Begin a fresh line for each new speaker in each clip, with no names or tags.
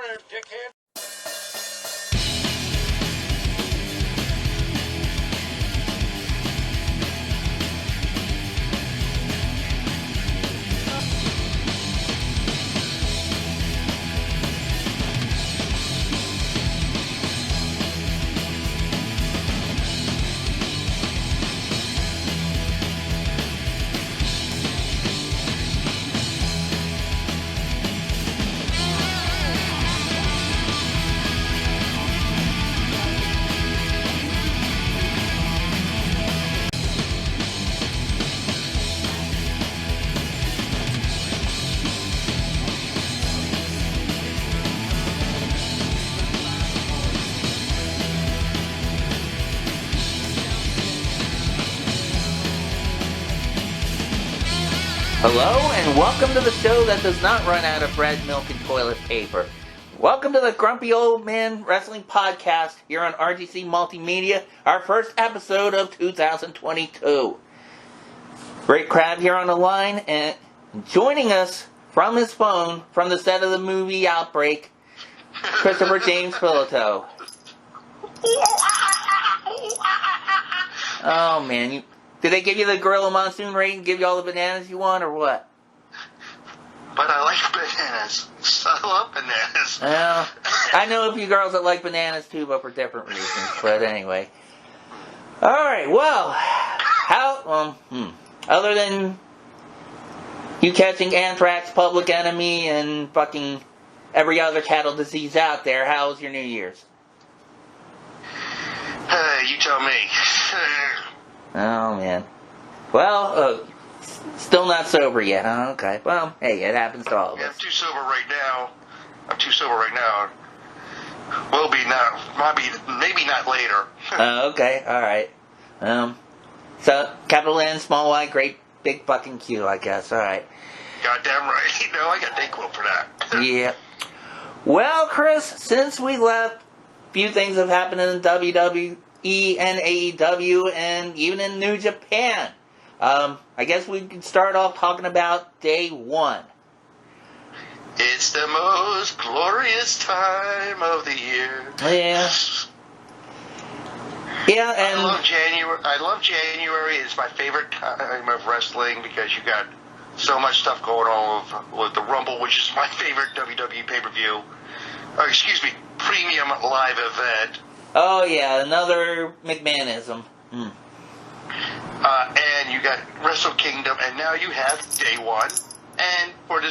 honor, dickhead.
Hello, and welcome to the show that does not run out of bread, milk, and toilet paper. Welcome to the Grumpy Old Man Wrestling Podcast here on RGC Multimedia, our first episode of 2022. Great crowd here on the line, and joining us from his phone, from the set of the movie Outbreak, Christopher James Filato. Oh man, did they give you the Gorilla Monsoon rate and give you all the bananas you want, or what?
But I like bananas. So I love bananas.
Well, I know a few girls that like bananas too, but for different reasons. But anyway. Alright, well, other than you catching anthrax, public enemy, and fucking every other cattle disease out there, how was your New Year's?
You tell me.
Oh, man. Well, still not sober yet, huh? Okay. Well, hey, it happens to all of us.
I'm too sober right now. Will be now. Maybe not later.
Okay, alright. So, capital N, small y, great big fucking Q, I guess. Alright.
Goddamn right. No, I got Dayquil for that.
Yeah. Well, Chris, since we left, few things have happened in WWE and AEW and even in New Japan. I guess we can start off talking about day one.
It's the most glorious time of the year.
Yeah. Yeah, and
I love January. It's my favorite time of wrestling because you got so much stuff going on with the Rumble, which is my favorite WWE pay-per-view. Premium live event.
Oh yeah, another McMahonism.
And you got Wrestle Kingdom, and now you have day one. And we're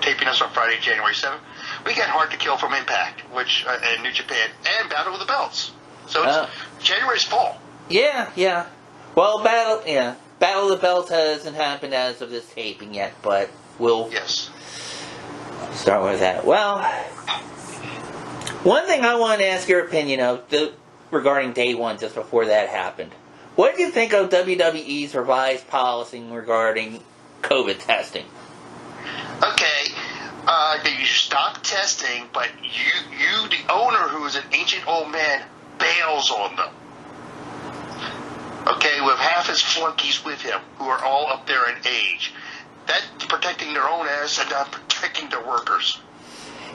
taping this on Friday, January 7th. We got Hard to Kill from Impact, which and New Japan, and Battle of the Belts. So it's January's fall.
Yeah. Well, Battle of the Belts hasn't happened as of this taping yet, but we'll start with that. Well, one thing I want to ask your opinion of regarding day one, just before that happened. What do you think of WWE's revised policy regarding COVID testing?
Okay, you stop testing, but you, the owner, who is an ancient old man, bails on them. Okay, with half his flunkies with him, who are all up there in age. That's protecting their own ass and not protecting their workers.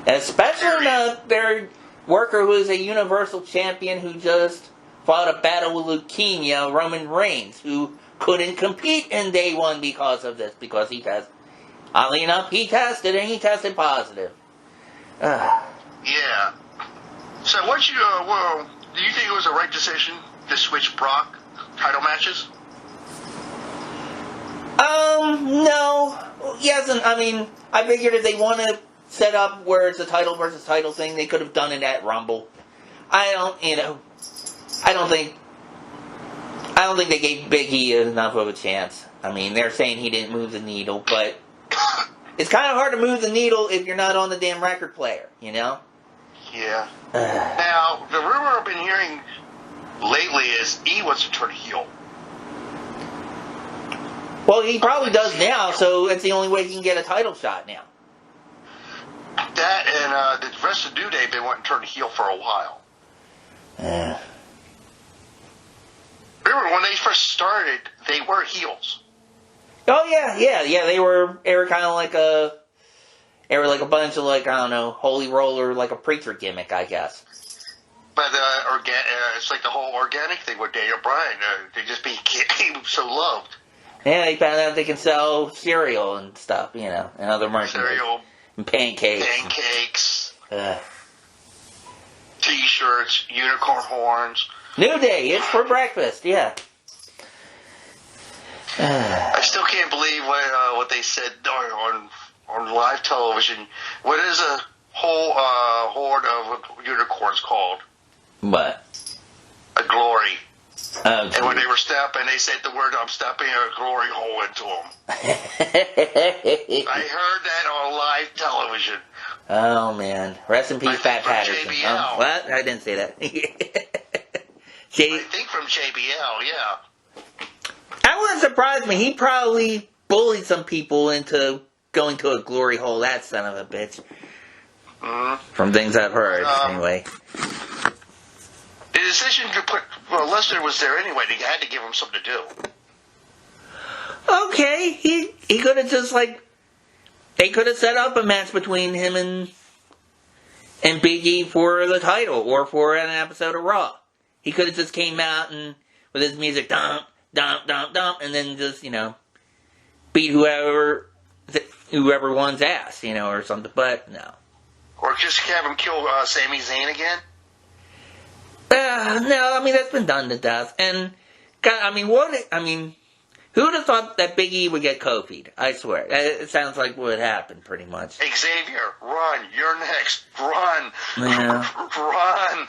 Especially their worker who is a Universal Champion who just fought a battle with leukemia, Roman Reigns, who couldn't compete in day one because of this, because he tested. Oddly enough, he tested and he tested positive.
Yeah. So do you think it was the right decision to switch Brock title matches?
No. Yes, and I mean, I figured if they want to set up where it's a title versus title thing, they could have done it at Rumble. I don't think they gave Big E enough of a chance. I mean, they're saying he didn't move the needle, but it's kind of hard to move the needle if you're not on the damn record player, you know?
Yeah. Now, the rumor I've been hearing lately is E wants to turn heel.
Well, he probably does now, so it's the only way he can get a title shot now.
That and the rest of New Day have been wanting to turn heel for a while. Remember, when they first started, they were heels.
Oh, yeah, they were kind of like They were like a bunch of, like, I don't know, holy roller, like a preacher gimmick, I guess.
But it's like the whole organic thing with Daniel Bryan. They just became so loved.
Yeah, they found out they can sell cereal and stuff, you know, and other merchandise.
Cereal.
And pancakes.
Pancakes. T-shirts, unicorn horns.
New Day, it's for breakfast, yeah.
I still can't believe what they said on live television. What is a whole horde of unicorns called?
What?
A glory.
Oh,
and when they were stepping, they said the word, I'm stepping a glory hole into them. I heard that on live television.
Oh, man. Rest in peace, Pat Patterson.
JBL.
What? I didn't say that.
I think from JBL, yeah.
That wouldn't surprise me. He probably bullied some people into going to a glory hole, that son of a bitch.
Mm-hmm.
From things I've heard, anyway.
The decision to put... Well, Lesnar was there anyway. They had to give him something to do.
Okay. He could have just, like... They could have set up a match between him and Big E for the title, or for an episode of Raw. He could have just came out and with his music, dump, dump, dump, dump, and then just, you know, beat whoever won's ass, you know, or something. But no.
Or just have him kill Sami Zayn again?
No, I mean, that's been done to death. And, God, I mean, who would have thought that Big E would get Kofi'd? I swear. It sounds like what happened, pretty much.
Xavier, run. You're next. Run.
Yeah.
Run.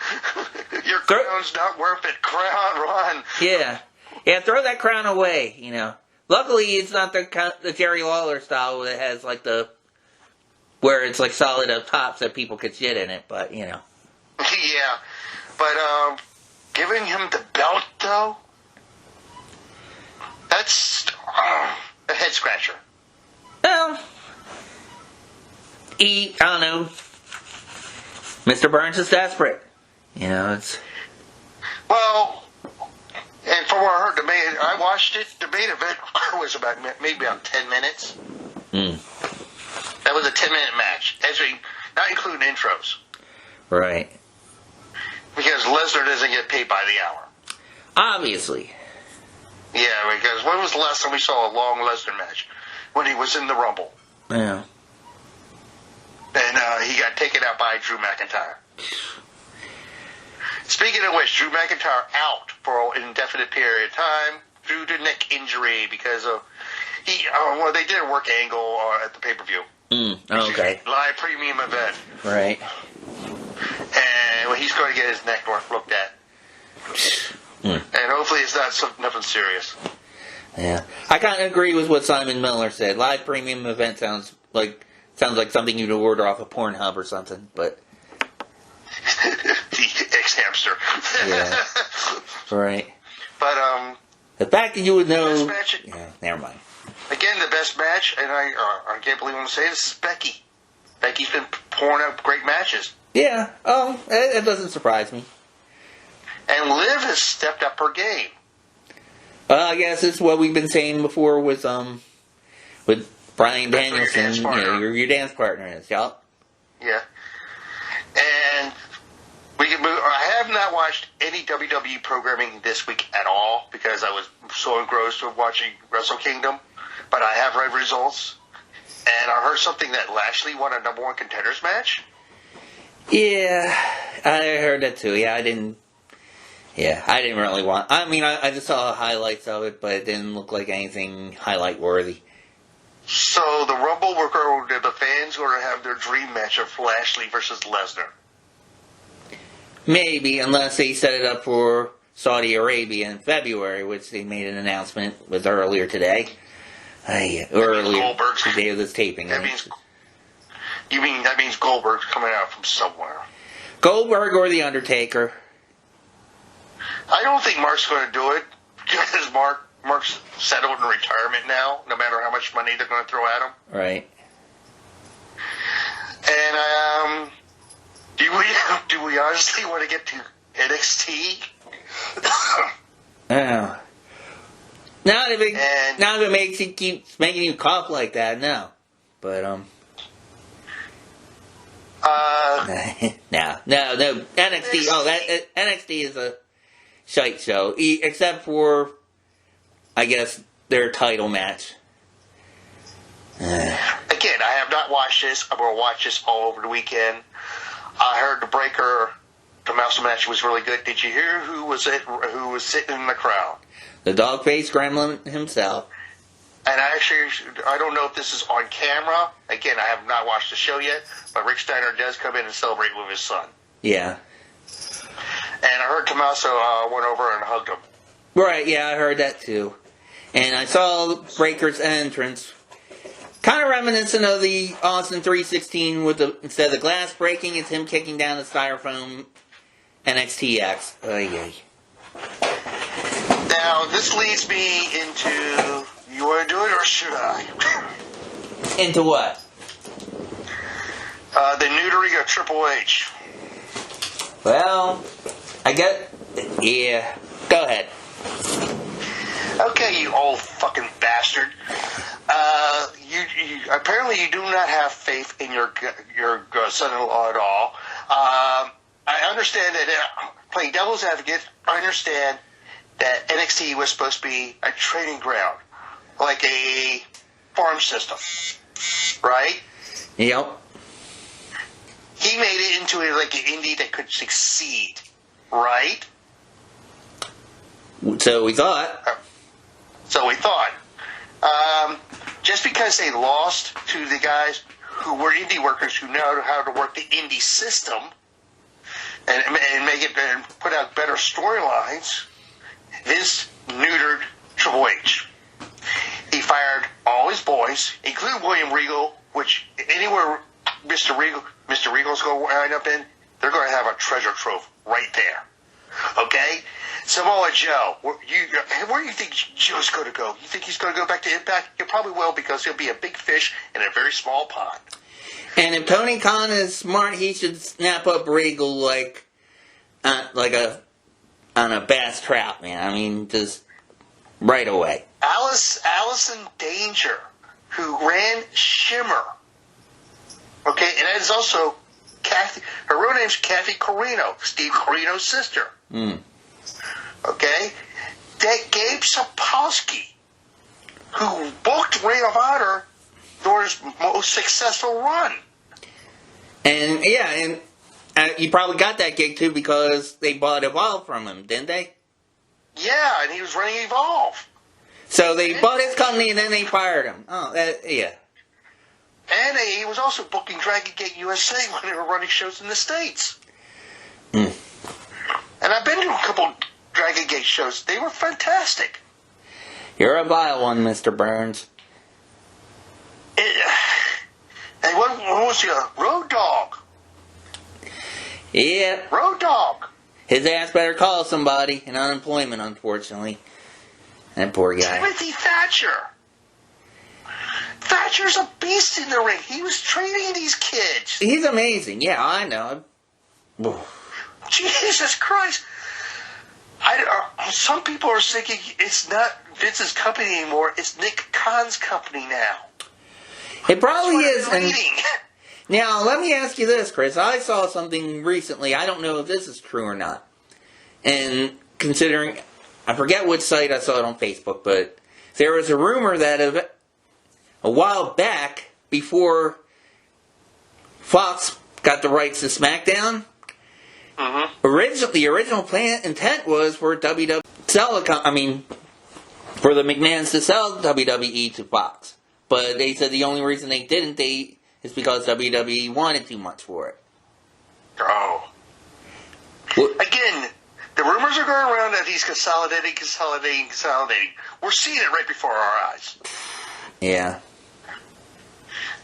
Your crown's not worth it. Crown, run.
Yeah. Yeah, throw that crown away, you know. Luckily, it's not the Jerry Lawler style that has, like, where it's, like, solid up top so people could shit in it, but, you know.
Yeah. But, giving him the belt, though, that's a head scratcher.
Well, I don't know. Mr. Burns is desperate. You know, it's...
Well, and from what I heard, I watched it, the main event was maybe about 10 minutes. That was a 10-minute match. Actually, not including intros.
Right.
Because Lesnar doesn't get paid by the hour.
Obviously.
Yeah, because when was the last time we saw a long Lesnar match? When he was in the Rumble.
Yeah.
And he got taken out by Drew McIntyre. Speaking of which, Drew McIntyre out for an indefinite period of time due to neck injury because of they did a work angle at the pay-per-view.
Okay.
Live premium event.
Right.
And he's going to get his neck looked at. And hopefully it's not nothing serious.
Yeah. I kind of agree with what Simon Miller said. Live premium event sounds like something you'd order off of Pornhub or something, but...
The ex-hamster.
Yeah. Right.
But,
the fact that you would know...
Match,
yeah, never mind.
Again, the best match, and I can't believe I'm saying this, is Becky. Becky's been pouring out great matches.
Yeah. Oh, it doesn't surprise me.
And Liv has stepped up her game.
I guess it's what we've been saying before with Bryan Danielson. Your dance partner is, yup.
Yeah. And we can move. I have not watched any WWE programming this week at all because I was so engrossed with watching Wrestle Kingdom. But I have read results, and I heard something that Lashley won a number one contenders match.
Yeah, I heard that too. Yeah, I didn't really want... I mean, I just saw highlights of it, but it didn't look like anything highlight-worthy.
So, the Rumble, the fans going to have their dream match of Lashley versus Lesnar.
Maybe, unless they set it up for Saudi Arabia in February, which they made an announcement with earlier today. Earlier, the day of this taping.
That means Goldberg's coming out from somewhere.
Goldberg or The Undertaker.
I don't think Mark's going to do it because Mark's settled in retirement now, no matter how much money they're going to throw at him.
Right.
And do we honestly want to get to NXT?
Oh. Not if it keeps making you cough like that, no. But No. NXT. NXT is a shite show, except for, I guess, their title match.
Again, I have not watched this. I'm going to watch this all over the weekend. I heard the Breaker Tommaso match was really good. Did you hear who was sitting in the crowd?
The dog-faced gremlin himself.
And I don't know if this is on camera. Again, I have not watched the show yet, but Rick Steiner does come in and celebrate with his son.
Yeah.
And I heard Tommaso went over and hugged him.
Right, yeah, I heard that too. And I saw Breaker's entrance. Kind of reminiscent of the Austin 316 instead of the glass breaking, it's him kicking down the styrofoam NXTX. Yay.
Now, this leads me into, you want to do it or should I?
Into what?
The neutering of Triple H.
Well, yeah, go ahead.
Okay, you old fucking bastard. You apparently you do not have faith in your son-in-law at all. I understand that, playing devil's advocate, I understand that NXT was supposed to be a training ground, like a farm system, right?
Yep.
He made it into like an indie that could succeed, right?
So we thought.
Just because they lost to the guys who were indie workers who know how to work the indie system and make it and put out better storylines, this neutered Triple H. He fired all his boys, including William Regal, which anywhere Mr. Regal's going to wind up in, they're going to have a treasure trove right there. Okay? Samoa Joe, where do you think Joe's going to go? You think he's going to go back to Impact? He probably will, because he'll be a big fish in a very small pond.
And if Tony Khan is smart, he should snap up Regal like on a bass trout, man. I mean, just right away.
Allison Danger, who ran Shimmer. Okay, and that is also Kathy. Her real name's Kathy Carino, Steve Carino's sister. Okay? That Gabe Sapolsky, who booked Ring of Honor during his most successful run.
And, yeah, and you probably got that gig, too, because they bought Evolve from him, didn't they?
Yeah, and he was running Evolve.
So they bought his company and then they fired him. Oh, yeah.
And he was also booking Dragon Gate USA when they were running shows in the States. And I've been to a couple Dragon Gate shows. They were fantastic.
You're a vile one, Mr. Burns.
And what was the Road Dogg?
Yeah.
Road Dogg.
His ass better call somebody in unemployment, unfortunately. That poor guy.
Timothy Thatcher. Thatcher's a beast in the ring. He was training these kids.
He's amazing. Yeah, I know.
Jesus Christ. Some people are thinking it's not Vince's company anymore. It's Nick Khan's company now.
It probably is.
And
now, let me ask you this, Chris. I saw something recently. I don't know if this is true or not. And considering, I forget which site I saw it on Facebook, but there was a rumor that a while back, before Fox got the rights to SmackDown, the original intent was for WWE for the McMahons to sell WWE to Fox. But they said the only reason they didn't is because WWE wanted too much for it.
Oh. Again, the rumors are going around that he's consolidating. We're seeing it right before our eyes.
Yeah.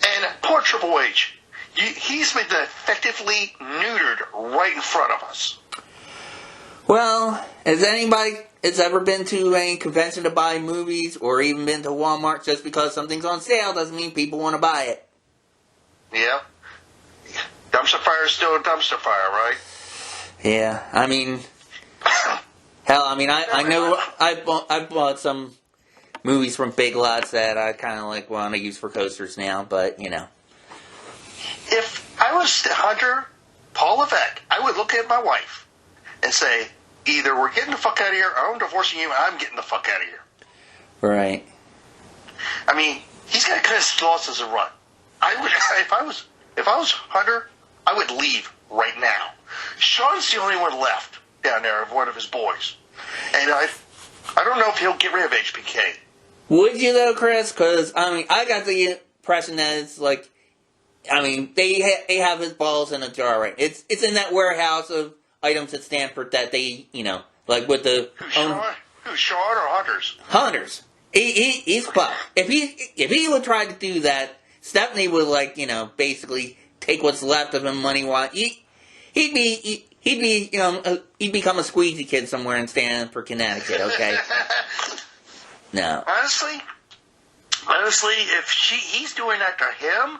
And poor Triple H. He's been effectively neutered right in front of us.
Well, has anybody ever been to a convention to buy movies or even been to Walmart? Just because something's on sale doesn't mean people want to buy it.
Yeah. Dumpster fire is still a dumpster fire, right?
Yeah. I mean, hell, I know I bought some movies from Big Lots that I kind of want to use for coasters now, but, you know.
If I I was Hunter, Paul Levesque, I would look at my wife and say, either we're getting the fuck out of here, or I'm divorcing you, and I'm getting the fuck out of here.
Right.
I mean, he's got to cut his losses and run. I would, if I was Hunter, I would leave right now. Sean's the only one left down there of one of his boys, and I don't know if he'll get rid of HBK.
Would you though, Chris? Because I mean, I got the impression that it's like, I mean, they have his balls in a jar, right? It's in that warehouse of items at Stanford that they, like with the
Who's Sean or Hunter's?
Hunters. He's fucked. If he would try to do that, Stephanie would basically take what's left of him money wise. He'd become a squeegee kid somewhere in Stanford, Connecticut. Okay. No.
Honestly, if he's doing that to him,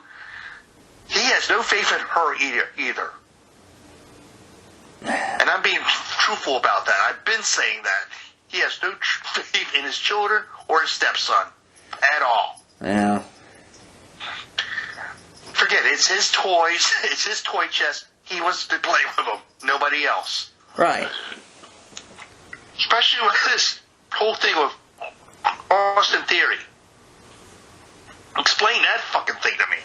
he has no faith in her either. And I'm being truthful about that. I've been saying that. He has no faith in his children or his stepson at all.
Yeah.
Forget it. It's his toys. It's his toy chest. He wants to play with them. Nobody else.
Right.
Especially with this whole thing with Austin Theory. Explain that fucking thing to me.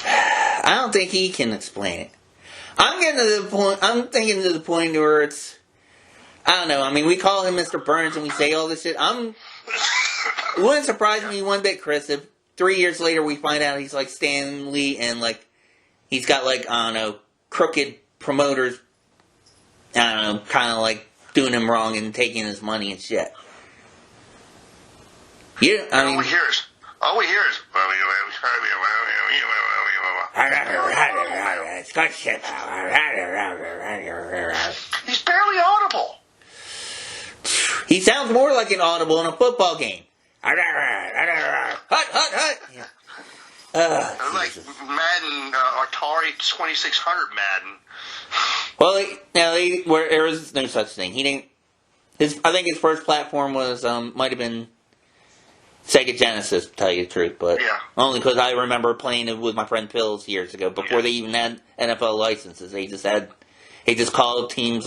I don't think he can explain it. I'm thinking to the point where it's, I don't know. I mean, we call him Mr. Burns and we say all this shit. It wouldn't surprise me one bit, Chris, if 3 years later we find out he's like Stan Lee and he's got I don't know, crooked promoters, I don't know, kind of doing him wrong and taking his money and shit. Yeah, I mean,
all we hear is he's barely audible.
He sounds more like an audible in a football game. Hut, hut. Yeah.
Like Madden, Atari 2600 Madden.
Well, there was no such thing. He didn't. I think his first platform was might have been Sega Genesis, to tell you the truth, but only because I remember playing it with my friend Pills years ago before they even had NFL licenses. They just called teams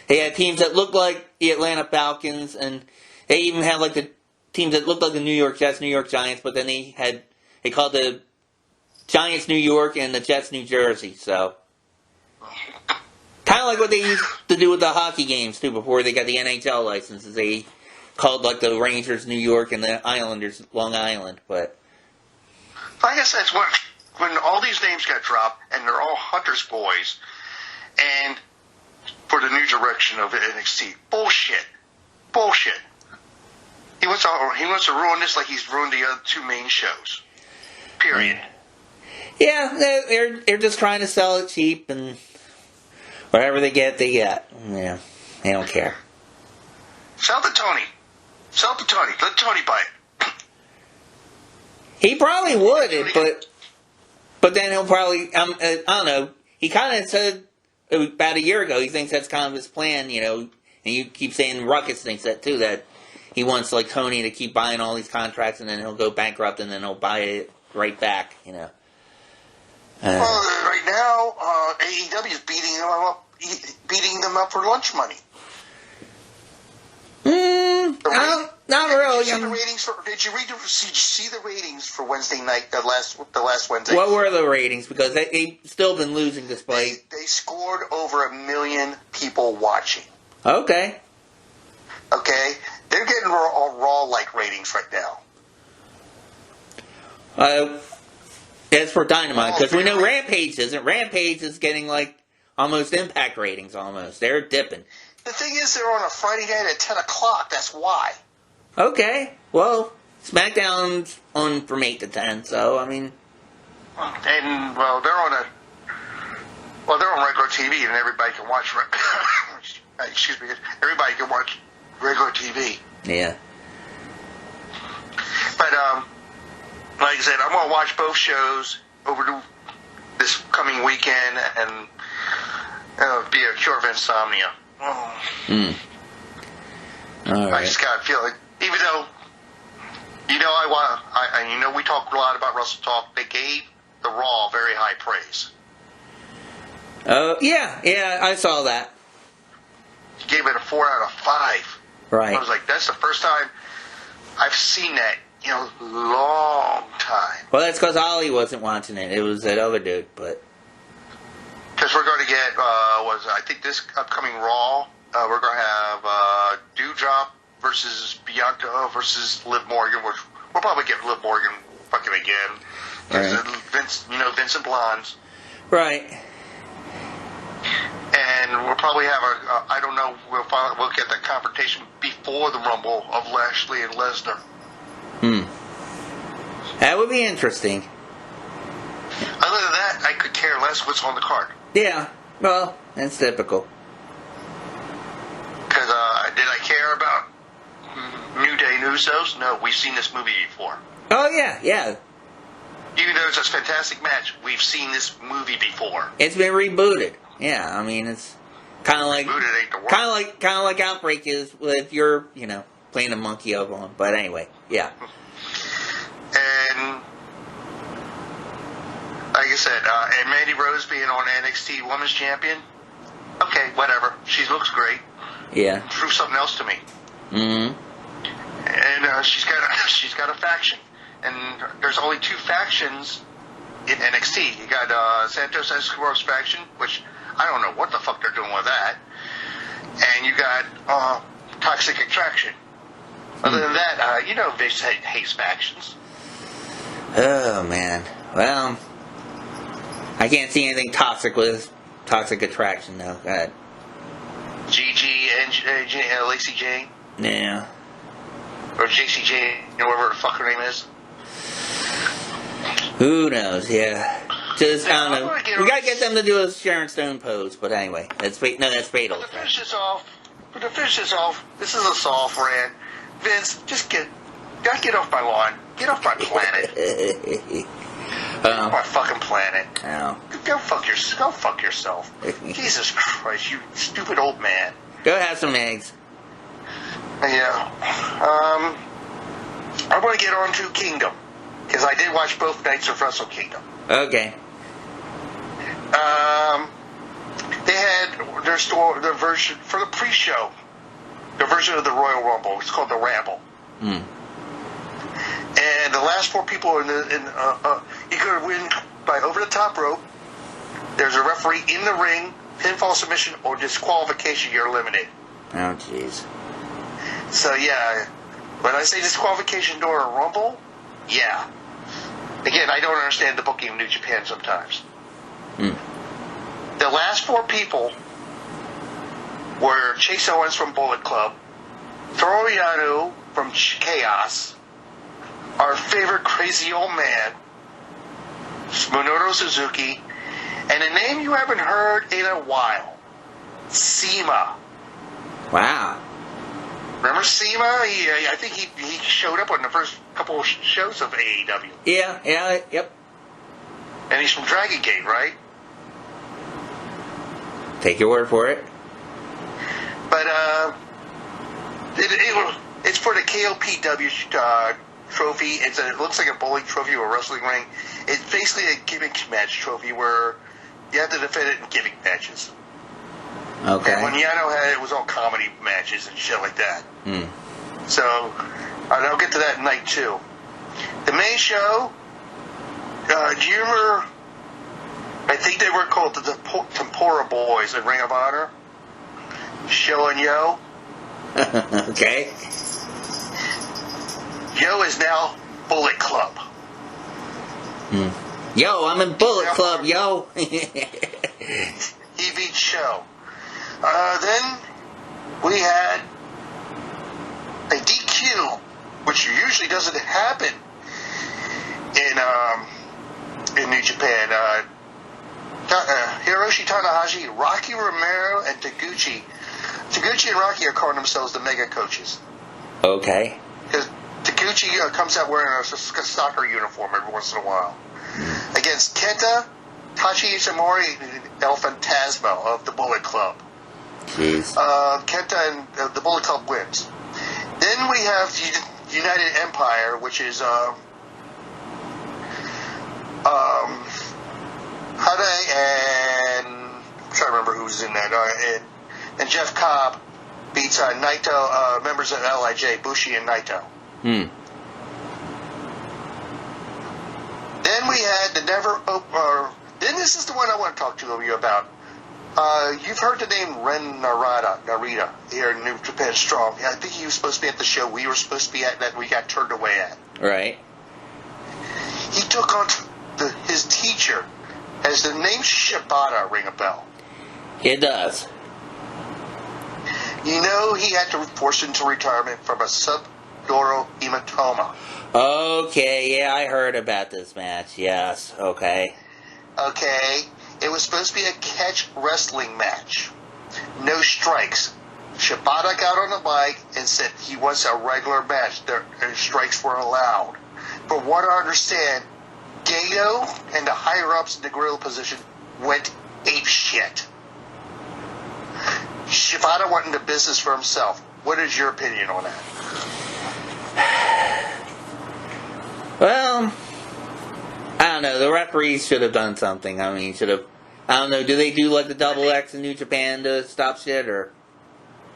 they had teams that looked like the Atlanta Falcons, and they even had the teams that looked like the New York Jets, New York Giants, but then they called the Giants New York and the Jets New Jersey. So kind of like what they used to do with the hockey games too before they got the NHL licenses. They called the Rangers New York and the Islanders Long Island, but
I guess that's when all these names got dropped and they're all Hunter's boys, and for the new direction of NXT, bullshit. He wants to ruin this like he's ruined the other two main shows. Period.
Yeah, they're just trying to sell it cheap, and whatever they get, they get. Yeah, they don't care.
Sell to Tony. Let Tony buy it.
He probably would, but then he'll probably, I don't know, he kind of said about a year ago, he thinks that's kind of his plan, and you keep saying Ruckus thinks that too, that he wants Tony to keep buying all these contracts and then he'll go bankrupt and then he'll buy it right back,
Well, right now, AEW is beating them up for lunch money.
Not really.
Did you see the ratings for Wednesday night? The last Wednesday.
What were the ratings? Because they've still been losing despite.
They scored over 1 million people watching.
Okay, they're getting raw ratings right now. As for Dynamite, because we know Rampage isn't. Rampage is getting almost Impact ratings. Almost, they're dipping.
The thing is, they're on a Friday night at 10 o'clock. That's why.
Okay. Well, SmackDown's on from 8 to 10, so, I mean...
And, they're on regular TV, and everybody can watch... excuse me. Everybody can watch regular TV.
Yeah.
But, like I said, I'm going to watch both shows over this coming weekend, and it'll be a cure of insomnia.
All right.
I just gotta feel it, even though, we talk a lot about Wrestle Talk. They gave the Raw very high praise.
Oh, yeah, I saw that.
He gave it a 4 out of 5.
Right.
I was like, that's the first time I've seen that in a long time.
Well, that's because Ollie wasn't watching it. It was that other dude, but...
Because we're going to get, I think this upcoming Raw, we're going to have Doudrop versus Bianca versus Liv Morgan, which we'll probably get Liv Morgan fucking again.
Right.
Vincent Blondes.
Right.
And we'll probably have I don't know, we'll get the confrontation before the Rumble of Lashley and Lesnar.
That would be interesting.
Other than that, I could care less what's on the card.
Yeah, well, that's typical.
Because did I care about New Day and Usos? No, we've seen this movie before.
Oh, yeah.
Even though it's a fantastic match, we've seen this movie before.
It's been rebooted. Yeah, I mean, it's kind of like...
Rebooted ain't the word.
Kind of like Outbreak is with your, playing a monkey over on. But anyway, yeah.
And... like I said, and Mandy Rose being on NXT Women's Champion, okay, whatever. She looks great.
Yeah.
Prove something else to me.
Mm-hmm.
And she's got a faction, and there's only 2 factions in NXT. You got Santos Escobar's faction, which I don't know what the fuck they're doing with that, and you got Toxic Attraction. Other than that, Vince hates factions.
Oh man, well. I can't see anything toxic with Toxic Attraction, though. Go ahead.
Gigi and Lacey Jane?
Yeah.
Or JC Jane, whatever the fuck her name is?
Who knows, yeah. Just, I don't know. We gotta get them to do a Sharon Stone pose, but anyway. That's fatal.
To finish this off, this is a soft rant. Vince, just get off my lawn. Get off my planet. My fucking planet.
Oh.
Go fuck yourself. Jesus Christ, you stupid old man.
Go have some eggs.
Yeah. I want to get on to Kingdom, because I did watch both nights of Wrestle Kingdom.
Okay.
They had their version for the pre-show. Their version of the Royal Rumble. It's called the Ramble. And the last 4 people you could win by over the top rope. There's a referee in the ring, pinfall submission, or disqualification. You're eliminated.
Oh, jeez.
So yeah, when I say disqualification during a Rumble, yeah. Again, I don't understand the booking of New Japan sometimes. The last 4 people were Chase Owens from Bullet Club, Toru Yano from Chaos, our favorite crazy old man, Minoru Suzuki, and a name you haven't heard in a while, Seema.
Wow.
Remember Seema? I think he showed up on the first couple of shows of AEW.
Yeah, yep.
And he's from Dragon Gate, right?
Take your word for it.
But it's for the KOPW trophy. It looks like a bowling trophy or a wrestling ring. It's basically a gimmick match trophy where you have to defend it in gimmick matches.
Okay.
And when Yano had it, was all comedy matches and shit like that. So, I'll get to that in night 2. The main show, do you remember, I think they were called the Tempura Boys in Ring of Honor? Show and Yo.
Okay.
Yo is now Bullet Club.
Yo, I'm in Bullet Club, yo.
He beat Show. Then we had a DQ, which usually doesn't happen in New Japan. Hiroshi Tanahashi, Rocky Romero, and Taguchi. Taguchi and Rocky are calling themselves the Mega Coaches. Okay. Because Taguchi comes out wearing a soccer uniform every once in a while. Against Kenta, Tachi Ishimori, and El Fantasma of the Bullet Club.
Jeez.
Kenta and the Bullet Club wins. Then we have United Empire, which is Hade and I'm trying to remember who was in that. And Jeff Cobb beats Naito, members of LIJ, Bushi and Naito.
Hmm.
Then we had the then this is the one I want to talk to you about. You've heard the name Ren Narita here in New Japan Strong. I think he was supposed to be at the show we were supposed to be at that we got turned away at.
Right.
He took on his teacher. Has the name Shibata ring a bell?
It does.
You know he had to force into retirement from a subdural hematoma.
Okay, yeah, I heard about this match. Yes, okay.
Okay, it was supposed to be a catch wrestling match. No strikes. Shibata got on the mic and said he wants a regular match. Strikes weren't allowed. From what I understand, Gato and the higher-ups in the gorilla position went apeshit. Shibata went into business for himself. What is your opinion on that?
Well, I don't know. The referees should have done something. I mean, I don't know. Do they do like the double X in New Japan to stop shit, or?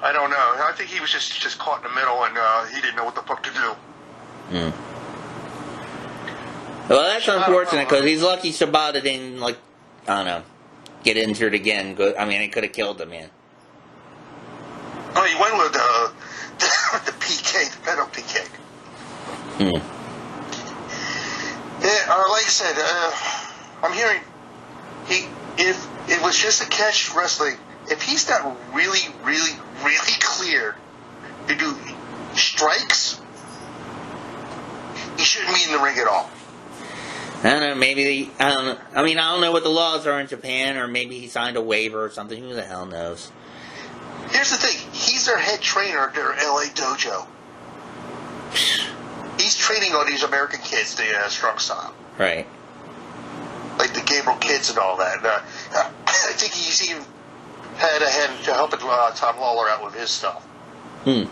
I don't know. I think he was just caught in the middle and he didn't know what the fuck to do.
Hmm. Well, that's unfortunate because he's lucky Shibata didn't, like, I don't know, get injured again. I mean, it could have killed him, man.
Oh, he went with the PK, the penalty kick.
Hmm.
Yeah, like I said, I'm hearing if it was just a catch wrestling, if he's not really, really, really cleared to do strikes, he shouldn't be in the ring at all.
I don't know, maybe, I don't know. I mean, I don't know what the laws are in Japan, or maybe he signed a waiver or something. Who the hell knows?
Here's the thing. He's their head trainer at their LA dojo. He's training all these American kids, the strong style.
Right.
Like the Gabriel kids and all that. I think he's even had a hand to helping Tom Lawler out with his stuff.
Hmm.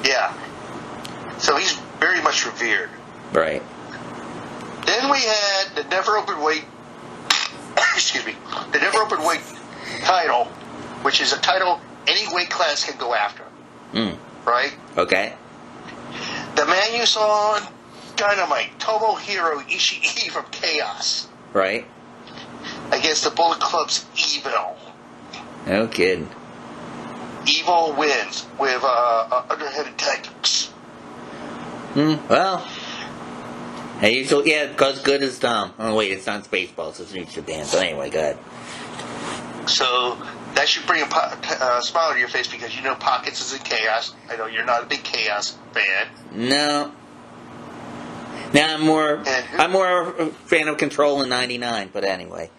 Yeah. So he's very much revered.
Right.
Then we had the never open weight, excuse me, the never open weight title, which is a title any weight class can go after.
Hmm.
Right?
Okay.
The man you saw on Dynamite, Tomohiro Ishii from Chaos.
Right.
Against the Bullet Club's Evil.
No kidding.
Evil wins with underhanded tactics.
Well, I usually, yeah, because good is dumb. Oh, wait, it's not Spaceballs, it's New Japan. So anyway, go ahead.
So that should bring a smile to your face because you know Pockets is in Chaos. I know you're not a big Chaos fan.
No. Now I'm more a fan of Control in '99, but anyway.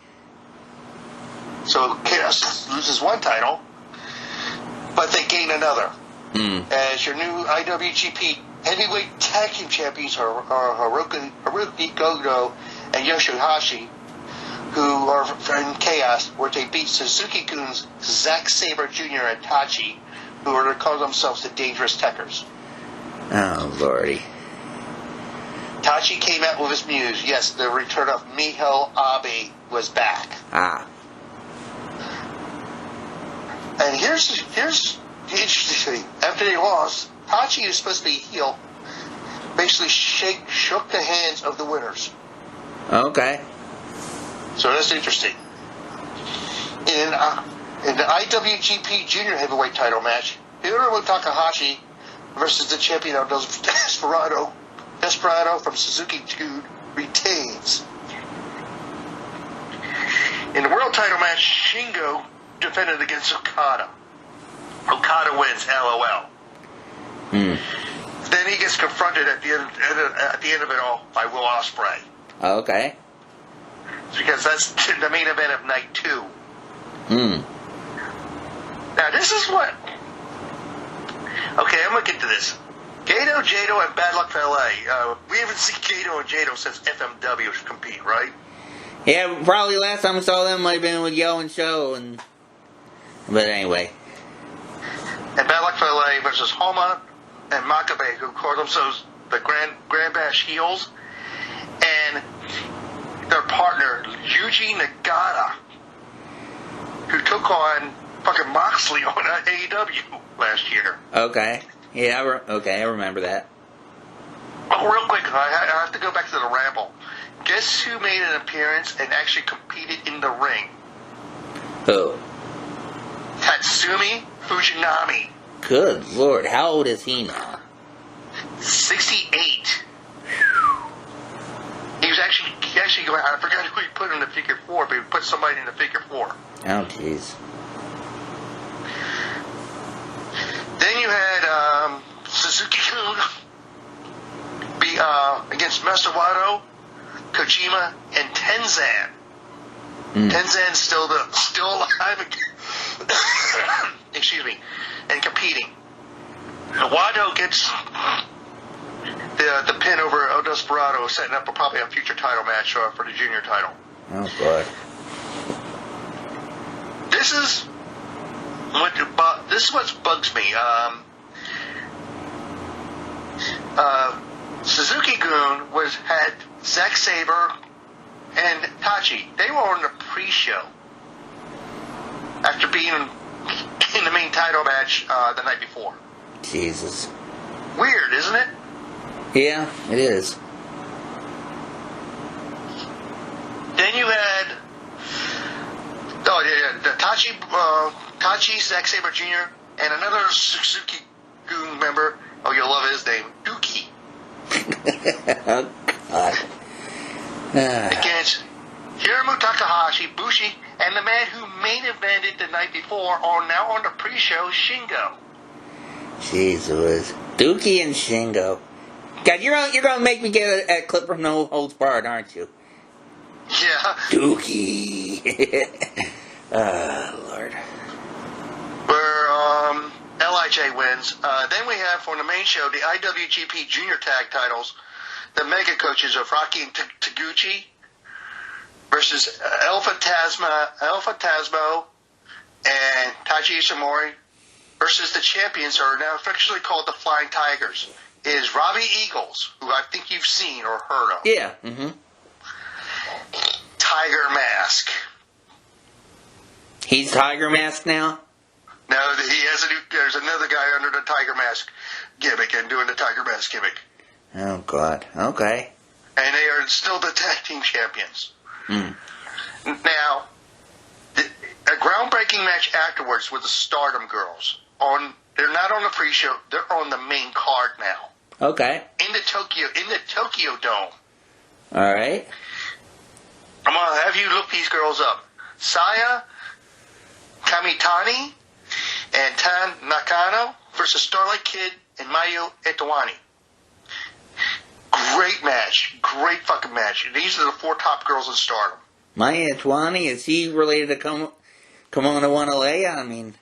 So Chaos loses one title, but they gain another. As your new IWGP Heavyweight Tag Team Champions are Haruki Goto and Yoshihashi, who are in Chaos, where they beat Suzuki-Gun's Zack Sabre Jr. and Tachi, who are to call themselves the Dangerous Techers.
Oh, lordy.
Tachi came out with his news. Yes, the return of Miho Abe was back.
Ah.
And here's the interesting thing. After they lost, Tachi, who's supposed to be a heel, basically shook the hands of the winners.
Okay.
So that's interesting. In the IWGP Junior Heavyweight title match, Hiromu Takahashi versus the champion of Desperado from Suzuki 2 retains. In the world title match, Shingo defended against Okada. Okada wins, LOL. Then he gets confronted at the end of it all by Will Ospreay.
Okay.
Because that's the main event of night 2. Now this is what... Okay, I'm going to get to this. Gato, Jado, and Bad Luck for LA. We haven't seen Gato and Jado since FMW compete, right?
Yeah, probably last time I saw them might have been with Yo and Show, but anyway.
And Bad Luck for LA versus Homa and Makabe, who call themselves the Grand Bash heels. And their partner, Yuji Nagata, who took on fucking Moxley on AEW last year.
Okay. Yeah, I remember that.
Oh, real quick, I have to go back to the Ramble. Guess who made an appearance and actually competed in the ring?
Who?
Tatsumi Fujinami.
Good Lord, how old is he now?
68. He actually going. I forgot who he put in the figure 4, but he put somebody in the figure 4.
Oh, jeez.
Then you had Suzuki-kun be against Master Wato, Kojima, and Tenzan. Tenzan's still alive. Excuse me, and competing. Wato gets the pin over El Desperado, setting up probably a future title match for the junior title.
Oh, God.
This is what bugs me. Suzuki-gun had Zack Sabre and Tachi. They were on the pre-show after being in the main title match the night before.
Jesus.
Weird, isn't it?
Yeah, it is.
Then you had the Tachi, Zack Sabre Jr., and another Suzuki-gun member. Oh, you'll love his name, Dookie.
Oh, God.
Against Hiromu Takahashi, Bushi, and the man who main evented the night before, are now on the pre-show, Shingo.
Jesus. Dookie and Shingo. God, you're gonna make me get a clip from No Holds Barred, aren't you?
Yeah.
Dookie. Lord.
Where LIJ wins. Then we have for the main show the IWGP Junior Tag titles, the mega coaches of Rocky and Taguchi versus Alpha Tasmo and Taiji Ishimori versus the champions who are now officially called the Flying Tigers. It is Robbie Eagles, who I think you've seen or heard of.
Yeah. Mm-hmm.
Tiger Mask.
He's Tiger Mask now?
No, he has there's another guy under the Tiger Mask gimmick and doing the Tiger Mask gimmick.
Oh, God. Okay.
And they are still the tag team champions.
Mm.
Now, a groundbreaking match afterwards with the Stardom girls. They're not on the pre-show. They're on the main card now.
Okay.
In the Tokyo Dome.
All right.
I'm gonna have you look these girls up. Saya Kamitani and Tan Nakano versus Starlight Kid and Mayu Itoani. Great match. Great fucking match. These are the 4 top girls in Stardom.
Maya Ituani, is he related to Come On to Wanalea? I mean...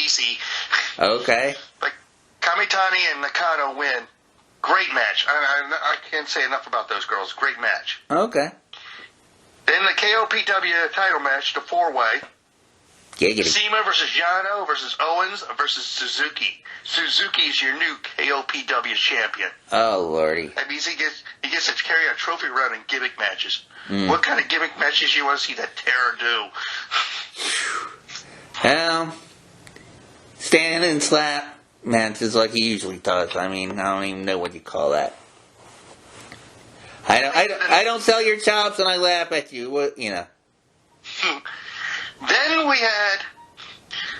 Easy.
Okay.
Like, Kamitani and Nakano win. Great match. I can't say enough about those girls. Great match.
Okay.
Then the KOPW title match, the 4-way.
Giggity.
Seema versus Yano versus Owens versus Suzuki. Suzuki is your new KOPW champion.
Oh, Lordy.
That means he gets to carry a trophy around in gimmick matches.
Mm.
What kind of gimmick matches you want to see that Terror do?
Stand and slap matches like he usually does. I mean, I don't even know what you call that. I don't sell your chops and I laugh at you. What, you know.
Then we had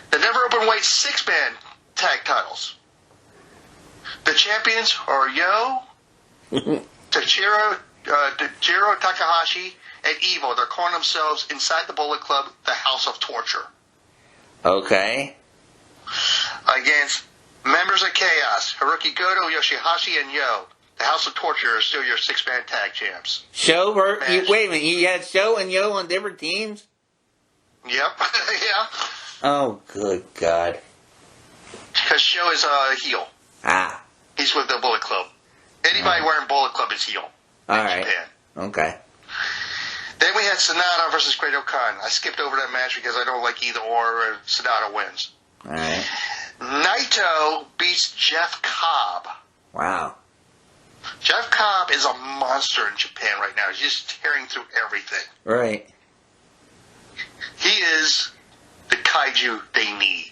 the Never Open Weight 6-man tag titles. The champions are Yo, Tajiro Takahashi, and Evil. They're calling themselves inside the Bullet Club, the House of Torture.
Okay.
Against members of Chaos, Haruki Goto, Yoshihashi, and Yo. The House of Torture are still your 6-man tag champs.
Wait a minute, you had Sho and Yo on different teams?
Yep. Yeah.
Oh, good God.
Because Sho is a heel.
Ah.
He's with the Bullet Club. Anybody wearing Bullet Club is heel.
All
in
right.
Japan.
Okay.
Then we had Sonata versus Great Khan. I skipped over that match because I don't like either or, and Sonata wins.
All right.
Naito beats Jeff Cobb.
Wow.
Jeff Cobb is a monster in Japan right now. He's just tearing through everything.
Right.
He is the kaiju they need.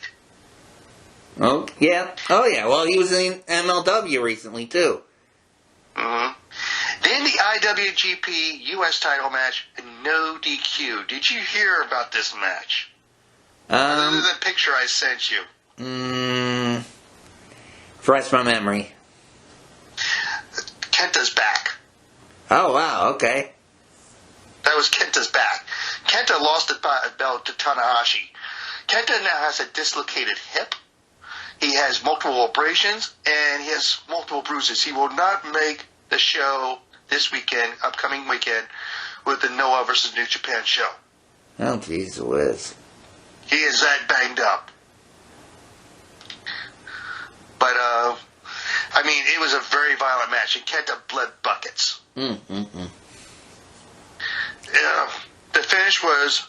Oh, yeah. Oh, yeah. Well, he was in MLW recently, too.
Mm-hmm. Then the IWGP U.S. title match, no DQ. Did you hear about this match? Other than the picture I sent you.
Refresh my memory.
Kenta's back.
Oh, wow. Okay.
That was Kenta's back. Kenta lost the belt to Tanahashi. Kenta now has a dislocated hip. He has multiple abrasions, and he has multiple bruises. He will not make the show this weekend, upcoming weekend, with the Noah versus New Japan show.
Oh, jeez Whiz.
He is that banged up. But, I mean, it was a very violent match, and Kenta bled buckets. The finish was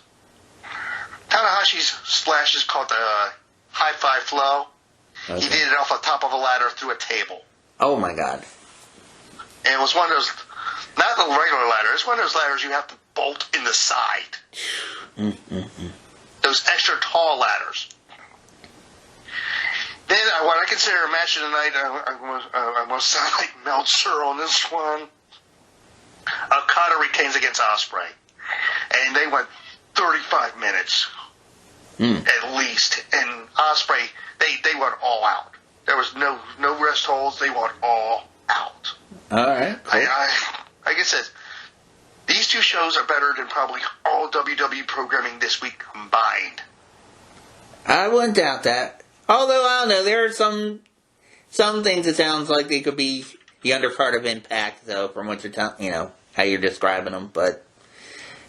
Tanahashi's slash is called the high five flow. Okay. He did it off the top of a ladder through a table.
Oh, my God.
And it was one of those, not the regular ladder, it's one of those ladders you have to bolt in the side. Those extra tall ladders. Then, what I consider a match of the night, I'm going to sound like Meltzer on this one. Okada retains against Ospreay. And they went 35 minutes, at least. And Ospreay, they went all out. There was no rest holds. They went all out.
All right. Cool.
Like I said, these two shows are better than probably all WWE programming this week combined.
I wouldn't doubt that. Although, I don't know, there are some things it sounds like they could be the undercard of Impact, though, from what you're telling, how you're describing them. But,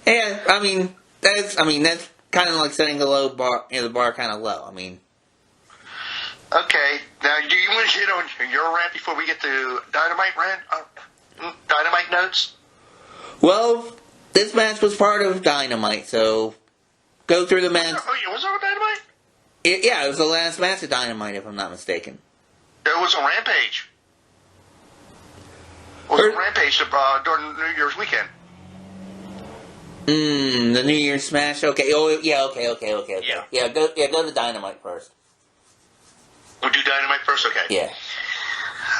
yeah, I mean, that's kind of like setting the the bar kind of low. I mean.
Okay, now do you want to hit on your rant before we get to Dynamite rant? Dynamite notes?
Well, this match was part of Dynamite, so go through the match.
Oh, yeah, was it on Dynamite?
It was the last match of Dynamite, if I'm not mistaken.
It was on Rampage. It was on Rampage during New Year's weekend.
The New Year's Smash? Okay. Oh, yeah, okay.
Yeah.
Yeah, go to Dynamite first.
We'll do Dynamite first? Okay.
Yeah.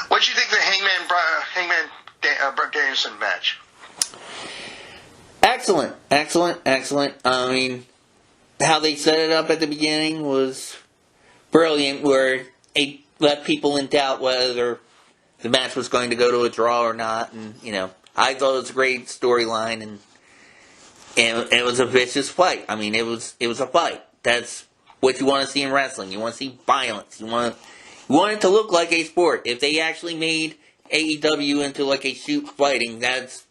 What did you think of the Hangman Brett Danielson match?
Excellent. I mean, how they set it up at the beginning was brilliant, where they left people in doubt whether the match was going to go to a draw or not, and, I thought it was a great storyline, and it was a vicious fight. I mean, it was a fight. That's what you want to see in wrestling. You want to see violence. You want it to look like a sport. If they actually made AEW into like a shoot fighting, that's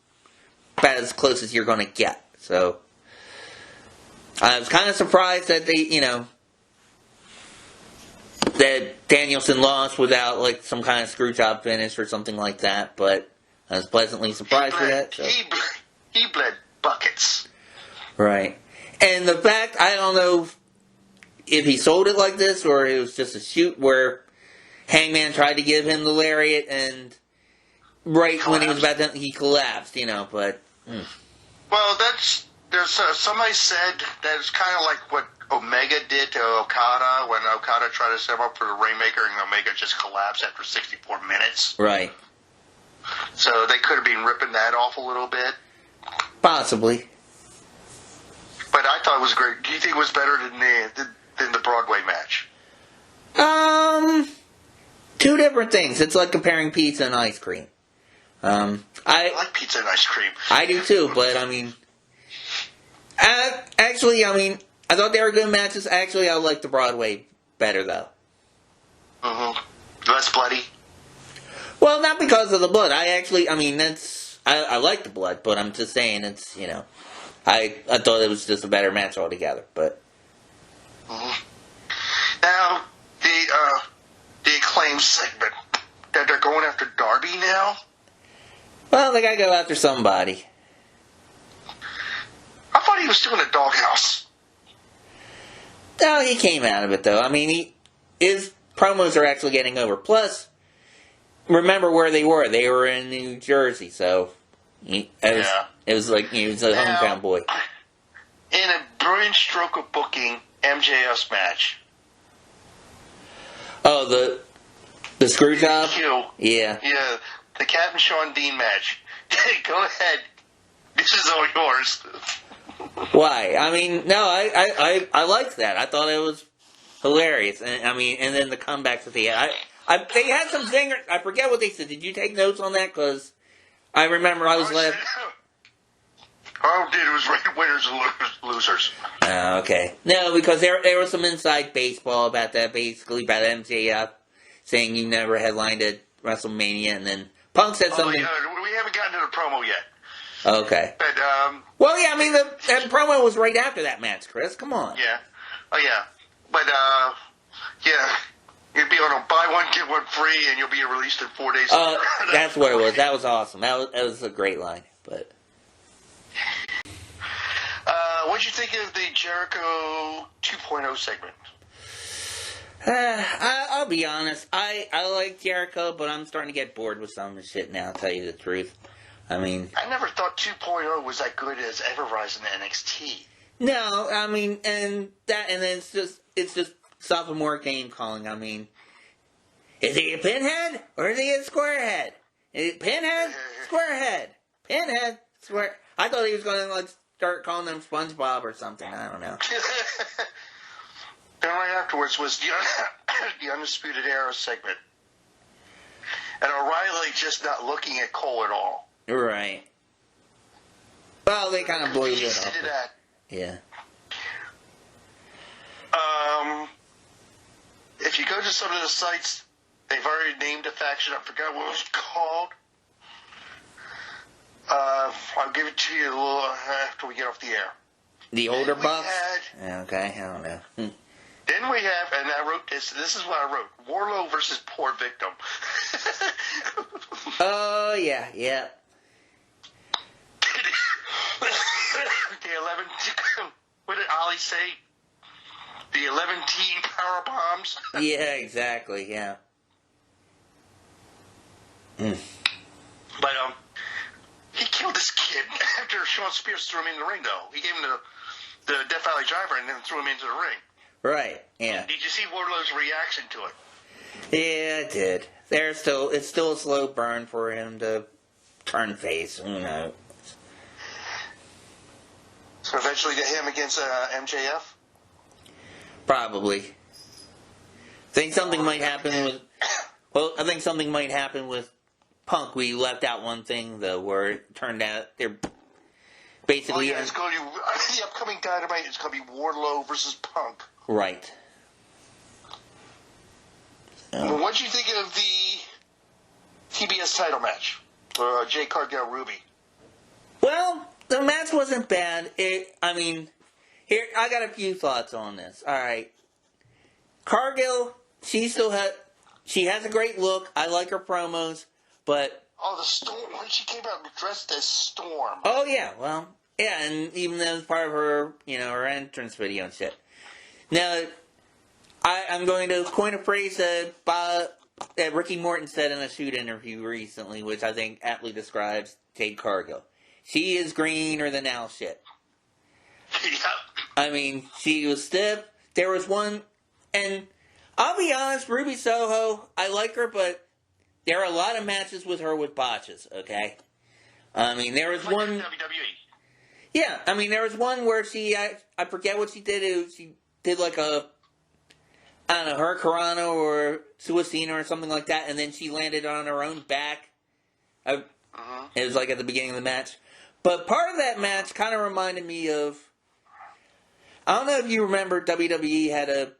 about as close as you're going to get. So I was kind of surprised that they, that Danielson lost without like some kind of screw job finish or something like that. But I was pleasantly surprised for that. So.
He bled buckets.
Right. And the fact, I don't know if he sold it like this or it was just a shoot where Hangman tried to give him the lariat and right when he was about to, he collapsed, but...
Well, there's somebody said that it's kind of like what Omega did to Okada when Okada tried to set him up for the Rainmaker and Omega just collapsed after 64 minutes.
Right.
So they could have been ripping that off a little bit.
Possibly.
But I thought it was great. Do you think it was better than the Broadway match?
Two different things. It's like comparing pizza and ice cream. I
like pizza and ice cream.
I do too, but I mean... actually, I thought they were good matches. Actually, I like the Broadway better, though.
Mm-hmm. Less bloody?
Well, not because of the blood. I like the blood, but I'm just saying it's, I thought it was just a better match altogether, but...
Mm-hmm. Now, the Acclaim segment, that they're going after Darby now?
Well, they gotta go after somebody.
I thought he was still in the doghouse.
No, he came out of it, though. His promos are actually getting over. Plus, remember where they were. They were in New Jersey, so it was like he was a hometown boy.
In a brilliant stroke of booking, MJF's match.
Oh, the screw job?
Yeah. Yeah, the Captain Sean Dean match. Go ahead. This is all yours.
Why? I mean, no, I liked that. I thought it was hilarious. And I mean, and then the comebacks at the end. They had some zingers. I forget what they said. Did you take notes on that? Because I remember I was left.
All I did was write winners and losers.
Oh, okay. No, because there was some inside baseball about that, basically, about MJF saying you never headlined at WrestleMania, and then Punk said something.
We haven't gotten to the promo yet.
Okay.
But,
well, yeah, I mean, that promo was right after that match, Chris. Come on.
Yeah. Oh, yeah. But, yeah. You'd be on a buy one, get one free, and you'll be released in 4 days.
That's what it was. That was awesome. That was a great line. But
what'd you think of the Jericho 2.0 segment?
I'll be honest. I like Jericho, but I'm starting to get bored with some of the shit now, to tell you the truth. I mean,
I never thought 2.0 was that good as ever Rise in NXT.
No, I mean, and then it's just sophomore game calling. I mean, is he a pinhead or is he a squarehead? Is it pinhead, squarehead, pinhead, square? I thought he was going to start calling them SpongeBob or something. I don't know.
Then right afterwards was the Undisputed Era segment, and O'Reilly just not looking at Cole at all.
Right. Well, they kind of blew it off. Yeah.
If you go to some of the sites, they've already named a faction. I forgot what it was called. I'll give it to you a little after we get off the air.
The older buffs? Okay, I don't know.
Then we have, and I wrote this. This is what I wrote: Warlow versus Poor Victim.
Oh yeah.
The 11. What did Ollie say? The 11 team power bombs.
Yeah, exactly. Yeah.
But he killed this kid after Sean Spears threw him in the ring. Though he gave him the Death Valley Driver and then threw him into the ring.
Right. Yeah.
Did you see Wardlow's reaction to it?
Yeah, it did. It's still a slow burn for him to turn face. Who knows?
So eventually get him against MJF?
Probably. I think something might happen with... Well, I think something might happen with Punk. We left out one thing, though, where it turned out they're basically...
Oh, yeah, it's going to... The upcoming Dynamite is going to be Wardlow versus Punk.
Right.
Well, what did you think of the TBS title match for Jay Cargill Ruby?
Well, the match wasn't bad. Here, I got a few thoughts on this. All right. Cargill, she has a great look. I like her promos, but...
Oh, the Storm. When she came out dressed as Storm.
Oh, yeah. Well, yeah, and even that was part of her, her entrance video and shit. Now, I'm going to coin a phrase that Ricky Morton said in a shoot interview recently, which I think aptly describes Jade Cargill. She is greener than Al shit.
Yeah.
I mean, she was stiff. There was one, and I'll be honest, Ruby Soho, I like her, but there are a lot of matches with her with botches, okay? I mean, there was one... WWE. Yeah, I mean, there was one where I forget what she did. She did like a, I don't know, Hurricanrana or Suicina or something like that, and then she landed on her own back. It was like at the beginning of the match. But part of that match kind of reminded me of, I don't know if you remember, WWE had a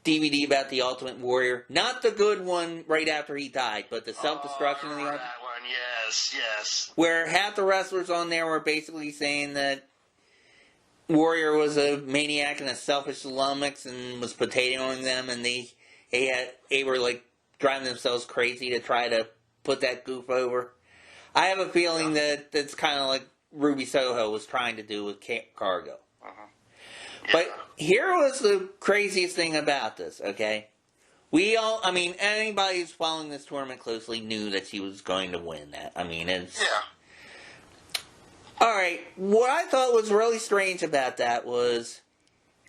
DVD about the Ultimate Warrior. Not the good one right after he died, but the self-destruction of the Ultimate.
That one, yes.
Where half the wrestlers on there were basically saying that Warrior was a maniac and a selfish lummox and was potatoing them, and they were like driving themselves crazy to try to put that goof over. I have a feeling that that's kind of like Ruby Soho was trying to do with Cargill.
Yeah.
But here was the craziest thing about this, okay? anybody who's following this tournament closely knew that she was going to win that. I mean, it's...
Yeah.
Alright, what I thought was really strange about that was,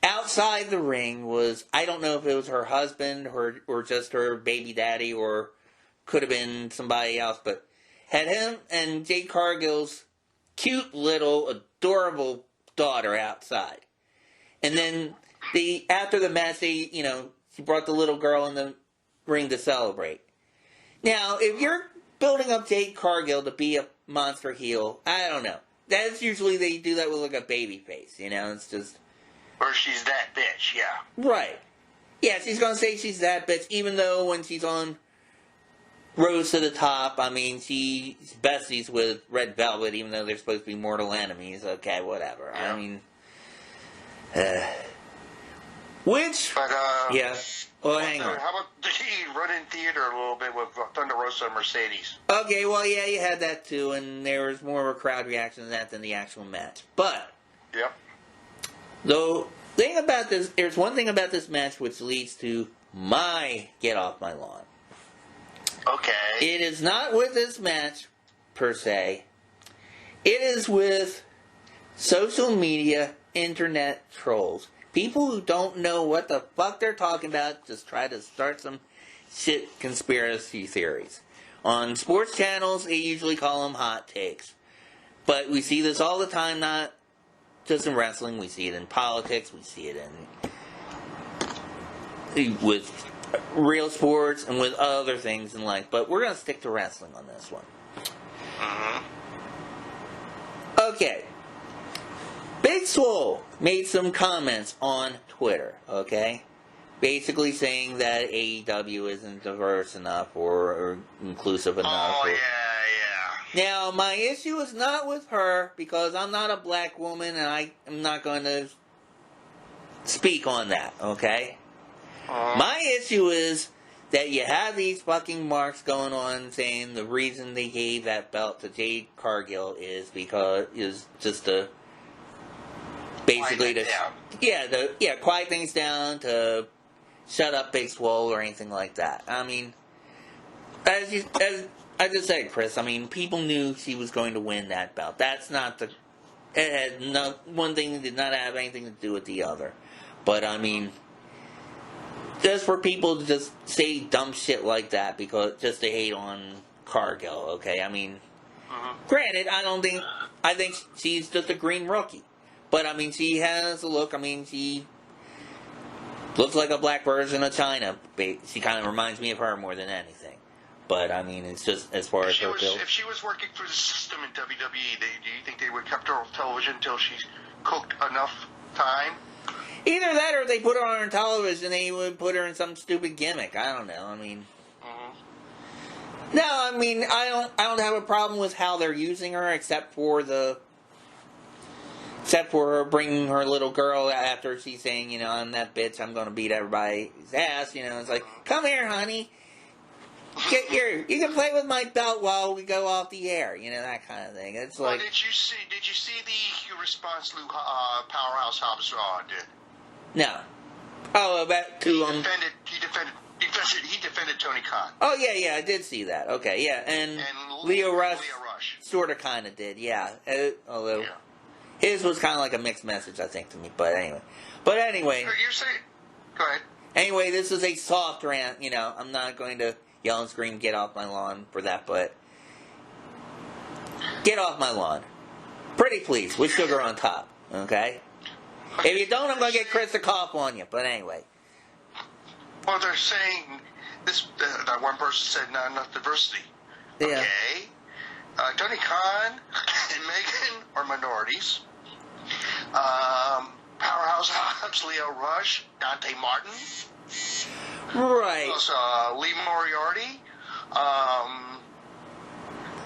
outside the ring was, I don't know if it was her husband or just her baby daddy or could have been somebody else, but had him and Jade Cargill's cute little adorable daughter outside. And then after the match, she brought the little girl in the ring to celebrate. Now, if you're building up Jade Cargill to be a monster heel, I don't know. That's usually they do that with like a baby face, it's just...
Or she's that bitch, yeah.
Right. Yeah, she's gonna say she's that bitch, even though when she's on Rose to the Top, she's besties with Red Velvet, even though they're supposed to be mortal enemies. Okay, whatever.
Yeah.
Yeah. Well, hang on.
How about the run-in theater a little bit with Thunder Rosa and Mercedes?
Okay, well, yeah, you had that too, and there was more of a crowd reaction to that than the actual match. But,
yep.
There's one thing about this match which leads to my get off my lawn.
Okay.
It is not with this match, per se. It is with social media, internet trolls. People who don't know what the fuck they're talking about just try to start some shit conspiracy theories. On sports channels, they usually call them hot takes. But we see this all the time, not just in wrestling. We see it in politics. We see it with real sports and with other things in life. But we're going to stick to wrestling on this one.
Uh-huh.
Okay. Big Swole made some comments on Twitter, okay? Basically saying that AEW isn't diverse enough or inclusive enough.
Oh, yeah.
Now, my issue is not with her, because I'm not a black woman, and I am not going to speak on that, okay? My issue is that you have these fucking marks going on saying the reason they gave that belt to Jade Cargill is just to basically quiet things down, to shut up Big Swole or anything like that. As I just said, Chris, people knew she was going to win that belt. That's not it had one thing did not have anything to do with the other. But just for people to just say dumb shit like that just to hate on Cargill, okay? Granted, I think she's just a green rookie. But, she has a look, she looks like a black version of China. She kind of reminds me of her more than anything. But, it's just as far as her build.
If she was working for the system in WWE, do you think they would have kept her on television until she's cooked enough time?
Either that or they put her on television, they would put her in some stupid gimmick. I don't know, No, I don't have a problem with how they're using her, except for her bringing her little girl after she's saying, I'm that bitch, I'm gonna beat everybody's ass, it's like, come here, honey, you can play with my belt while we go off the air, that kind of thing. It's like...
Did you see the response Lou Powerhouse Hobbs did?
No. Oh, about to,
He defended Tony Khan.
Oh, yeah, I did see that. Okay, yeah, and Leo Rush sort of kind of did, yeah. Although... Yeah. His was kind of like a mixed message, I think, to me. But anyway.
You're saying... Go ahead.
Anyway, this is a soft rant, I'm not going to yell and scream, get off my lawn for that, but... Get off my lawn. Pretty please, with sugar on top, okay? If you don't, I'm going to get Chris to cough on you, but anyway.
Well, they're saying... that one person said not enough diversity.
Yeah.
Okay. Tony Khan and Megan are minorities. Powerhouse Hobbs, Leo Rush, Dante Martin.
Right.
Lee Moriarty.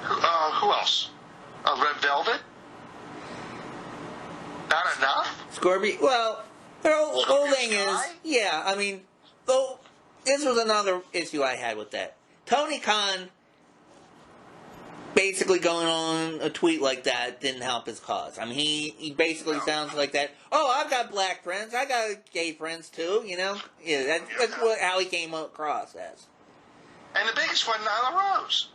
Who else? Red Velvet. Not enough?
Scorpion. Well, the whole thing is, yeah, this was another issue I had with that. Tony Khan basically going on a tweet like that didn't help his cause. I mean, he basically sounds like that. Oh, I've got black friends. I got gay friends too. Yeah, that's how he came across as.
And the biggest one, Nyla Rose.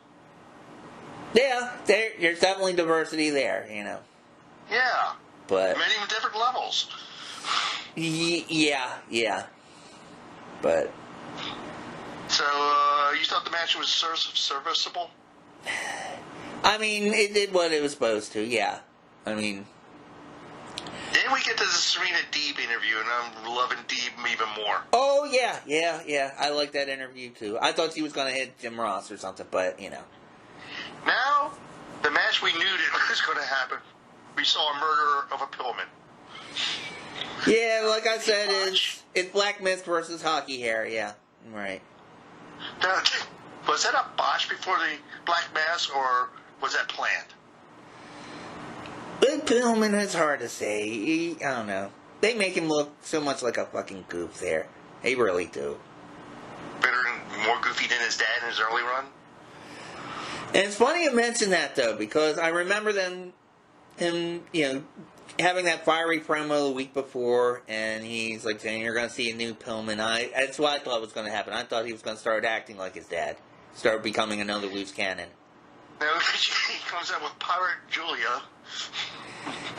Yeah, there's definitely diversity there.
Yeah.
But
many different levels.
Yeah. But.
So, you thought the match was serviceable?
I mean, it did what it was supposed to, yeah. I mean...
Then we get to the Serena Deeb interview, and I'm loving Deeb even more.
Oh, yeah. I like that interview, too. I thought she was going to hit Jim Ross or something, but,
Now, the match we knew that was going to happen. We saw a murder of a Pillman.
Yeah, like I said, it's Black Mist versus Hockey Hair, yeah. Right.
Now, was that a botch before the Black Mass, or was that planned?
But Pillman, it's hard to say. I don't know. They make him look so much like a fucking goof there. They really do.
Better and more goofy than his dad in his early run?
And it's funny you mention that, though, because I remember him, having that fiery promo the week before, and he's like saying, you're going to see a new Pillman. That's what I thought was going to happen. I thought he was going to start acting like his dad. Start becoming another loose cannon.
No, he comes out with Pirate Julia.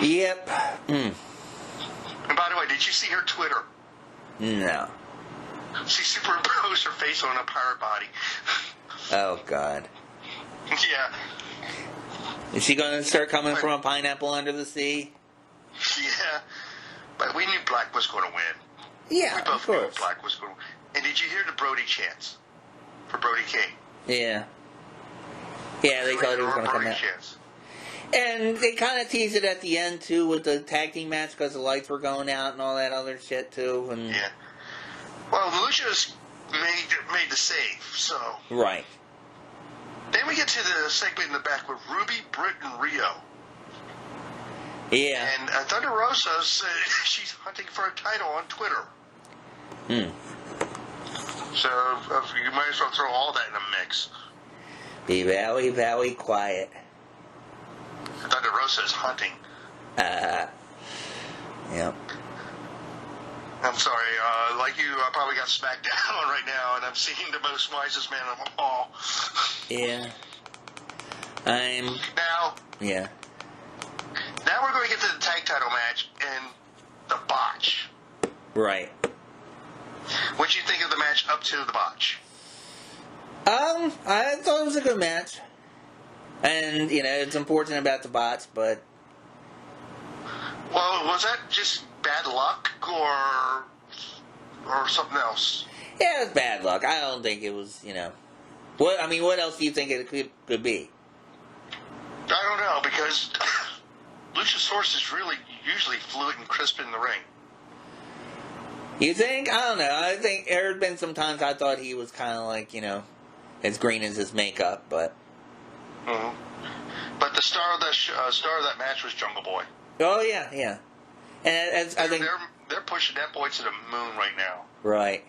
Yep.
And by the way, did you see her Twitter?
No.
She superimposed her face on a pirate body.
Oh, God.
Yeah.
Is she going to start coming from a pineapple under the sea?
Yeah. But we knew Black was going to win.
Yeah,
we both
of course.
knew Black was going to win. And did you hear the Brody chants for Brody King?
Yeah. Yeah, they thought he was going to come out. And they kind of teased it at the end, too, with the tag team match because the lights were going out and all that other shit, too. And
yeah. Well, Lucia's made the save, so...
Right.
Then we get to the segment in the back with Ruby, Britt, and Rio.
Yeah.
And Thunder Rosa says she's hunting for a title on Twitter. So you might as well throw all that in a mix.
Be very quiet.
Thunder Rosa is hunting.
Yep.
I'm sorry, like you, I probably got smacked down right now, and I'm seeing the most wisest man of them all.
Yeah. Yeah.
Now we're going to get to the tag title match and the botch.
Right.
What'd you think of the match up to the botch?
I thought it was a good match. And, it's unfortunate about the botch, but...
Well, was that just bad luck, or something else?
Yeah, it was bad luck. I don't think it was, What else do you think it could be?
I don't know, because Luchasaurus is really usually fluid and crisp in the ring.
You think? I don't know. I think there have been some times I thought he was kind of like, as green as his makeup, but...
Mm-hmm. But the star of that match was Jungle Boy.
Oh, yeah. And I think...
They're pushing that boy to the moon right now.
Right.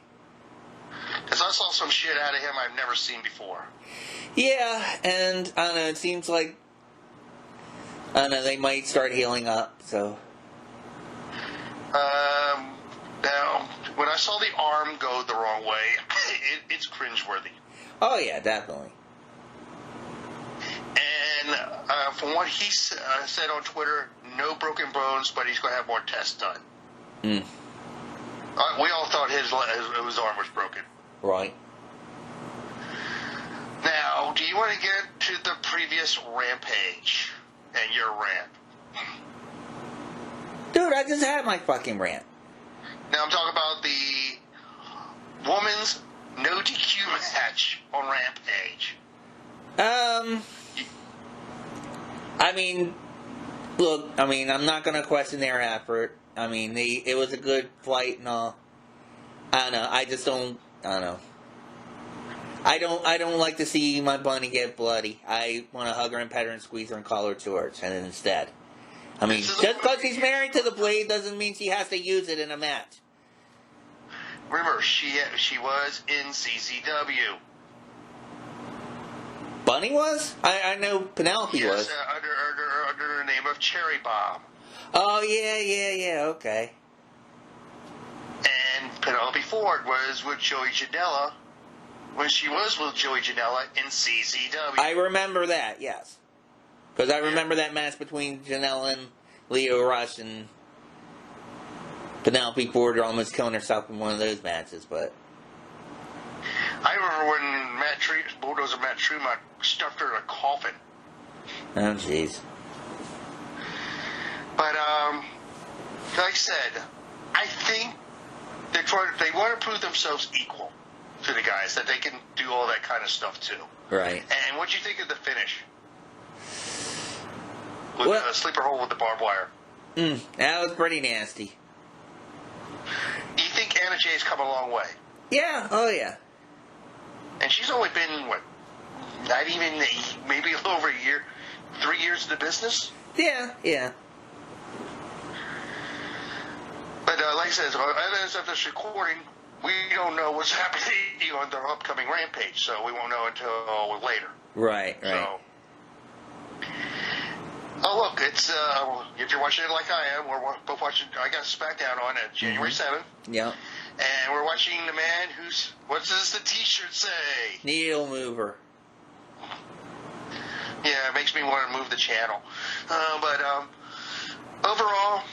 Because I saw some shit out of him I've never seen before.
Yeah, and I don't know, it seems like... I don't know, they might start healing up, so...
Now, when I saw the arm go the wrong way, it's cringeworthy.
Oh, yeah, definitely.
And from what he said on Twitter, no broken bones, but he's going to have more tests done. We all thought his arm was broken.
Right.
Now, do you want to get to the previous Rampage and your rant?
Dude, I just had my fucking rant.
Now I'm talking about the women's no DQ match on Rampage.
I'm not going to question their effort. It was a good fight and all. I don't know. I don't know. I don't like to see my bunny get bloody. I want to hug her and pet her and squeeze her and call her to her. And instead, just because she's married to the blade doesn't mean she has to use it in a match.
Remember, she was in CZW.
But Bunny was? I know Penelope was.
Yes, under the name of Cherry Bomb.
Oh, yeah, okay.
And Penelope Ford was with Joey Janela when she was with Joey Janela in CZW.
I remember that, yes. Because I remember that match between Janela and Leo Rush, and Penelope Ford almost killing herself in one of those matches, but...
I remember when Bulldozer Matt Tremont stuffed her in a coffin.
Oh, jeez.
But, like I said, I think they want to prove themselves equal to the guys, that they can do all that kind of stuff too.
Right.
And what'd you think of the finish? With the sleeper hold with the barbed wire.
That was pretty nasty.
You think Anna Jay's come a long way?
Yeah, oh yeah.
And she's only been, not even, maybe a little over a year, 3 years in the business?
Yeah.
But like I said, as of this recording, we don't know what's happening on their upcoming Rampage, so we won't know until later.
Right.
So, oh, look, it's, if you're watching it like I am, we're both watching, I got SmackDown on at January 7th.
Yep.
And we're watching the man who's, what does the t-shirt say?
Needle mover.
Yeah, it makes me want to move the channel. But overall,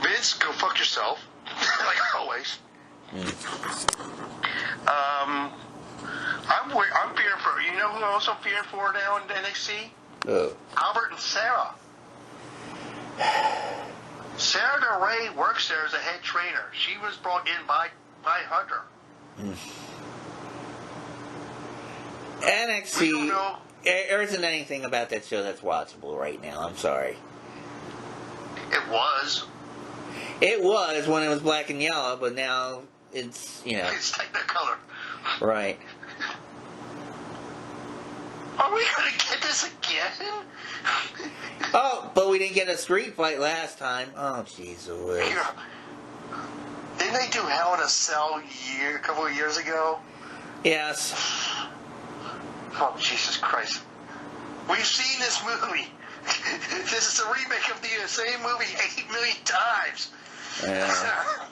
Vince, go fuck yourself, like always. I'm fearing for, you know who else I'm fearing for now in NXT?
Oh.
Albert and Sarah. Sarah Del Rey works there as a head trainer. She was brought in by Hunter.
NXT, there isn't anything about that show that's watchable right now. I'm sorry.
It was.
It was when it was black and yellow, but now it's,
It's Technicolor.
Right.
Are we going to get this again?
Oh, but we didn't get a street fight last time. Oh, jeez Louise.
Didn't they do Hell in a Cell a couple of years ago?
Yes.
Oh, Jesus Christ. We've seen this movie. This is a remake of the same movie 8 million times.
Yeah.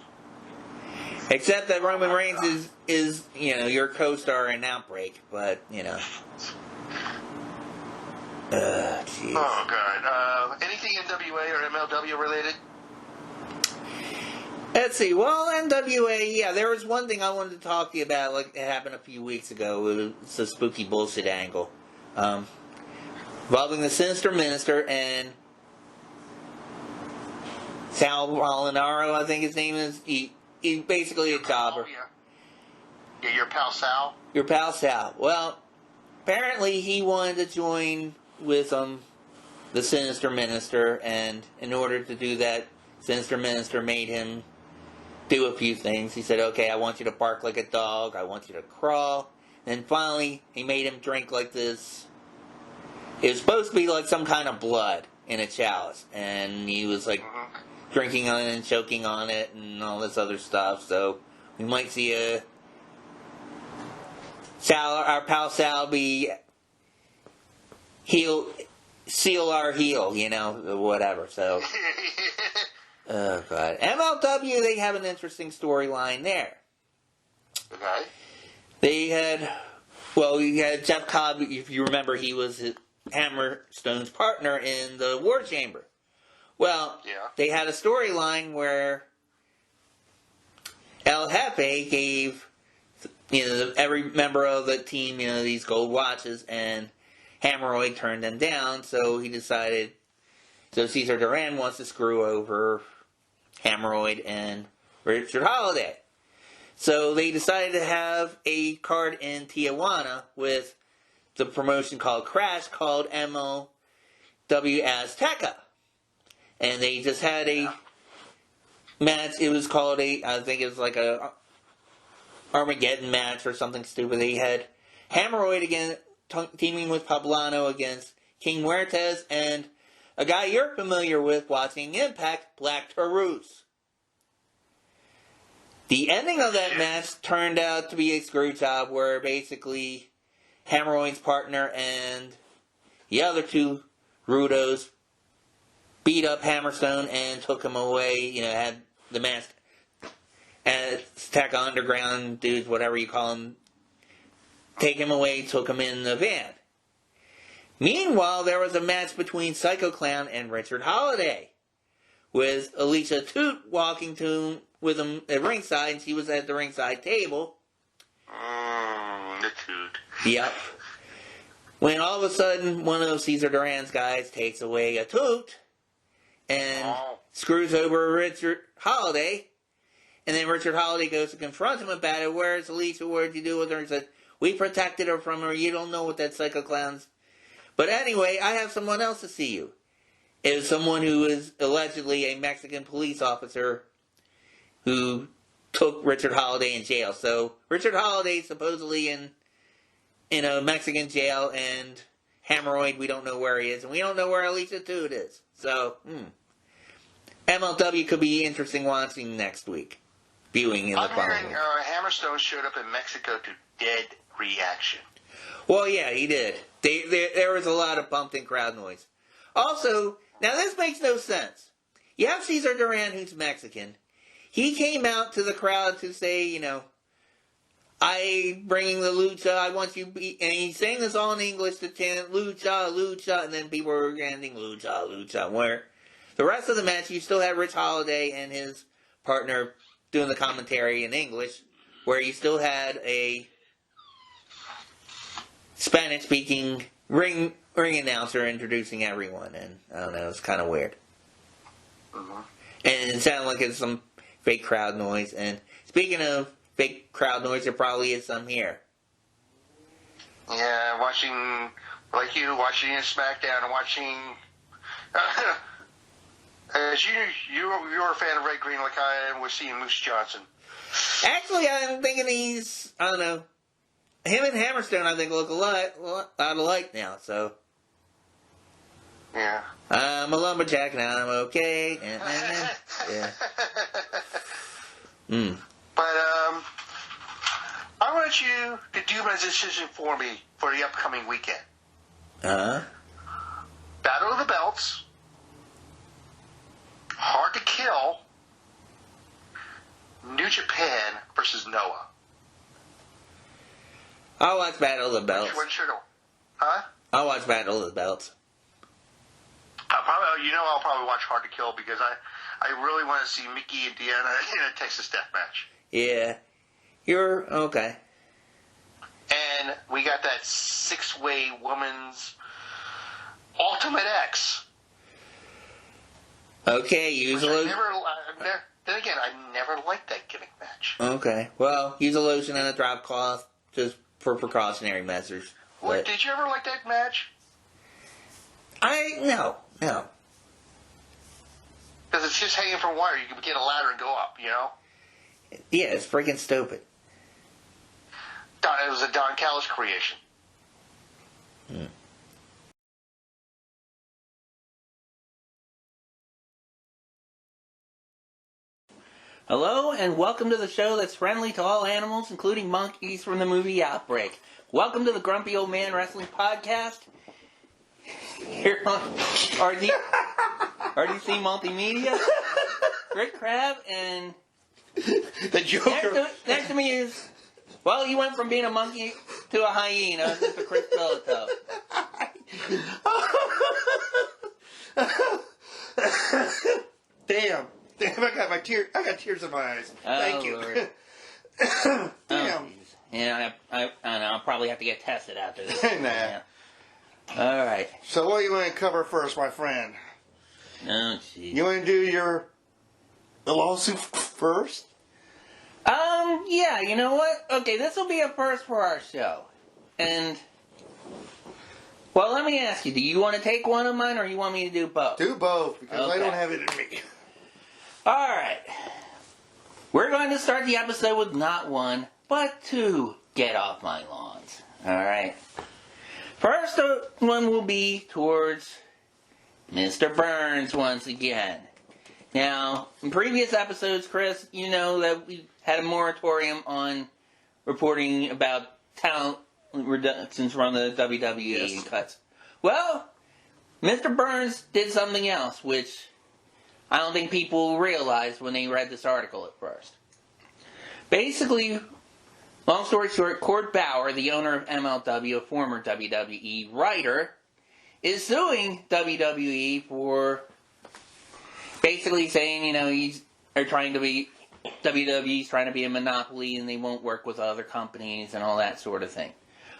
Except that Roman Reigns is your co-star in Outbreak, but, Jeez.
Oh, God. Anything NWA or MLW related?
Let's see. Well, NWA, yeah, there was one thing I wanted to talk to you about, like it happened a few weeks ago. It's a spooky bullshit angle. Involving the Sinister Minister and Sal Molinaro, I think his name is. He's basically a jobber.
Yeah, your pal Sal?
Your pal Sal. Well, apparently he wanted to join with the Sinister Minister, and in order to do that, Sinister Minister made him do a few things. He said, okay, I want you to bark like a dog, I want you to crawl, and finally, he made him drink like this. It was supposed to be like some kind of blood in a chalice, and he was like drinking on it and choking on it and all this other stuff, so we might see our pal Sal be seal our heel, whatever, so. Oh, God. MLW, they have an interesting storyline there.
Okay.
They had, you had Jeff Cobb, if you remember, he was Hammerstone's partner in the War Chamber. Well, yeah. They had a storyline where El Jefe gave, every member of the team, these gold watches, and Hemorrhoid turned them down, so he decided, Cesar Duran wants to screw over Hemorrhoid and Richard Holiday. So they decided to have a card in Tijuana with the promotion called Crash, called MLW Azteca. And they just had a match. It was called I think it was like a Armageddon match or something stupid. They had Hemorrhoid again teaming with Poblano against King Huertas and a guy you're familiar with watching Impact, Black Taurus. The ending of that match turned out to be a screw job where basically Hemorrhoid's partner and the other two Rudos beat up Hammerstone and took him away, had the mask Attack Underground dudes, whatever you call them, take him away, took him in the van. Meanwhile, there was a match between Psycho Clown and Richard Holiday, with Alicia Toot walking with him at ringside, and she was at the ringside table.
The Toot.
Yep. When all of a sudden, one of Cesar Duran's guys takes away a Toot and screws over Richard Holiday. And then Richard Holiday goes to confront him about it. Where's Alicia? What'd you do with her? He said, we protected her from her. You don't know what that Psycho Clown's. But anyway, I have someone else to see you. It was someone who is allegedly a Mexican police officer who took Richard Holiday in jail. So Richard Holiday supposedly in a Mexican jail, and Hemorrhoid, we don't know where he is, and we don't know where Alicia Toot is. So, MLW could be interesting watching next week. Viewing in the following.
I'm hearing Hammerstone showed up in Mexico to dead reaction.
Well, yeah, he did. There was a lot of bumped-in crowd noise. Also, now this makes no sense. You have Cesar Duran, who's Mexican. He came out to the crowd to say, I bringing the lucha, I want you, and he's saying this all in English to chant lucha, lucha, and then people were chanting lucha, lucha. Where the rest of the match, you still had Rich Holiday and his partner doing the commentary in English, where you still had a Spanish-speaking ring announcer introducing everyone, and I don't know, it's kind of weird.
Mm-hmm.
And it sounded like it's some fake crowd noise, and speaking of fake crowd noise, there probably is some here.
Yeah, watching a SmackDown and watching. You're a fan of Red Green like I am with seeing Moose Johnson.
Actually, I'm thinking I don't know. Him and Hammerstone, I think, look a lot alike now, so.
Yeah.
I'm a lumberjack and I'm okay. Yeah.
But, I want you to do my decision for me for the upcoming weekend.
Uh-huh.
Battle of the Belts. Hard to Kill. New Japan versus Noah.
I'll watch Battle of the Belts.
Which one should I? Huh?
I'll watch Battle of the Belts.
I'll probably watch Hard to Kill because I really want to see Mickey and Deanna in a Texas Death Match.
Yeah. You're okay.
And we got that 6-way women's Ultimate X.
Okay, use a lotion.
Then again, I never liked that gimmick match.
Okay, well, use a lotion and a drop cloth just for precautionary measures.
Well, did you ever like that match?
No.
Because it's just hanging from wire. You can get a ladder and go up,
Yeah, it's freaking stupid.
It was a Don Callis creation.
Hello, and welcome to the show that's friendly to all animals, including monkeys from the movie Outbreak. Welcome to the Grumpy Old Man Wrestling Podcast. Here on RDC Multimedia. Rick Crab, and
the Joker.
Next to me is, well, he went from being a monkey to a hyena. This is Chris Bellito.
Damn, I got tears in my eyes. Thank you.
Lord.
Damn.
Yeah, I know. I'll probably have to get tested after this.
Nah.
Yeah. All right.
So what do you want to cover first, my friend?
Oh, jeez.
You want to do the lawsuit first?
Yeah, you know what? Okay, this will be a first for our show. And, well, let me ask you, do you want to take one of mine, or you want me to do both?
Do both, because
Okay.
I don't have it in me.
Alright. We're going to start the episode with not one, but two Get Off My Lawns. Alright. First one will be towards Mr. Burns once again. Now, in previous episodes, Chris, you know that we had a moratorium on reporting about talent since we're on the WWE cuts. Well, Mr. Burns did something else, which I don't think people realized when they read this article at first. Basically, long story short, Court Bauer, the owner of MLW, a former WWE writer, is suing WWE for basically saying, WWE's trying to be a monopoly and they won't work with other companies and all that sort of thing.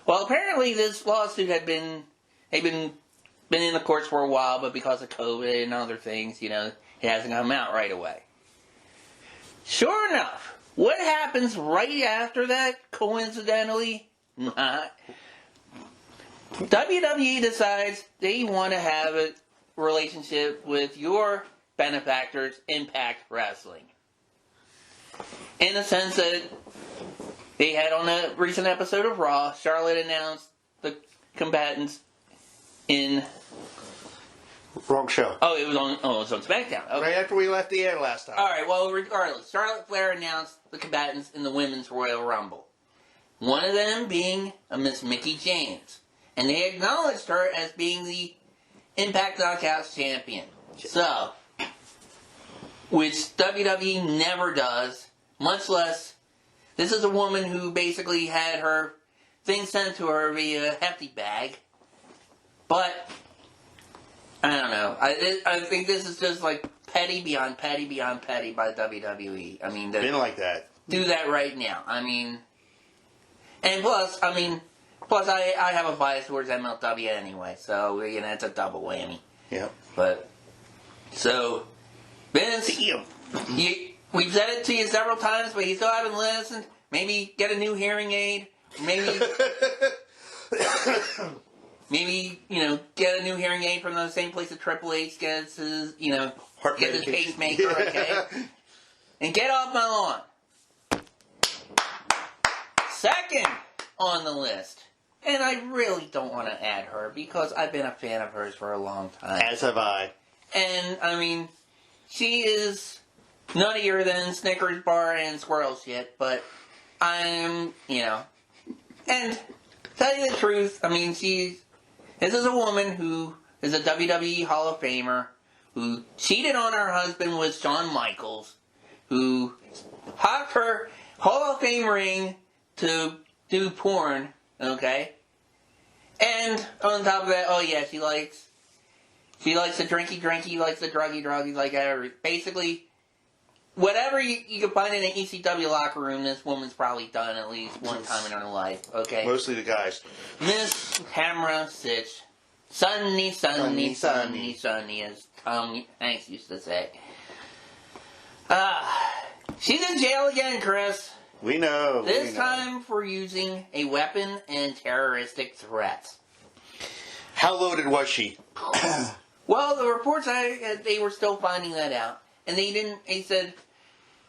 Well, apparently this lawsuit they've been in the courts for a while, but because of COVID and other things, it hasn't come out right away. Sure enough, what happens right after that, coincidentally? Not. WWE decides they want to have a relationship with your benefactors, Impact Wrestling. In the sense that they had on a recent episode of Raw, Charlotte announced the combatants in...
Wrong show.
Oh, it was on SmackDown. Okay.
Right after we left the air last time.
Alright, well, regardless, Charlotte Flair announced the combatants in the Women's Royal Rumble. One of them being a Miss Mickie James. And they acknowledged her as being the Impact Knockouts champion. So, which WWE never does, much less, this is a woman who basically had her thing sent to her via hefty bag. But, I don't know. I think this is just like petty beyond petty beyond petty by WWE. I mean,
been like that.
Do that right now. I mean, and plus I have a bias towards MLW anyway, so it's a double whammy.
Yeah.
But so Vince, we've said it to you several times, but you still haven't listened. Maybe get a new hearing aid. Maybe. Maybe, get a new hearing aid from the same place that Triple H gets his,
heart
gets his pacemaker, okay? And get off my lawn. Second on the list, and I really don't want to add her because I've been a fan of hers for a long time.
As have I.
And, she is nuttier than Snickers bar and squirrel shit, but I'm, and tell you the truth, this is a woman who is a WWE Hall of Famer, who cheated on her husband with Shawn Michaels, who hocked her Hall of Fame ring to do porn, okay? And on top of that, she likes the drinky, likes the druggy, like everything. Basically, whatever you can find in an ECW locker room, this woman's probably done at least one time in her life, okay?
Mostly the guys.
Miss Tamara Sytch. Sunny, as Tom Hanks used to say. She's in jail again, Chris.
We know.
This time for using a weapon and terroristic threats.
How loaded was she?
Well, the reports they were still finding that out, and they said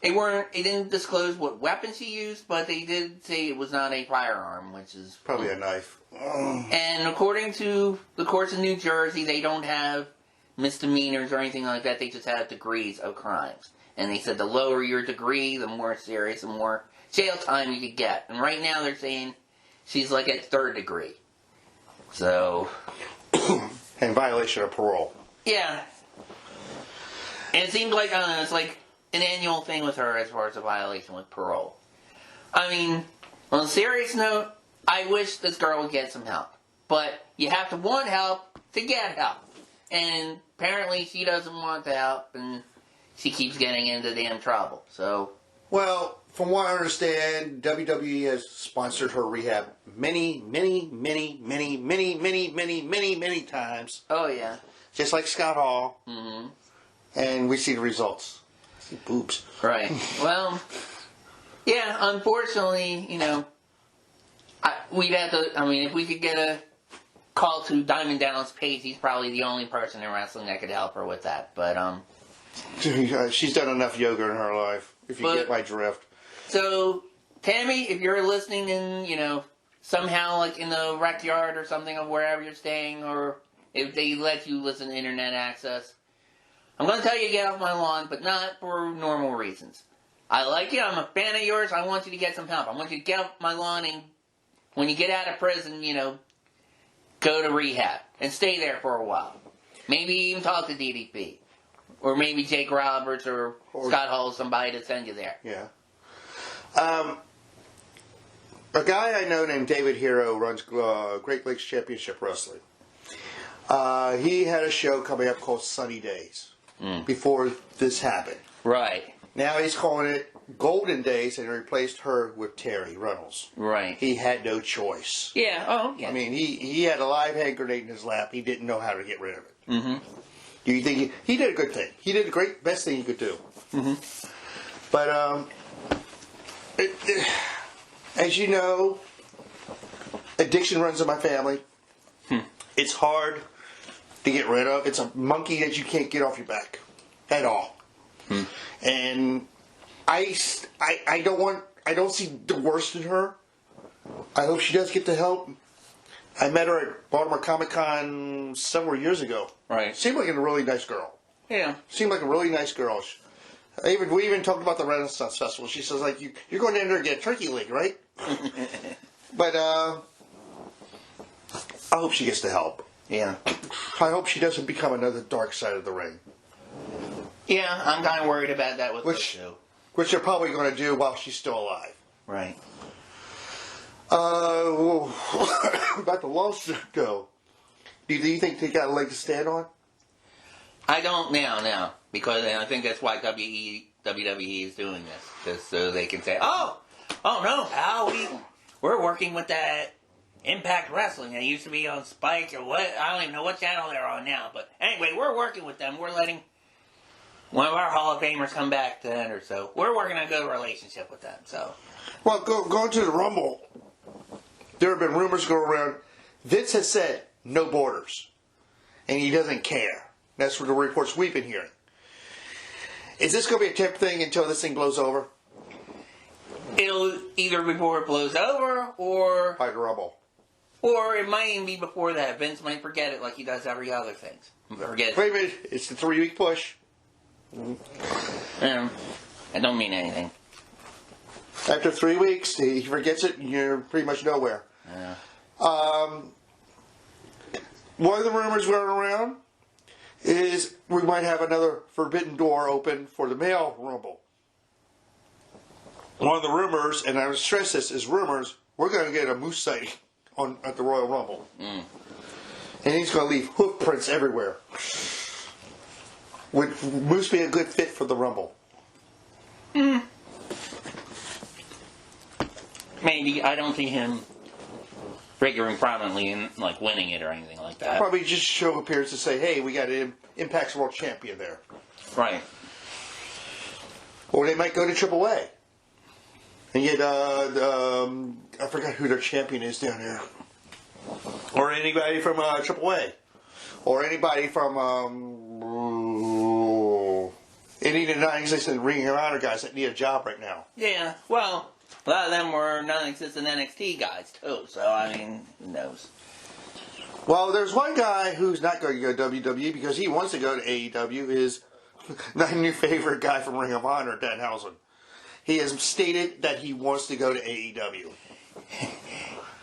they didn't disclose what weapon she used, but they did say it was not a firearm, which is
probably a knife.
And according to the courts in New Jersey, they don't have misdemeanors or anything like that. They just have degrees of crimes. And they said the lower your degree, the more serious, the more jail time you could get. And right now they're saying she's like at third degree. So.
In violation of parole.
Yeah. And it seems like, I don't know, it's like an annual thing with her as far as a violation with parole. On a serious note, I wish this girl would get some help. But you have to want help to get help. And apparently she doesn't want the help, and she keeps getting into damn trouble. So.
Well, from what I understand, WWE has sponsored her rehab many times.
Oh, yeah.
Just like Scott Hall.
Mm-hmm.
And we see the results. See boobs.
Right. Well, yeah, unfortunately, we'd have to, if we could get a call to Diamond Dallas Page, he's probably the only person in wrestling that could help her with that. But,
she's done enough yoga in her life, if you get my drift.
So, Tammy, if you're listening in, somehow like in the rec yard or something of wherever you're staying, or if they let you listen to internet access, I'm going to tell you to get off my lawn, but not for normal reasons. I like you, I'm a fan of yours, I want you to get some help. I want you to get off my lawn and when you get out of prison, go to rehab and stay there for a while. Maybe even talk to DDP. Or maybe Jake Roberts or Scott Hall, somebody to send you there.
Yeah. A guy I know named David Hero runs Great Lakes Championship Wrestling. He had a show coming up called Sunny Days before this happened.
Right.
Now he's calling it Golden Days and replaced her with Terry Reynolds.
Right.
He had no choice.
Yeah. Oh, yeah.
I mean, he had a live hand grenade in his lap. He didn't know how to get rid of it.
Mm-hmm.
Do you think he did a good thing? He did the best thing he could do.
Mm-hmm.
But as you know, addiction runs in my family. It's hard to get rid of. It's a monkey that you can't get off your back at all. And I don't see the worst in her. I hope she does get the help. I met her at Baltimore Comic Con several years ago.
Right.
Seemed like a really nice girl.
Yeah.
Seemed like a really nice girl. We even talked about the Renaissance Festival. She says, like, you're going in there to get a turkey leg, right? But I hope she gets the help.
Yeah.
I hope she doesn't become another dark side of the ring.
Yeah, I'm kind of worried about that with her, too.
Which they're probably going to do while she's still alive.
Right.
About the lawsuit, though. Do you think they got a leg to stand on?
I don't now, because I think that's why WWE is doing this, just so they can say, oh no, pal, we're working with that Impact Wrestling. It used to be on Spike or what? I don't even know what channel they're on now, but anyway, we're working with them. We're letting one of our Hall of Famers come back to enter, so we're working on a good relationship with them. So,
well, going to the Rumble, there have been rumors go around. Vince has said no borders, and he doesn't care. That's what the reports we've been hearing. Is this going to be a temp thing until this thing blows over?
It'll either before it blows over, or
by the Rumble,
or it might even be before that. Vince might forget it like he does every other thing. Forget it.
Wait a minute, it's the 3-week push.
I don't mean anything.
After 3 weeks, he forgets it, and you're pretty much nowhere.
Yeah.
One of the rumors going around is we might have another forbidden door open for the male Rumble. One of the rumors, and I would stress this, is rumors, we're going to get a moose sighting at the Royal Rumble. And he's going to leave hoof prints everywhere. Would Moose be a good fit for the Rumble?
Maybe. I don't see him figuring prominently in like winning it or anything like that.
Probably just show appearance to say, hey, we got an Impact's World Champion there.
Right.
Or they might go to AAA. And get, I forgot who their champion is down there. Or anybody from AAA. Or anybody from any of the non-existent Ring of Honor guys that need a job right now.
Yeah, well, a lot of them were non-existent NXT guys, too. So, I mean, who knows?
Well, there's one guy who's not going to go to WWE because he wants to go to AEW. Is my new favorite guy from Ring of Honor, Danhausen. He has stated that he wants to go to AEW.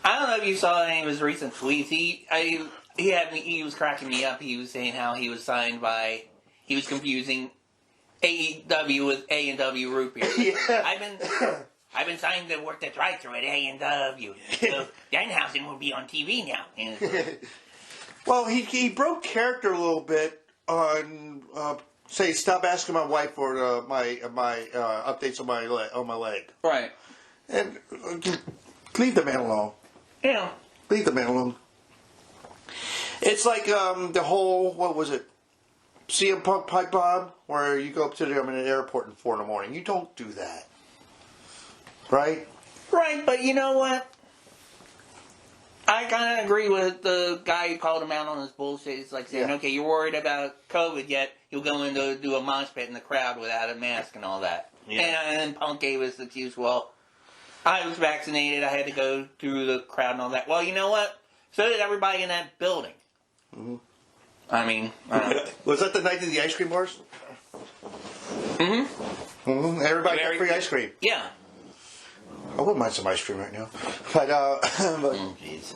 I don't know if you saw any of his recent tweets. He was cracking me up. He was saying how he was signed by... He was confusing AEW with A&W Root Beer.
Yeah.
I've been signed to work the drive-thru at A&W. So Danhausen will be on TV now.
Well, he broke character a little bit on... say, stop asking my wife for my updates on my leg.
Right.
And leave the man alone.
Yeah.
Leave the man alone. It's like the whole, what was it, CM Punk pipe bomb, where you go up to them in an airport at 4 in the morning. You don't do that. Right?
Right, but you know what? I kind of agree with the guy who called him out on his bullshit. It's like saying, okay, you're worried about COVID, yet you'll go in to do a mosh pit in the crowd without a mask and all that. Yeah. And Punk gave us the excuse, well, I was vaccinated, I had to go through the crowd and all that. Well, you know what? So did everybody in that building. Mm-hmm. I mean,
was that the night of the ice cream bars? Mm-hmm. Mm-hmm. Everybody got free ice cream.
Yeah.
I wouldn't mind some ice cream right now. But,
jeez.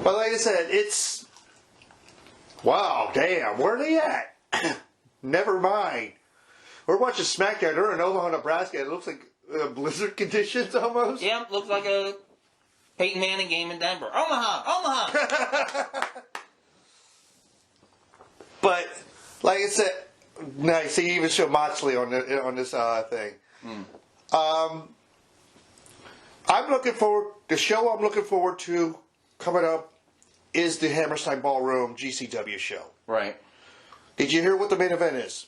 But like I said, it's... Wow, damn, where are they at? Never mind. We're watching SmackDown. They're in Omaha, Nebraska. It looks like blizzard conditions almost.
Yeah, looks like a Peyton Manning game in Denver. Omaha!
But, like I said, nice. So you even show Moxley on this thing. I'm looking forward. The show I'm looking forward to coming up is the Hammerstein Ballroom GCW show.
Right.
Did you hear what the main event is?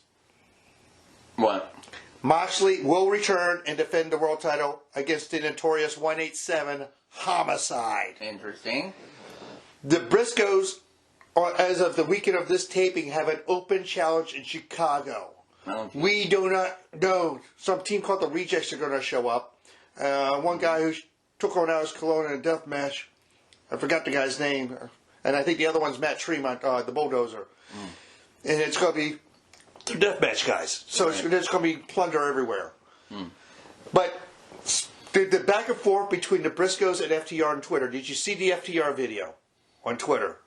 What?
Moxley will return and defend the world title against the notorious 187 Homicide.
Interesting.
The Briscoes, as of the weekend of this taping, have an open challenge in Chicago.
Okay.
We do not know. Some team called the Rejects are going to show up. One guy who took on Alex Colon in a death match. I forgot the guy's name. And I think the other one's Matt Tremont, the Bulldozer. And it's going to be deathmatch guys. So there's going to be plunder everywhere. But the back and forth between the Briscoes and FTR on Twitter. Did you see the FTR video on Twitter?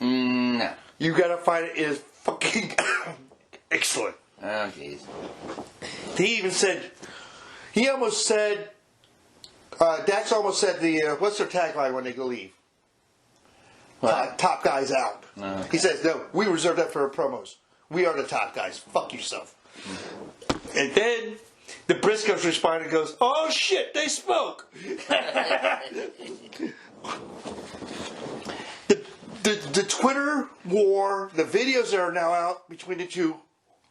No.
You got to find it. It is fucking excellent.
Oh, jeez.
He almost said, Dax almost said what's their tagline when they leave? Top guys out.
Okay.
He says, no, we reserve that for our promos. We are the top guys. Fuck yourself. And then the Briscoes respond and goes, oh shit, they spoke. The Twitter war, the videos that are now out between the two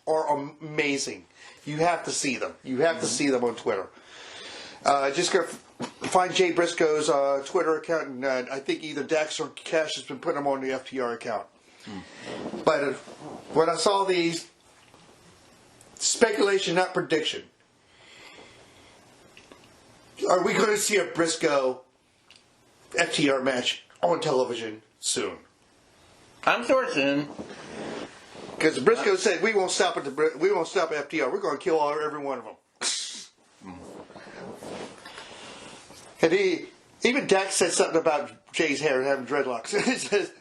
are amazing. You have to see them. You have to see them on Twitter. Just go find Jay Briscoe's Twitter account, and I think either Dax or Cash has been putting them on the FTR account. But when I saw these, speculation, not prediction. Are we going to see a Briscoe FTR match on television soon?
I'm sure soon.
Because the Briscoe said we won't stop at FTR. We're going to kill every one of them. And even Dax said something about Jay's hair and having dreadlocks. It says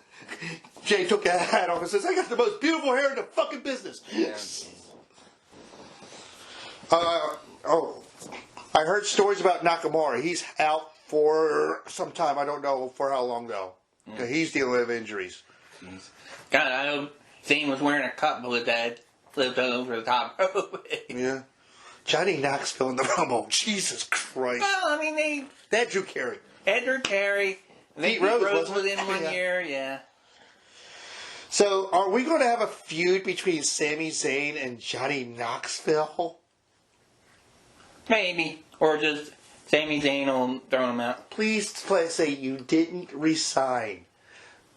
Jay took that hat off and says, "I got the most beautiful hair in the fucking business."
Yeah.
I heard stories about Nakamura. He's out for some time. I don't know for how long though. He's dealing with injuries.
Jeez. God, I hope Zayn was wearing a cup with that flipped over the top rope.
Yeah. Johnny Knoxville in the Rumble. Jesus Christ.
Well, I mean, they
That Drew Carey.
Edgar Terry.
Pete Rose
within 1 year, yeah.
So, are we going to have a feud between Sami Zayn and Johnny Knoxville?
Maybe. Or just Sami Zayn will throw him out.
Please say you didn't resign.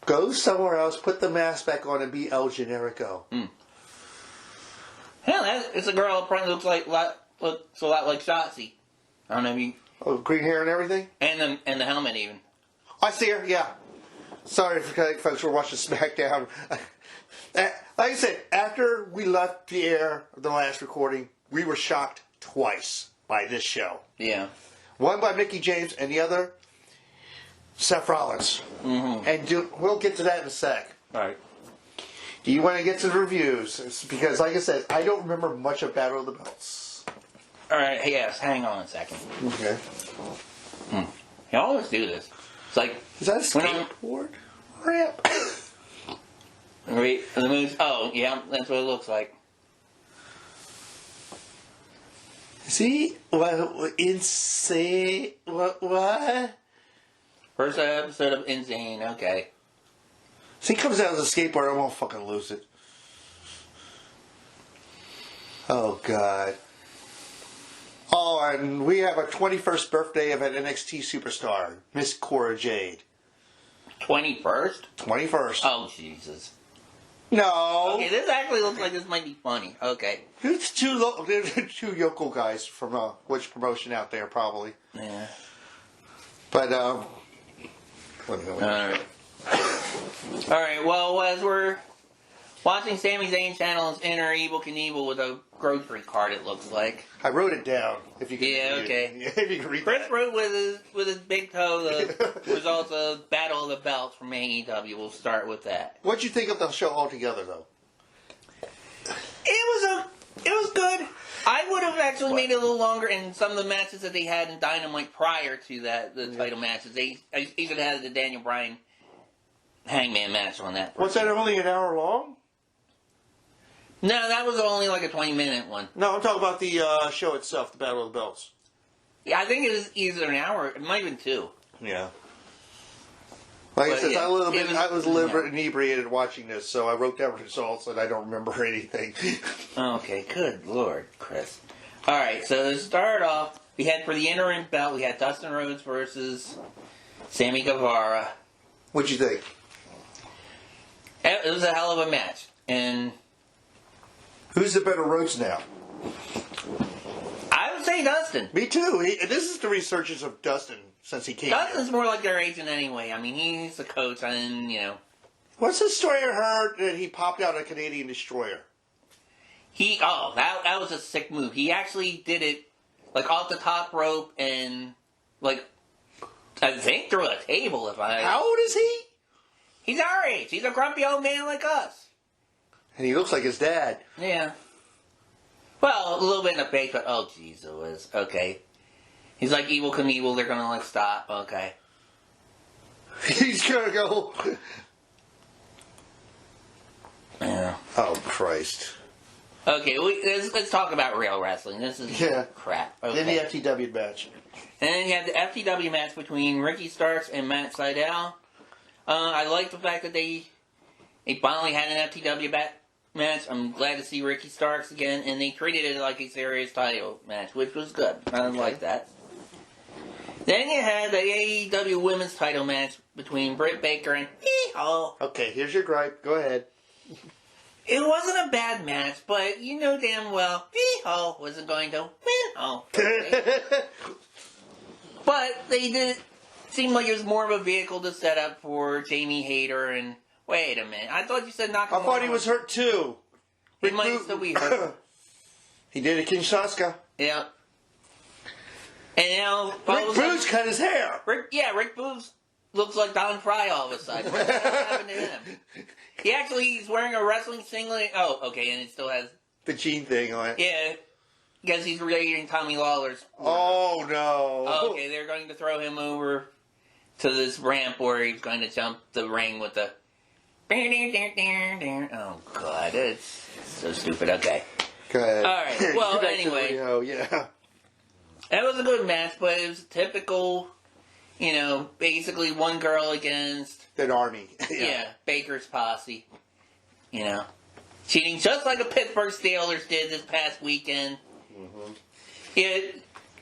Go somewhere else, put the mask back on, and be El Generico.
Hell, it's a girl that probably looks a lot like Shotzi. I don't know if you...
Oh, green hair and everything?
And the helmet even.
I see her, yeah. Sorry if folks were watching SmackDown. Like I said, after we left the air of the last recording, we were shocked twice by this show.
Yeah.
One by Mickey James and the other, Seth Rollins. And we'll get to that in a sec.
All right.
Do you want to get to the reviews? It's because, like I said, I don't remember much of Battle of the Belts.
All right, yes, hang on a second.
Okay.
You always do this. It's like...
Is that a skateboard ramp?
The moves... Oh, yeah, that's what it looks like.
See? What? Insane. What?
First episode of Insane, okay.
See, he comes out as a skateboard, I won't fucking lose it. Oh, God. Oh, and we have a 21st birthday of an NXT superstar, Miss Cora Jade.
21st?
21st.
Oh, Jesus.
No.
Okay, this actually looks like this might be funny. Okay.
It's two yokel guys from which promotion out there, probably.
Yeah.
But,
Alright. Alright, well, as we're Watching Sami Zayn channels Enter Evil Knievel with a grocery cart, it looks like.
I wrote it down. If you can read
okay.
It. If you can read
Chris
that.
wrote with his big toe the results of Battle of the Belts from AEW. We'll start with that.
What'd you think of the show altogether, though?
It was good. I would have actually made it a little longer in some of the matches that they had in Dynamite prior to that, the title matches. I even had the Daniel Bryan Hangman match on that.
Was that only an hour long?
No, that was only like a 20-minute one.
No, I'm talking about the show itself, the Battle of the Belts.
Yeah, I think it was either an hour. It might have been 2.
Yeah. Like I said, I was a little bit inebriated watching this, so I wrote down results and I don't remember anything.
Okay, good Lord, Chris. Alright, so to start off, we had for the interim belt, we had Dustin Rhodes versus Sammy Guevara.
What'd you think?
It was a hell of a match. And
who's the better Rhodes now?
I would say Dustin.
Me too. This is the resurgence of Dustin since he came
Dustin's
here.
more like their agent anyway. I mean, he's the coach, and,
What's the story I heard that he popped out a Canadian destroyer?
That was a sick move. He actually did it, like, off the top rope and, like, I think through a table,
How old is he?
He's our age. He's a grumpy old man like us.
And he looks like his dad.
Yeah. Well, a little bit in the face, but oh, jeez, it was. Okay. He's like Evil Knievel, they're gonna, like, stop. Okay.
He's gonna go...
Yeah.
Oh, Christ.
Okay, let's talk about real wrestling. This is crap. Okay.
Then the FTW match.
And then you had the FTW match between Ricky Starks and Matt Sydal. I like the fact that they finally had an FTW match. I'm glad to see Ricky Starks again, and they treated it like a serious title match, which was good. I like that. Then you had the AEW Women's title match between Britt Baker and Hee-Ho.
Okay, here's your gripe. Go ahead.
It wasn't a bad match, but you know damn well Hee-Ho wasn't going to win. Okay? But they did seem like it was more of a vehicle to set up for Jamie Hayter and... Wait a minute. I thought you said Nakamura.
I thought he was hurt too.
He might still be hurt.
He did a Kinshasa.
Yeah. And now...
Rick Boogs cut his hair.
Rick Boogs looks like Don Fry all of a sudden. What happened to him? He's wearing a wrestling singlet. Oh, okay, and it still has...
the Gene thing on it.
Yeah. Because he's relating Tommy Lawler's...
Oh, no.
Oh, okay, they're going to throw him over to this ramp where he's going to jump the ring with the... Oh, God, it's so stupid. Okay.
Go ahead.
All right, well, anyway.
Yeah.
That was a good match, but it was typical, basically one girl against...
An army.
Yeah, Baker's posse. Cheating just like the Pittsburgh Steelers did this past weekend. Mm-hmm. Yeah,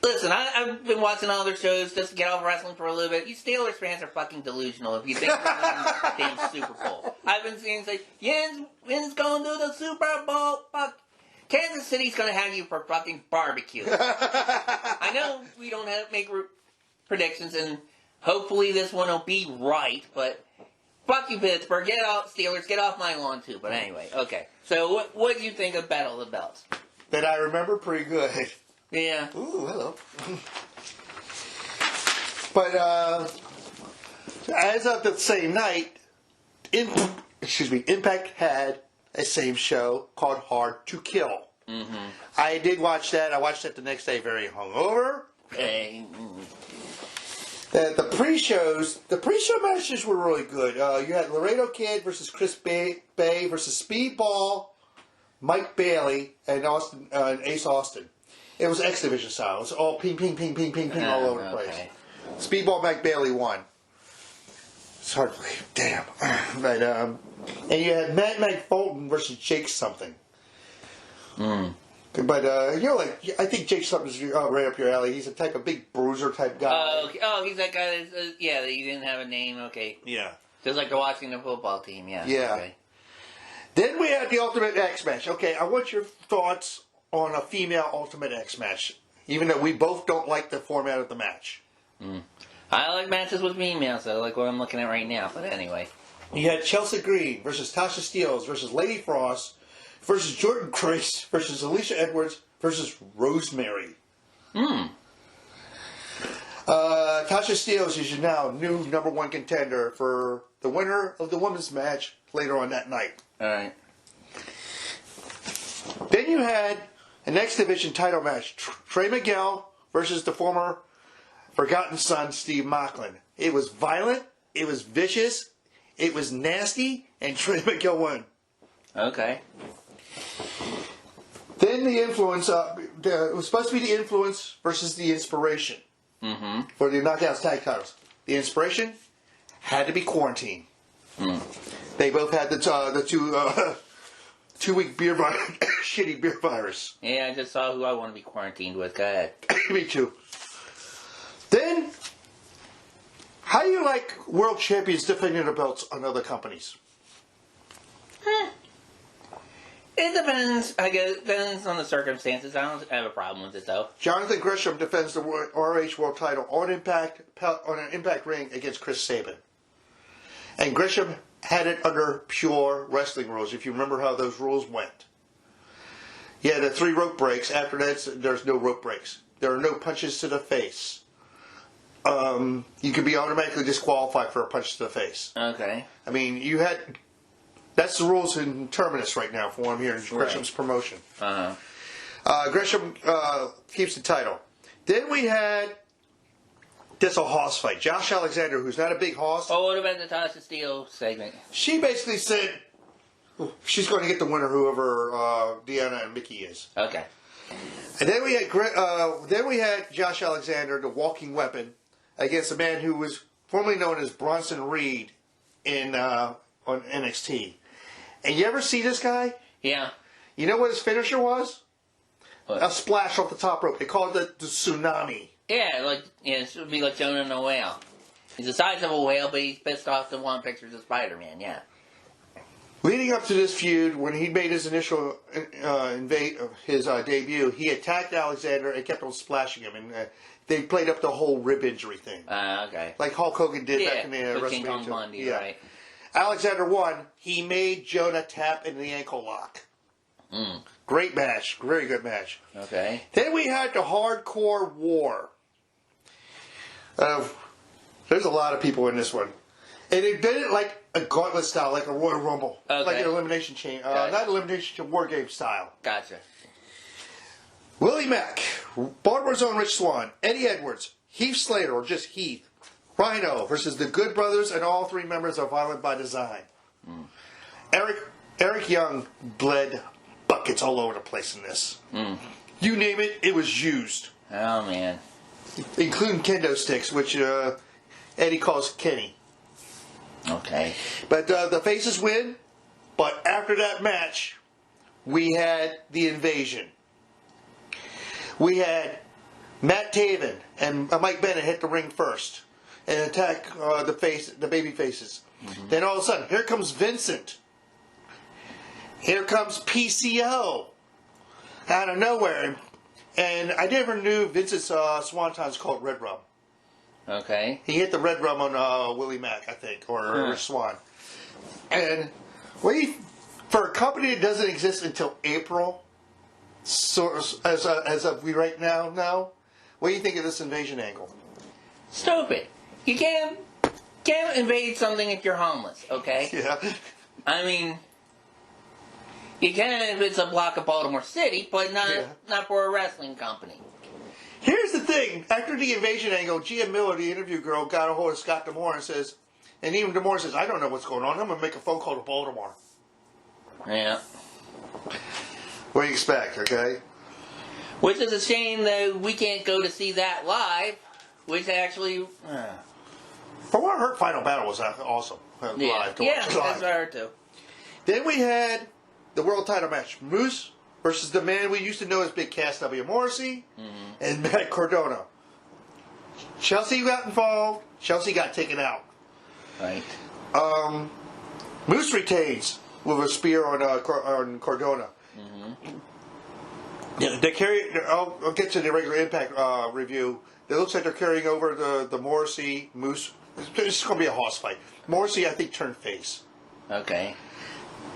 listen, I've been watching all their shows just to get off wrestling for a little bit. You Steelers fans are fucking delusional if you think they're winning the damn Super Bowl. I've been seeing say, Yin's going to the Super Bowl. Fuck. Kansas City's going to have you for fucking barbecue. I know we don't have to make predictions, and hopefully this one will be right, but fuck you, Pittsburgh. Get off, Steelers. Get off my lawn, too. But anyway, okay. So what do you think of Battle of the Belts?
That I remember pretty good.
Yeah.
Ooh, hello. But, as of the same night, Impact had a same show called Hard to Kill. Mm-hmm. I did watch that. I watched that the next day very hungover.
Hey.
The pre-show matches were really good. You had Laredo Kid versus Chris Bay versus Speedball, Mike Bailey, and Ace Austin. It was X Division style. It was all ping, ping, ping, ping, ping, ping all over the place. Speedball Mike Bailey won. It's hard to believe. Damn. But, and you had Matt Fulton versus Jake something.
Mm.
But, I think Jake something's right up your alley. He's a type of big bruiser type guy.
Okay. Oh, he's that guy that he didn't have a name. Okay.
Yeah.
Just like the Washington football team, yeah.
Yeah.
Okay.
Then we had the Ultimate X match. Okay, I want your thoughts on a female Ultimate X match, even though we both don't like the format of the match.
Mm. I like matches with females, so I like what I'm looking at right now, but anyway.
You had Chelsea Green versus Tasha Steelz versus Lady Frost versus Jordan Grace versus Alicia Edwards versus Rosemary. Tasha Steelz is now new number one contender for the winner of the women's match later on that night.
All right.
Then you had an X Division title match: Trey Miguel versus the former Forgotten Son Steve Macklin. It was violent. It was vicious. It was nasty, and Trey Miguel won.
Okay.
Then the Influence, it was supposed to be the Influence versus the Inspiration for the Knockouts tag titles. The Inspiration had to be Quarantine. They both had the 2-week beer virus, shitty beer virus.
Yeah, I just saw who I want to be quarantined with. Go ahead.
Me too. Then, how do you like world champions defending their belts on other companies?
It depends. I guess it depends on the circumstances. I don't have a problem with it though.
Jonathan Gresham defends the RH World Title on an Impact ring against Chris Sabin, and Gresham had it under pure wrestling rules. If you remember how those rules went, you had the 3 rope breaks. After that, there's no rope breaks. There are no punches to the face. You could be automatically disqualified for a punch to the face.
Okay.
I mean, you had. That's the rules in Terminus right now, from what I'm hearing. Gresham's promotion. Gresham keeps the title. Then we had this a hoss fight. Josh Alexander, who's not a big hoss.
Oh, what about the Tasha Steelz segment?
She basically said she's going to get the winner, whoever Deanna and Mickey is.
Okay.
And then we had Josh Alexander, the walking weapon, against a man who was formerly known as Bronson Reed on NXT. And you ever see this guy?
Yeah.
You know what his finisher was?
What?
A splash off the top rope. They called it the tsunami.
Yeah, it would be like Jonah and a whale. He's the size of a whale, but he's pissed off to want pictures of Spider-Man, yeah.
Leading up to this feud, when he made his initial debut, he attacked Alexander and kept on splashing him. And they played up the whole rib injury thing.
Okay.
Like Hulk Hogan did back in the
WrestleMania. King Kong Bundy, right.
Alexander won. He made Jonah tap in the ankle lock. Great match. Very good match.
Okay.
Then we had the Hardcore War. There's a lot of people in this one. And they did it like a gauntlet style, like a Royal Rumble.
Okay.
Like an elimination chain. Not elimination chain, war game style.
Gotcha.
Willie Mack, Baltimore's own Rich Swann, Eddie Edwards, Heath Slater, or just Heath, Rhino versus the Good Brothers and all 3 members of Violent by Design. Eric Young bled buckets all over the place in this. You name it, it was used.
Oh, man.
Including kendo sticks, which Eddie calls Kenny.
Okay.
But the faces win. But after that match, we had the invasion. We had Matt Taven and Mike Bennett hit the ring first and attack the baby faces. Then all of a sudden, here comes Vincent. Here comes PCO out of nowhere. And I never knew Vincent's Swanton's called Red Rum.
Okay.
He hit the Red Rum on Willie Mack, I think, or Swan. And for a company that doesn't exist until April, so as of we right now, what do you think of this invasion angle?
Stupid. You can't invade something if you're homeless, okay?
Yeah.
I mean, you can if it's a block of Baltimore City, but not for a wrestling company.
Here's the thing. After the invasion angle, Gia Miller, the interview girl, got a hold of Scott D'Amore and says, and even D'Amore says, I don't know what's going on. I'm going to make a phone call to Baltimore.
Yeah.
What do you expect, okay?
Which is a shame that we can't go to see that live, which actually...
From what I heard, Final Battle was awesome. Live to watch
that's
live.
what I heard too.
Then we had the world title match. Moose versus the man we used to know as Big Cass W. Morrissey and Matt Cardona. Chelsea got involved. Chelsea got taken out.
Right.
Moose retains with a spear on Cardona. Yeah, they carry. I'll get to the regular Impact review. It looks like they're carrying over the Morrissey Moose It's going to be a hoss fight. Morrissey, I think, turned face.
Okay.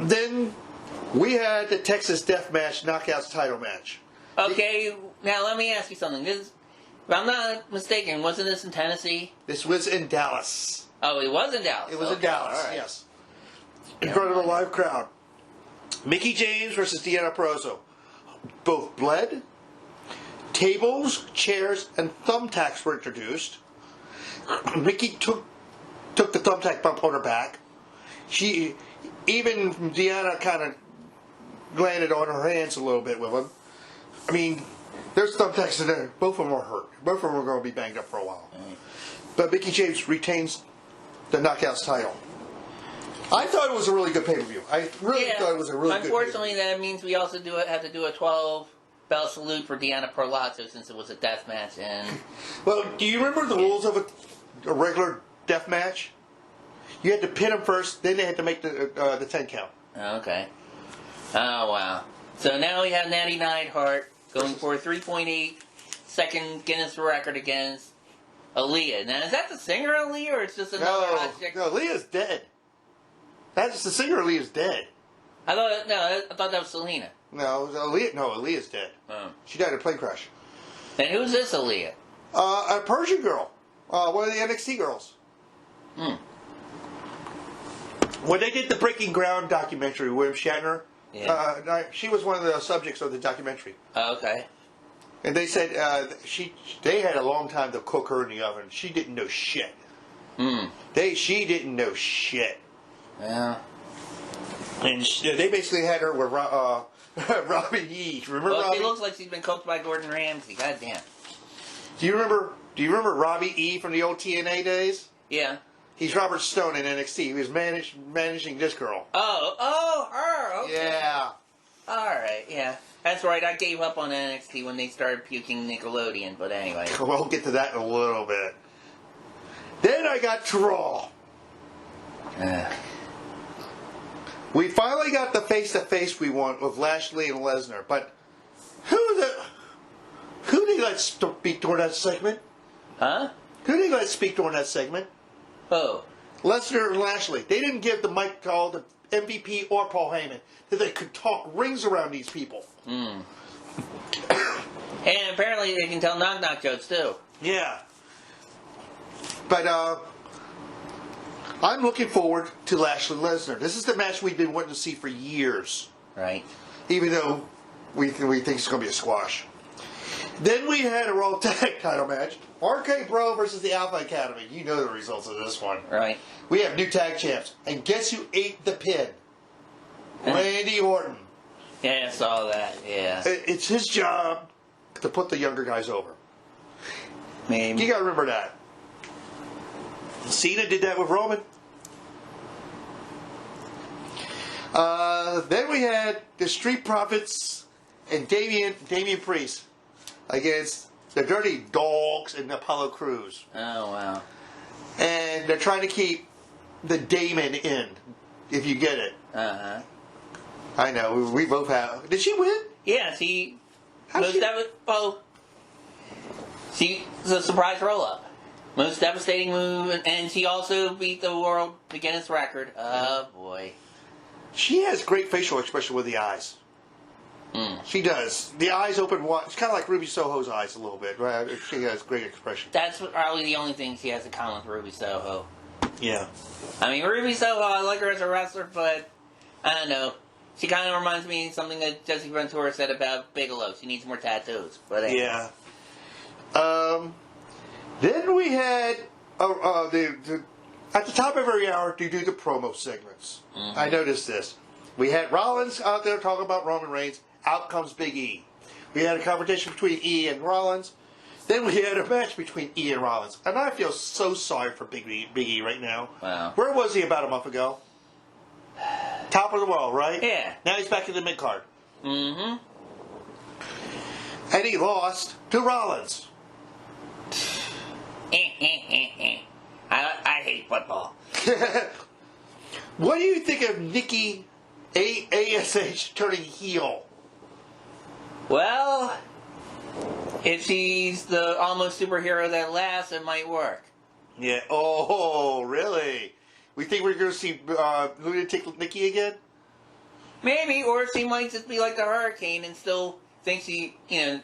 Then we had the Texas Deathmatch Knockouts title match.
Okay, now let me ask you something. This, if I'm not mistaken, wasn't this in Tennessee?
This was in Dallas.
Oh, it was in Dallas.
It was in Dallas,
right.
yes. In front of a live crowd. Mickey James versus Deanna Purrazzo. Both bled. Tables, chairs, and thumbtacks were introduced. Mickey took the thumbtack bump on her back. Even Deanna kind of landed on her hands a little bit with him. I mean, there's thumbtacks in there. Both of them are hurt. Both of them are going to be banged up for a while. But Mickey James retains the Knockouts title. I thought it was a really good pay-per-view. I really thought it was a really good pay-per-view.
Unfortunately, that means we also have to do a 12-bell salute for Deanna Purrazzo since it was a death match. And
well, do you remember the rules of a regular death match? You had to pin them first, then they had to make the 10 count.
Okay. Oh, wow. So now we have Natty Neidhart going for a 3.8 second Guinness record against Aaliyah. Now, is that the singer Aaliyah, or it's just another hot chick?
No, Aaliyah's dead. That's the singer. Aaliyah's dead.
I thought that was Selena.
No, Aaliyah's dead.
Oh.
She died in a plane crash.
And who's this Aaliyah?
A Persian girl. One of the NXT girls. When they did the Breaking Ground documentary with William Shatner, she was one of the subjects of the documentary.
Oh, okay.
And they said they had a long time to cook her in the oven. She didn't know shit. She didn't know shit.
Yeah.
And they basically had her with Robbie E. Remember Robbie?
She looks like she's been cooked by Gordon Ramsay. God damn.
Do you remember Robbie E. from the old TNA days?
Yeah.
He's Robert Stone in NXT. He was managing this girl.
Oh, her. Okay.
Yeah.
All right. Yeah. That's right. I gave up on NXT when they started puking Nickelodeon. But anyway.
We'll get to that in a little bit. Then I got to Raw. We finally got the face-to-face we want with Lashley and Lesnar, but who did he let speak during that segment?
Huh?
Who did he let speak during that segment?
Oh.
Lesnar and Lashley. They didn't give the mic to all the MVP or Paul Heyman that they could talk rings around these people.
And apparently they can tell knock-knock jokes, too.
Yeah. But, I'm looking forward to Lashley Lesnar. This is the match we've been wanting to see for years.
Right.
Even though we think it's going to be a squash. Then we had a Raw Tag title match. RK Bro versus the Alpha Academy. You know the results of this one.
Right.
We have new tag champs. And guess who ate the pin? Randy Orton.
Yeah, I saw that. Yeah.
It's his job to put the younger guys over.
Maybe.
You got to remember that. Cena did that with Roman. Then we had the Street Profits and Damian Priest against the Dirty Dogs and Apollo Crews.
Oh, wow.
And they're trying to keep the Damon in, if you get it.
Uh-huh.
I know, we both have. Did she win?
Yeah, she was a surprise roll-up. Most devastating move, and she also beat the world Guinness record. Oh, boy.
She has great facial expression with the eyes. She does. The eyes open wide. It's kind of like Ruby Soho's eyes a little bit, right? She has great expression.
That's probably the only thing she has in common with Ruby Soho.
Yeah.
I mean, Ruby Soho, I like her as a wrestler, but I don't know. She kind of reminds me of something that Jesse Ventura said about Bigelow. She needs more tattoos. But anyway.
Yeah. Then we had at the top of every hour to do the promo segments. I noticed this. We had Rollins out there talking about Roman Reigns. Out comes Big E. We had a competition between E and Rollins. Then we had a match between E and Rollins. And I feel so sorry for Big E right now.
Wow.
Where was he about a month ago? Top of the world, right?
Yeah.
Now he's back in the mid-card.
Mm-hmm.
And he lost to Rollins.
I hate football.
What do you think of Nikki ASH turning heel?
Well, if she's the almost superhero that lasts, it might work.
Yeah. Oh, really? We think we're going to see Lunatic Nikki again?
Maybe, or she might just be like the Hurricane and still think she,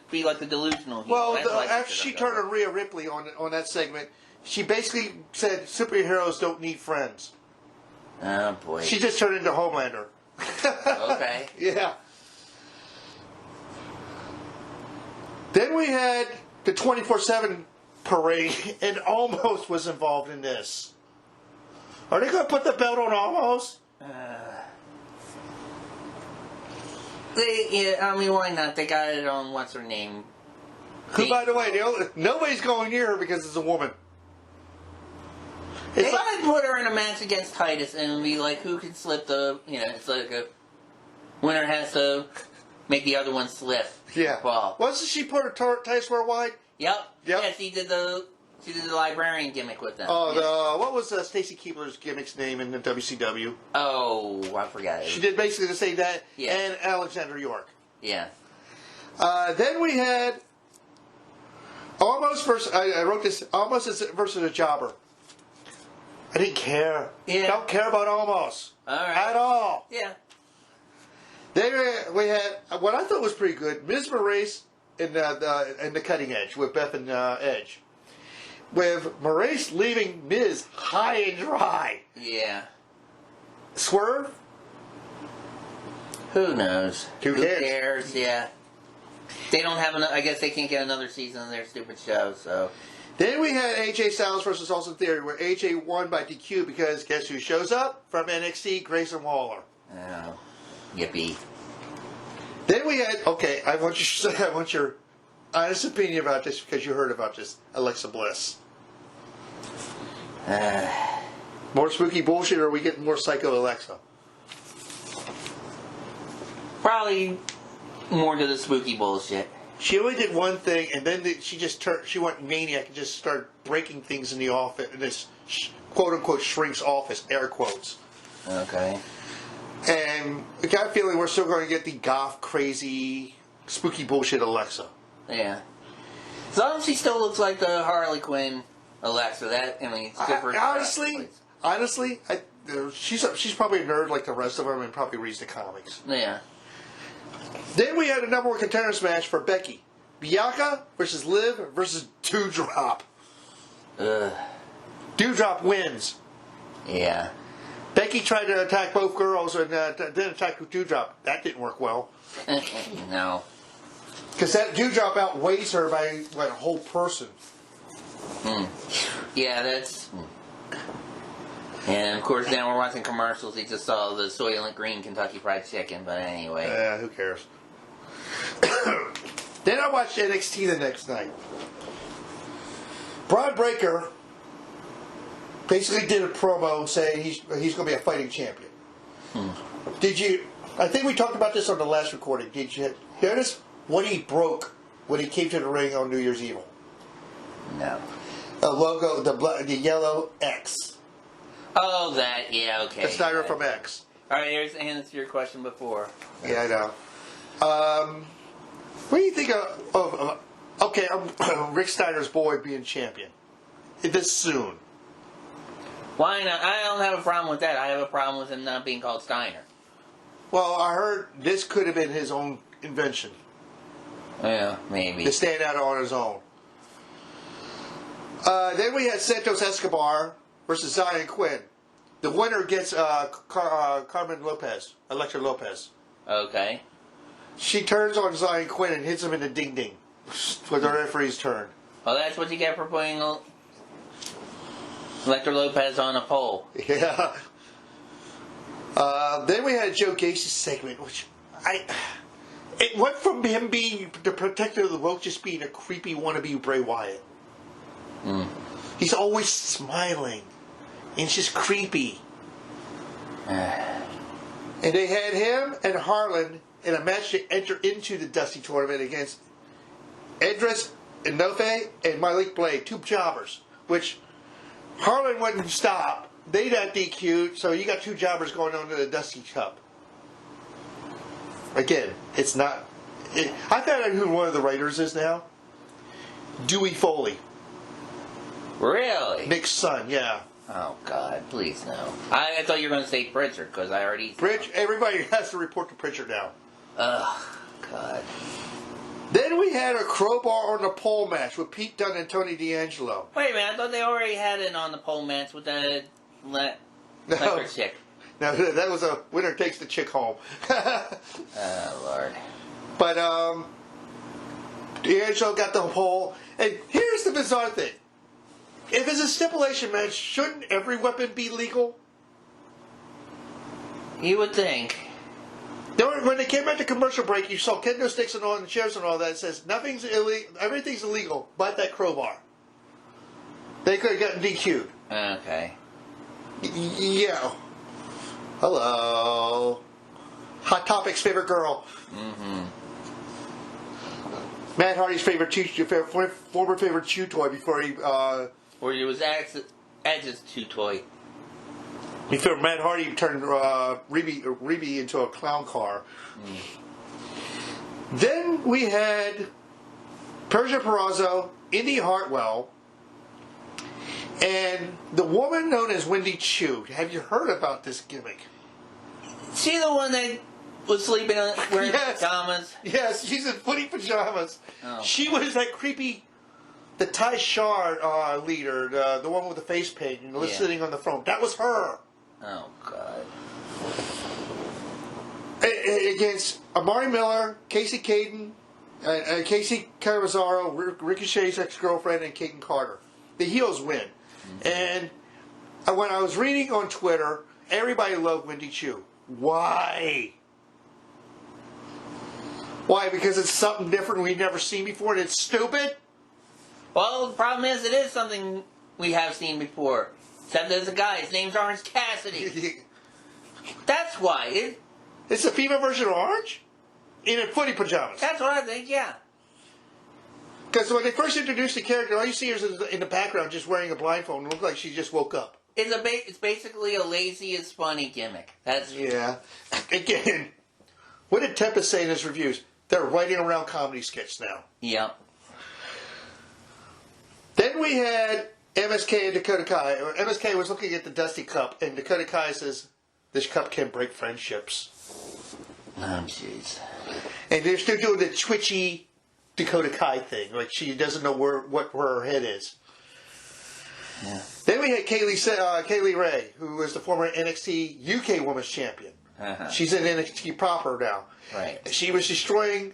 be like the delusional heel.
Well,
That's what
after she turned on Rhea Ripley on that segment, she basically said superheroes don't need friends.
Oh, boy.
She just turned into Homelander.
Okay.
Yeah. Then we had the 24/7 parade, and Almost was involved in this. Are they going to put the belt on Almost?
Why not? They got it on what's her name.
Who, by the way, nobody's going near her because it's a woman.
They might put her in a match against Titus and be like, who can slip the, it's like a winner has to make the other one slip.
Yeah.
Ball.
Wasn't she part of Titus Worldwide?
Yep. Yeah, she did the librarian gimmick with them.
Oh, what was Stacy Keibler's gimmick's name in the WCW?
Oh, I forgot it.
She did basically the same that, and Alexander York.
Yeah.
Then we had Almost versus, I wrote this, Almost versus a jobber. I didn't care.
Yeah.
Don't care about Almost.
All right.
At all.
Yeah.
Then we had what I thought was pretty good, Miz Maurice in the Cutting Edge with Beth and Edge. With Maurice leaving Miz high and dry.
Yeah.
Swerve?
Who knows?
Who
cares? Yeah. They don't have I guess they can't get another season of their stupid show, so.
Then we had AJ Styles versus Austin Theory, where AJ won by DQ because guess who shows up? From NXT, Grayson Waller.
Oh. Yippee.
Then we had, okay, I want your honest opinion about this because you heard about this, Alexa Bliss. More spooky bullshit, or are we getting more psycho Alexa?
Probably more to the spooky bullshit.
She only did one thing, and then she went maniac and just started breaking things in the office, in this quote-unquote shrink's office, air quotes.
Okay.
And I got a feeling we're still going to get the goth, crazy, spooky bullshit Alexa.
Yeah. As long as she still looks like the Harley Quinn Alexa, it's good for
honestly, she's probably a nerd like the rest of them and probably reads the comics.
Yeah.
Then we had a number one contenders match for Becky. Bianca versus Liv versus Doudrop. Doudrop wins.
Yeah.
Becky tried to attack both girls and then attack Doudrop. That didn't work well.
No.
Because that Doudrop outweighs her by a whole person.
Yeah, that's... And of course now we're watching commercials. He just saw the Soylent Green Kentucky Fried Chicken, but anyway.
Yeah, who cares? Then I watched NXT the next night. Braun Breaker basically did a promo saying he's going to be a fighting champion. Did you... I think we talked about this on the last recording. Did you notice what he broke when he came to the ring on New Year's Eve?
No.
The logo, the yellow X.
Oh, that, yeah, okay.
The Snyder from X.
Alright, here's the answer to your question before.
Yeah, I know. What do you think of Rick Steiner's boy being champion? This soon.
Why not? I don't have a problem with that. I have a problem with him not being called Steiner.
Well, I heard this could have been his own invention.
Yeah, maybe.
To stand out on his own. Then we had Santos Escobar versus Zion Quinn. The winner gets Carmen Lopez, Electra Lopez.
Okay.
She turns on Zion Quinn and hits him in the ding-ding with the referee's turn.
Oh, that's what you get for putting Electra Lopez on a pole.
Yeah. Then we had Joe Gacy's segment, which it went from him being the protector of the woke just being a creepy wannabe Bray Wyatt. He's always smiling. And it's just creepy. And they had him and Harlan in a match to enter into the Dusty tournament against Edris Enofe and Malik Blade, two jobbers, which Harlan wouldn't stop. They got DQ'd, so you got two jobbers going on to the Dusty Cup. Again, it's not... I found out who one of the writers is now. Dewey Foley.
Really?
Nick's son, yeah.
Oh, God, please no. I thought you were going to say Pritchard, because I already...
Everybody has to report to Pritchard now.
Ugh, God.
Then we had a crowbar on the pole match with Pete Dunne and Tony D'Angelo.
Wait a minute, I thought they already had it on the pole match with that leper chick.
No, that was a winner takes the chick home.
Oh, Lord.
But, D'Angelo got the pole. And here's the bizarre thing. If it's a stipulation match, shouldn't every weapon be legal?
You would think.
When they came back to commercial break, you saw kendo sticks and all and chairs and all that. It says nothing's illegal, everything's illegal, but that crowbar. They could have gotten DQ'd.
Okay.
Yeah. Hello. Hot Topic's favorite girl.
Mm-hmm.
Matt Hardy's former favorite chew toy before he...
Or it was Edge's chew toy.
Before Matt Hardy turned Reby into a clown car. Then we had Persia Purrazzo, Indy Hartwell, and the woman known as Wendy Chu. Have you heard about this gimmick?
She the one that was sleeping wearing pajamas?
Yes, she's in footy pajamas.
Oh.
She was that creepy, the Ty Shar leader, the one with the face paint and sitting on the throne. That was her.
Oh, God.
Against Amari Miller, Casey Caden, Casey Carazaro, Ricochet's ex-girlfriend, and Kaden Carter. The heels win. And when I was reading on Twitter, everybody loved Wendy Chu. Why? Why? Because it's something different we've never seen before and it's stupid?
Well, the problem is it is something we have seen before. Except there's a guy, his name's Orange Cassidy. That's why.
It's a female version of Orange? In footy pajamas.
That's what I think, yeah.
Because when they first introduced the character, all you see is in the background just wearing a blindfold and it looked like she just woke up.
It's basically a lazy is funny gimmick.
Yeah. Again, what did Tempest say in his reviews? They're writing around comedy skits now.
Yep.
Then we had MSK and Dakota Kai. MSK was looking at the Dusty Cup, and Dakota Kai says, "This cup can break friendships."
Oh, jeez.
And they're still doing the twitchy Dakota Kai thing, like she doesn't know where her head is.
Yeah.
Then we had Kaylee Ray, who was the former NXT UK Women's Champion.
Uh-huh.
She's in NXT proper now.
Right.
She was destroying...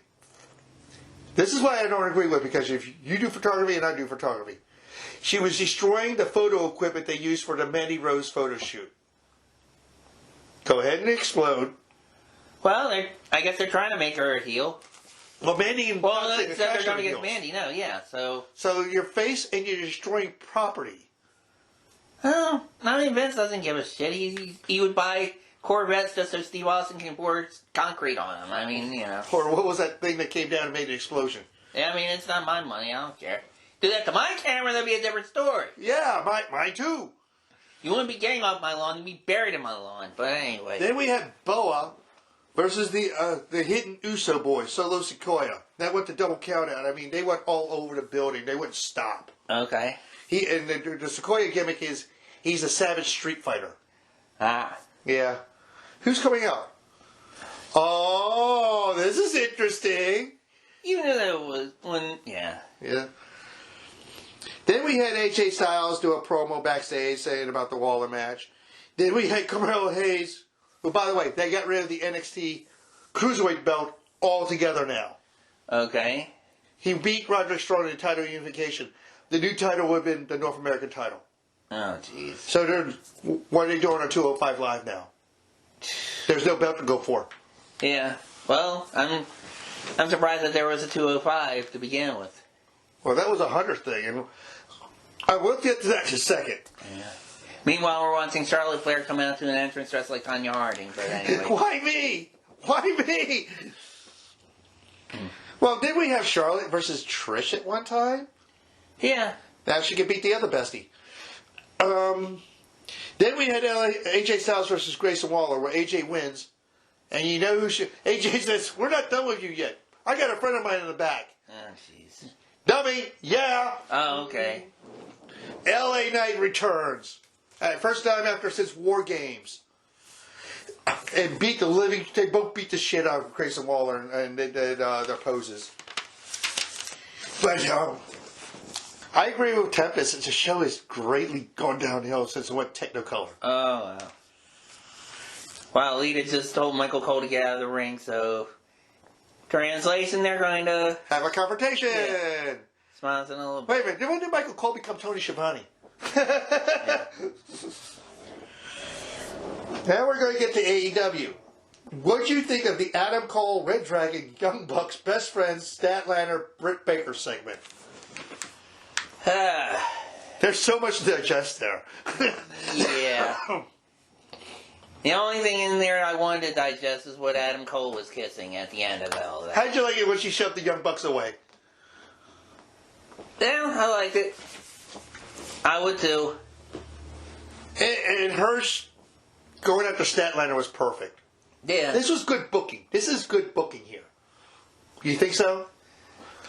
This is why I don't agree with it, because if you do photography and I do photography. She was destroying the photo equipment they used for the Mandy Rose photo shoot. Go ahead and explode.
Well, I guess they're trying to make her a heel.
Well, Mandy and...
Well, except they're going against Mandy, no, yeah, so...
So your face and you're destroying property.
Oh, I mean, Vince doesn't give a shit. He would buy Corvettes just so Steve Austin can pour concrete on them. I mean, you know.
Or what was that thing that came down and made an explosion?
Yeah, I mean, it's not my money. I don't care. Do that to my camera, that'd be a different story.
Yeah, mine too.
You wouldn't be getting off my lawn. You'd be buried in my lawn. But anyway.
Then we had Boa versus the hidden Uso boy, Solo Sikoa. That went to double count out. I mean, they went all over the building. They wouldn't stop.
Okay.
The Sikoa gimmick is he's a savage street fighter.
Ah.
Yeah. Who's coming out? Oh, this is interesting.
You knew that it was when, yeah.
Yeah. Then we had AJ Styles do a promo backstage saying about the Waller match. Then we had Carmelo Hayes, who, by the way, they got rid of the NXT Cruiserweight belt altogether now.
Okay.
He beat Roderick Strong in the title unification. The new title would have been the North American title.
Oh, jeez.
So what are they doing on 205 Live now? There's no belt to go for.
Yeah. Well, I'm surprised that there was a 205 to begin with.
Well, that was a 100th thing, and I will get to that in a second.
Yeah. Meanwhile, we're watching Charlotte Flair come out to an entrance dressed like Tanya Harding, but anyway.
Why me? Why me? Well, did we have Charlotte versus Trish at one time?
Yeah.
Now she could beat the other bestie. Then we had AJ Styles versus Grayson Waller, where AJ wins. And you know who AJ says, "We're not done with you yet. I got a friend of mine in the back."
Oh, jeez.
Dummy, yeah.
Oh, okay.
LA Knight returns. First time since War Games. And they both beat the shit out of Grayson Waller and they did their poses. But I agree with Tempest. The show has greatly gone downhill since it went Technicolor.
Oh, wow. Well, Lita just told Michael Cole to get out of the ring, so... Translation, they're going to...
Have a confrontation!
Yeah. Smiles in a little bit.
Wait a minute, when did Michael Cole become Tony Schiavone?
Yeah.
Now we're going to get to AEW. What do you think of the Adam Cole, Red Dragon, Young Bucks, Best Friends, Statlander, Britt Baker segment? There's so much to digest there.
Yeah. The only thing in there I wanted to digest is what Adam Cole was kissing at the end of all that.
How'd you like it when she shoved the Young Bucks away?
Yeah, I liked it. I would too.
And her going after Statlander was perfect.
Yeah.
This was good booking. This is good booking here. You think so?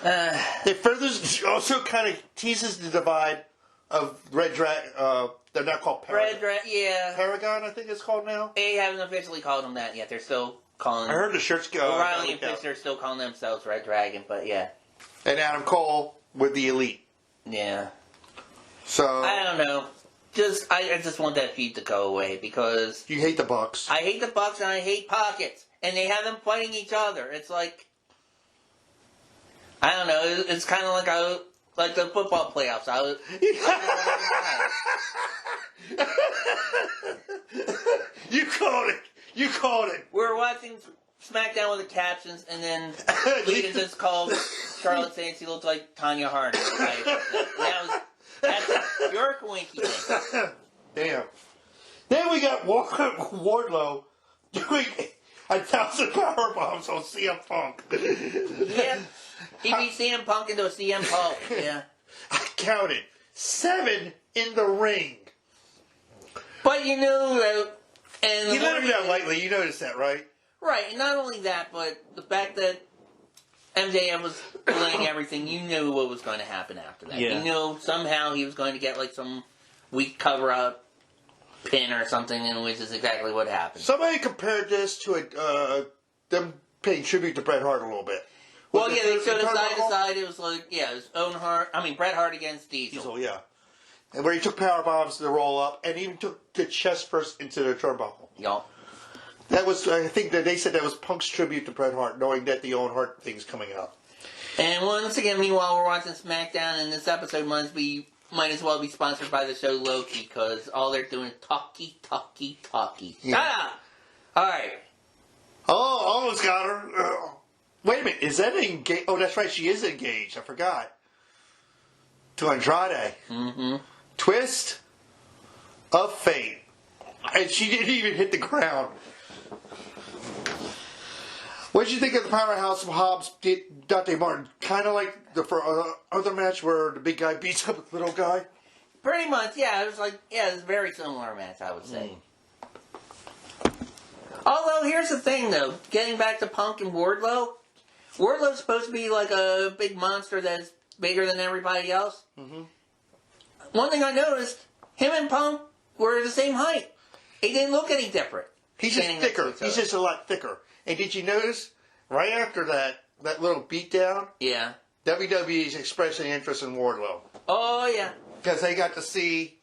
It further also kind of teases the divide of Red Dragon. They're not called Paragon.
Red Dragon, yeah.
Paragon, I think it's called now.
They haven't officially called them that yet. They're still calling.
I heard the shirts go.
O'Reilly and Fish are still calling themselves Red Dragon, but yeah.
And Adam Cole with the Elite.
Yeah.
So
I don't know. I just want that feud to go away because
you hate the Bucks.
I hate the Bucks and I hate Pockets, and they have them fighting each other. It's like I don't know. It's kind of like the football playoffs.
You called it. You called it.
We were watching SmackDown with the captions, and then Lita just called Charlotte saying she looked like Tanya Harding. That's a jerk winky thing.
Damn. Then we got Wardlow doing 1,000 power bombs on CM Punk.
Yeah. He beat CM Punk into a CM Punk. Yeah.
I counted 7 in the ring.
But you knew that. And
You let him down lightly. You noticed that, right?
Right. And not only that, but the fact that MJF was delaying everything, you knew what was going to happen after that.
Yeah.
You knew somehow he was going to get like some weak cover-up pin or something, and which is exactly what happened.
Somebody compared this to them paying tribute to Bret Hart a little bit.
Well, yeah, they showed it side to side. It was like, yeah, it was Bret Hart against Diesel.
Yeah. And where he took power bombs to roll up, and even took the chest first into the turnbuckle.
Yup.
That was, I think that they said that was Punk's tribute to Bret Hart, knowing that the Owen Hart thing's coming up.
And once again, meanwhile, we're watching SmackDown, and this episode might as well be sponsored by the show Loki, because all they're doing is talky.
Yeah.
Ah! Alright.
Oh, almost got her. Wait a minute, is that engaged? Oh, that's right, she is engaged. I forgot. To Andrade.
Mm-hmm.
Twist of fate. And she didn't even hit the ground. What did you think of the powerhouse of Hobbs, Dante Martin? Kind of like the other match where the big guy beats up the little guy?
Pretty much, yeah. It was a very similar match, I would say. Although, here's the thing, though. Getting back to Punk and Wardlow, Wardlow's supposed to be like a big monster that's bigger than everybody else. Mm-hmm. One thing I noticed, him and Punk were the same height. He didn't look any different.
He's just thicker. He's just a lot thicker. And did you notice, right after that little beatdown? Yeah. WWE's expressing interest in Wardlow.
Oh, yeah.
Because they got to see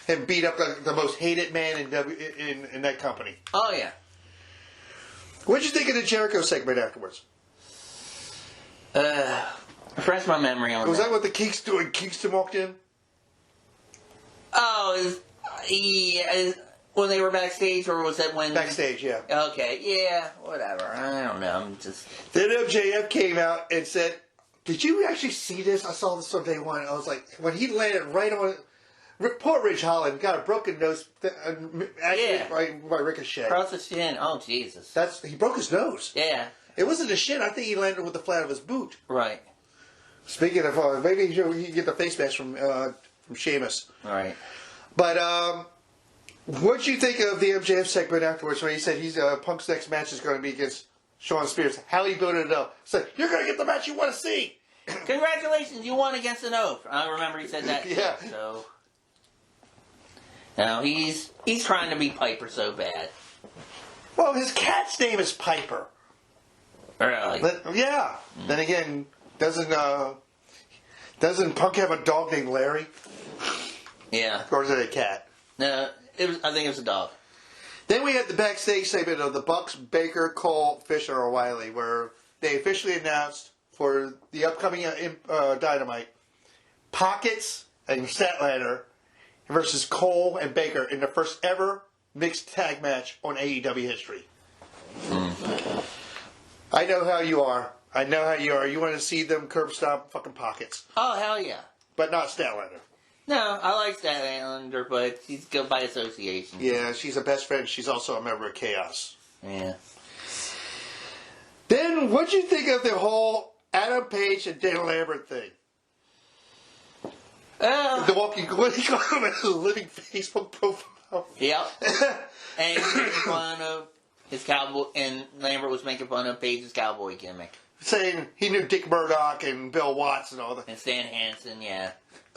him beat up the most hated man in that company.
Oh, yeah.
What did you think of the Jericho segment afterwards?
Refresh my memory on that.
Was that what the Kingston walked in?
Oh, when they were backstage, or was that when...
Backstage, yeah.
Okay, yeah, whatever. I don't know. I'm just...
Then MJF came out and said, did you actually see this? I saw this on day one. I was like, when he landed right on... Poor Ridge Holland got a broken nose, actually by ricochet.
Across the shin. Oh, Jesus.
He broke his nose.
Yeah.
It wasn't the shin. I think he landed with the flat of his boot.
Right.
Speaking of, maybe he can get the face mask from Sheamus.
All right.
But what did you think of the MJF segment afterwards when he said Punk's next match is going to be against Shawn Spears? How he built it up. Said, you're going to get the match you want to see.
congratulations, you won against an oath. I remember he said that.
Yeah.
Too, so now he's trying to be Piper so bad.
Well, his cat's name is Piper.
Really?
Yeah. Then again, doesn't Punk have a dog named Larry?
Yeah.
Or is it a cat?
No, I think it was a dog.
Then we had the backstage segment of the Bucks, Baker, Cole, Fisher, or Wiley, where they officially announced for the upcoming Dynamite, Pockets and Statlander versus Cole and Baker in the first ever mixed tag match on AEW history. I know how you are. You want to see them curb stomp fucking Pockets.
Oh, hell yeah.
But not Statlander.
No, I like Statlander, but she's good by association.
Yeah, she's a best friend. She's also a member of Chaos.
Yeah.
Then, what'd you think of the whole Adam Page and Dana Lambert thing? The walking, what do you call him? A living Facebook profile.
Yep. And he was making fun of his cowboy, and Lambert was making fun of Page's cowboy gimmick.
Saying he knew Dick Murdoch and Bill Watts and all that.
And Stan Hansen, yeah.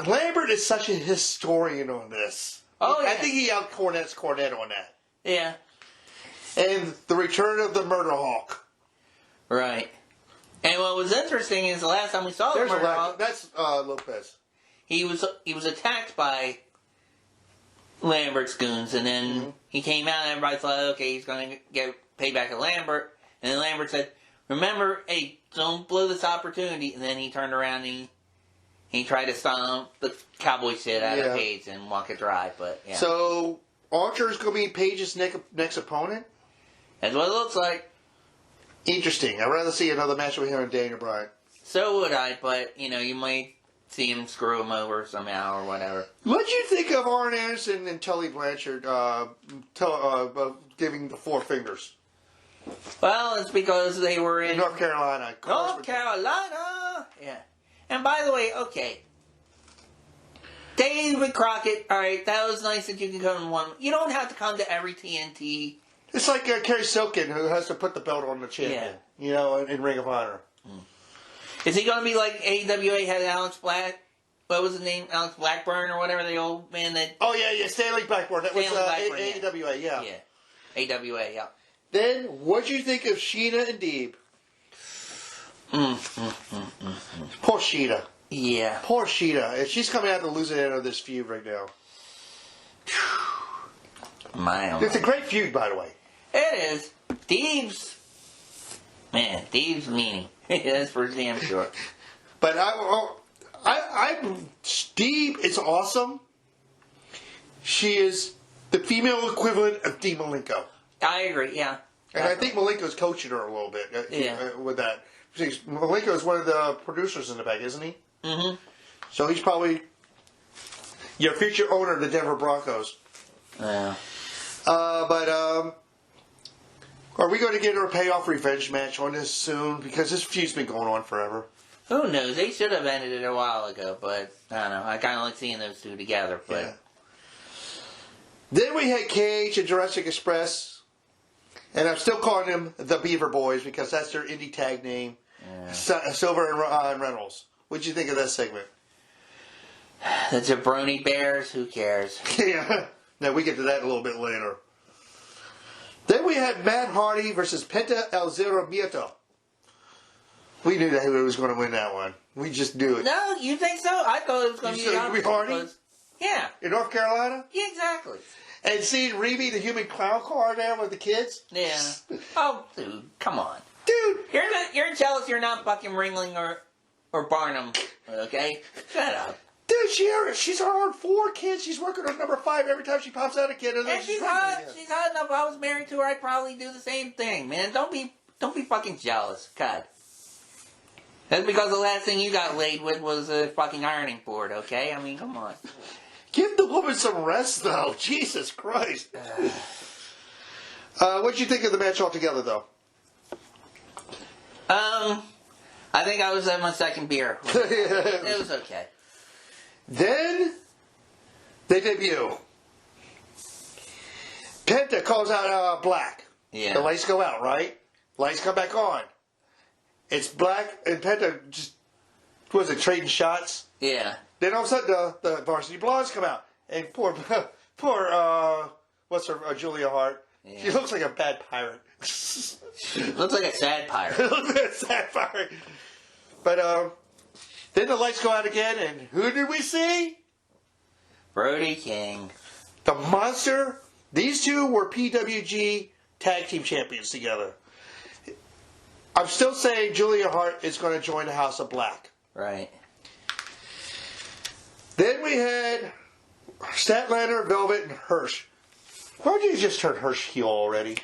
Lambert is such a historian on this.
Oh, yeah.
I think he out-Cornets Cornette on that.
Yeah.
And the return of the Murder Hawk.
Right. And what was interesting is the last time we saw the Murder Hawk,
that's Lopez.
He was attacked by Lambert's goons, and then he came out and everybody thought, okay, he's going to get payback at Lambert. And then Lambert said, remember, hey, don't blow this opportunity. And then he turned around and he tried to stomp the cowboy shit out of Page and walk it dry. But yeah.
So Archer's going to be Page's next opponent?
That's what it looks like.
Interesting. I'd rather see another match with him and Daniel Bryan.
So would I, but, you might see him screw him over somehow or whatever.
What'd you think of Arn Anderson and Tully Blanchard giving the four fingers?
Well, it's because they were in
North Carolina.
North Carolina! Yeah. And by the way, okay. David Crockett, alright, that was nice that you can come to one. You don't have to come to every TNT.
It's like Kerry Silkin, who has to put the belt on the champion, in Ring of Honor.
Is he going to be like AWA had Alex Black? What was his name? Alex Blackburn or whatever, the old man that...
Oh, yeah, Stanley Blackburn. That
Stanley
was
Blackburn,
AWA, yeah.
Yeah, AWA, yeah.
Then, what'd you think of Sheena and Deeb? Poor Sheena.
Yeah.
Poor Sheena. She's coming out the losing end of this feud right now. It's a great feud, by the way.
It is. Deeb's meanie. That's for damn sure.
But Deeb is awesome. She is the female equivalent of Dean Malenko.
I agree, yeah.
And I think Malenko's coaching her a little bit with that. Malenko is one of the producers in the back, isn't he?
Mm-hmm.
So he's probably your future owner of the Denver Broncos.
Yeah.
But are we going to get a payoff revenge match on this soon? Because this feud's been going on forever.
Who knows? They should have ended it a while ago, but I don't know. I kind of like seeing those two together. But
yeah. Then we had Cage and Jurassic Express, and I'm still calling them the Beaver Boys because that's their indie tag name. Yeah. Silver and Reynolds. What'd you think of that segment?
The Jabroni Bears. Who cares?
Yeah. Now we get to that a little bit later. Then we had Matt Hardy versus Penta El Zero Mieto. We knew that who was going to win that one. We just knew it.
No, you think so? I thought it was going to be
Hardy.
Yeah.
In North Carolina?
Yeah, exactly.
And seeing Reeby, the human clown car there with the kids?
Yeah. Oh, dude, come on.
Dude.
You're jealous you're not fucking Ringling or Barnum, okay? Shut up.
Dude, she's around 4 kids. She's working on number 5 every time she pops out a kid.
And she's hot. She's hot enough. If I was married to her, I'd probably do the same thing, man. Don't be fucking jealous. God. That's because the last thing you got laid with was a fucking ironing board, okay? I mean, come on.
Give the woman some rest, though. Jesus Christ. What'd you think of the match altogether, though?
I think I was at my second beer. It was okay.
Then they debut. Penta calls out Black.
Yeah.
The lights go out, right? Lights come back on. It's Black and Penta just was it, trading shots?
Yeah.
Then all of a sudden the Varsity Blondes come out. And poor what's her, Julia Hart? Yeah. She looks like a bad pirate.
Looks like a sad pirate.
Looks like a sad pirate. But then the lights go out again, and who did we see?
Brody King.
The Monster. These two were PWG Tag Team Champions together. I'm still saying Julia Hart is going to join the House of Black.
Right.
Then we had Statlander, Velvet, and Hirsch. Why don't you just turn Hirsch heel already?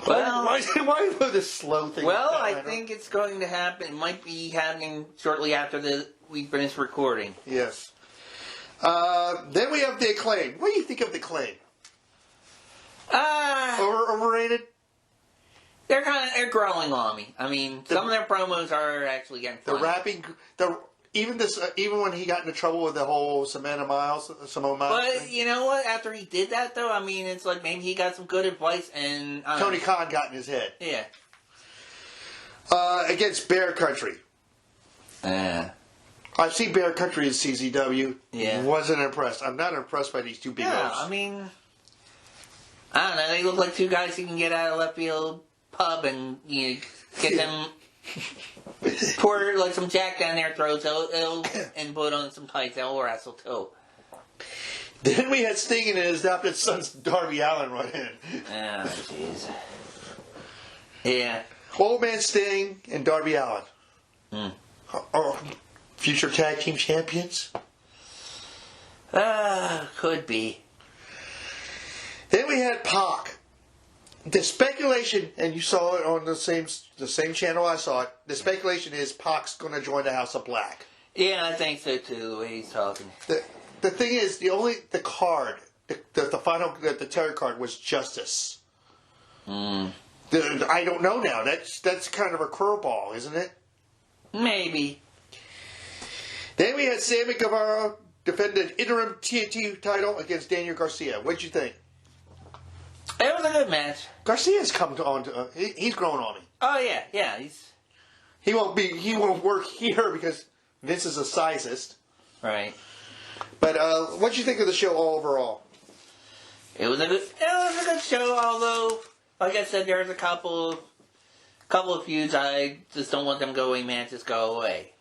Well,
why do this slow thing?
Well, I think it's going to happen. It might be happening shortly after we finish recording.
Yes. Then we have the Acclaim. What do you think of the Acclaim? Overrated?
They're growing on me. I mean, some of their promos are actually getting funny.
The rapping, even when he got into trouble with the whole Simone Miles
But
thing.
you know what? After he did that, though, I mean, it's like maybe he got some good advice and
Tony Khan got in his head.
Yeah.
Against Bear Country. I've seen Bear Country in CZW.
Yeah.
Wasn't impressed. I'm not impressed by these two big
Yeah,
O's.
I mean, I don't know. They look like two guys who can get out of left field pub and get them. Pour like some Jack down their throats and put on some tights. They'll wrestle too.
Then we had Sting and his adopted son's Darby Allin run in.
Oh, jeez. Yeah.
Old Man Sting and Darby Allin. Future tag team champions?
Could be.
Then we had Pac. The speculation, and you saw it on the same channel I saw it, the speculation is Pac's going to join the House of Black.
Yeah, I think so too, the way he's talking.
The thing is, the card, the final, the tarot card was Justice. I don't know now. That's kind of a curveball, isn't it?
Maybe.
Then we had Sammy Guevara defend the interim TNT title against Daniel Garcia. What'd you think?
It was a good match.
Garcia's come on to he's grown on me.
Oh yeah,
he won't work here because Vince is a sizist.
Right.
But what'd you think of the show overall?
It was a good show, although like I said, there's a couple of feuds I just don't want them to go away, man, just go away.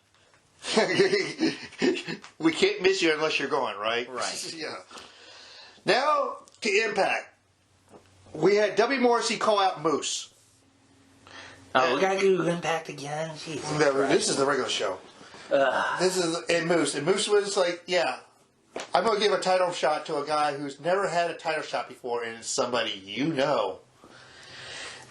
We can't miss you unless you're going, right?
Right.
Yeah. Now to Impact. We had W. Morrissey call out Moose.
Oh, we gotta do Impact again? Jesus
This is the regular show. This is Moose. And Moose was like, yeah, I'm going to give a title shot to a guy who's never had a title shot before, and it's somebody you know.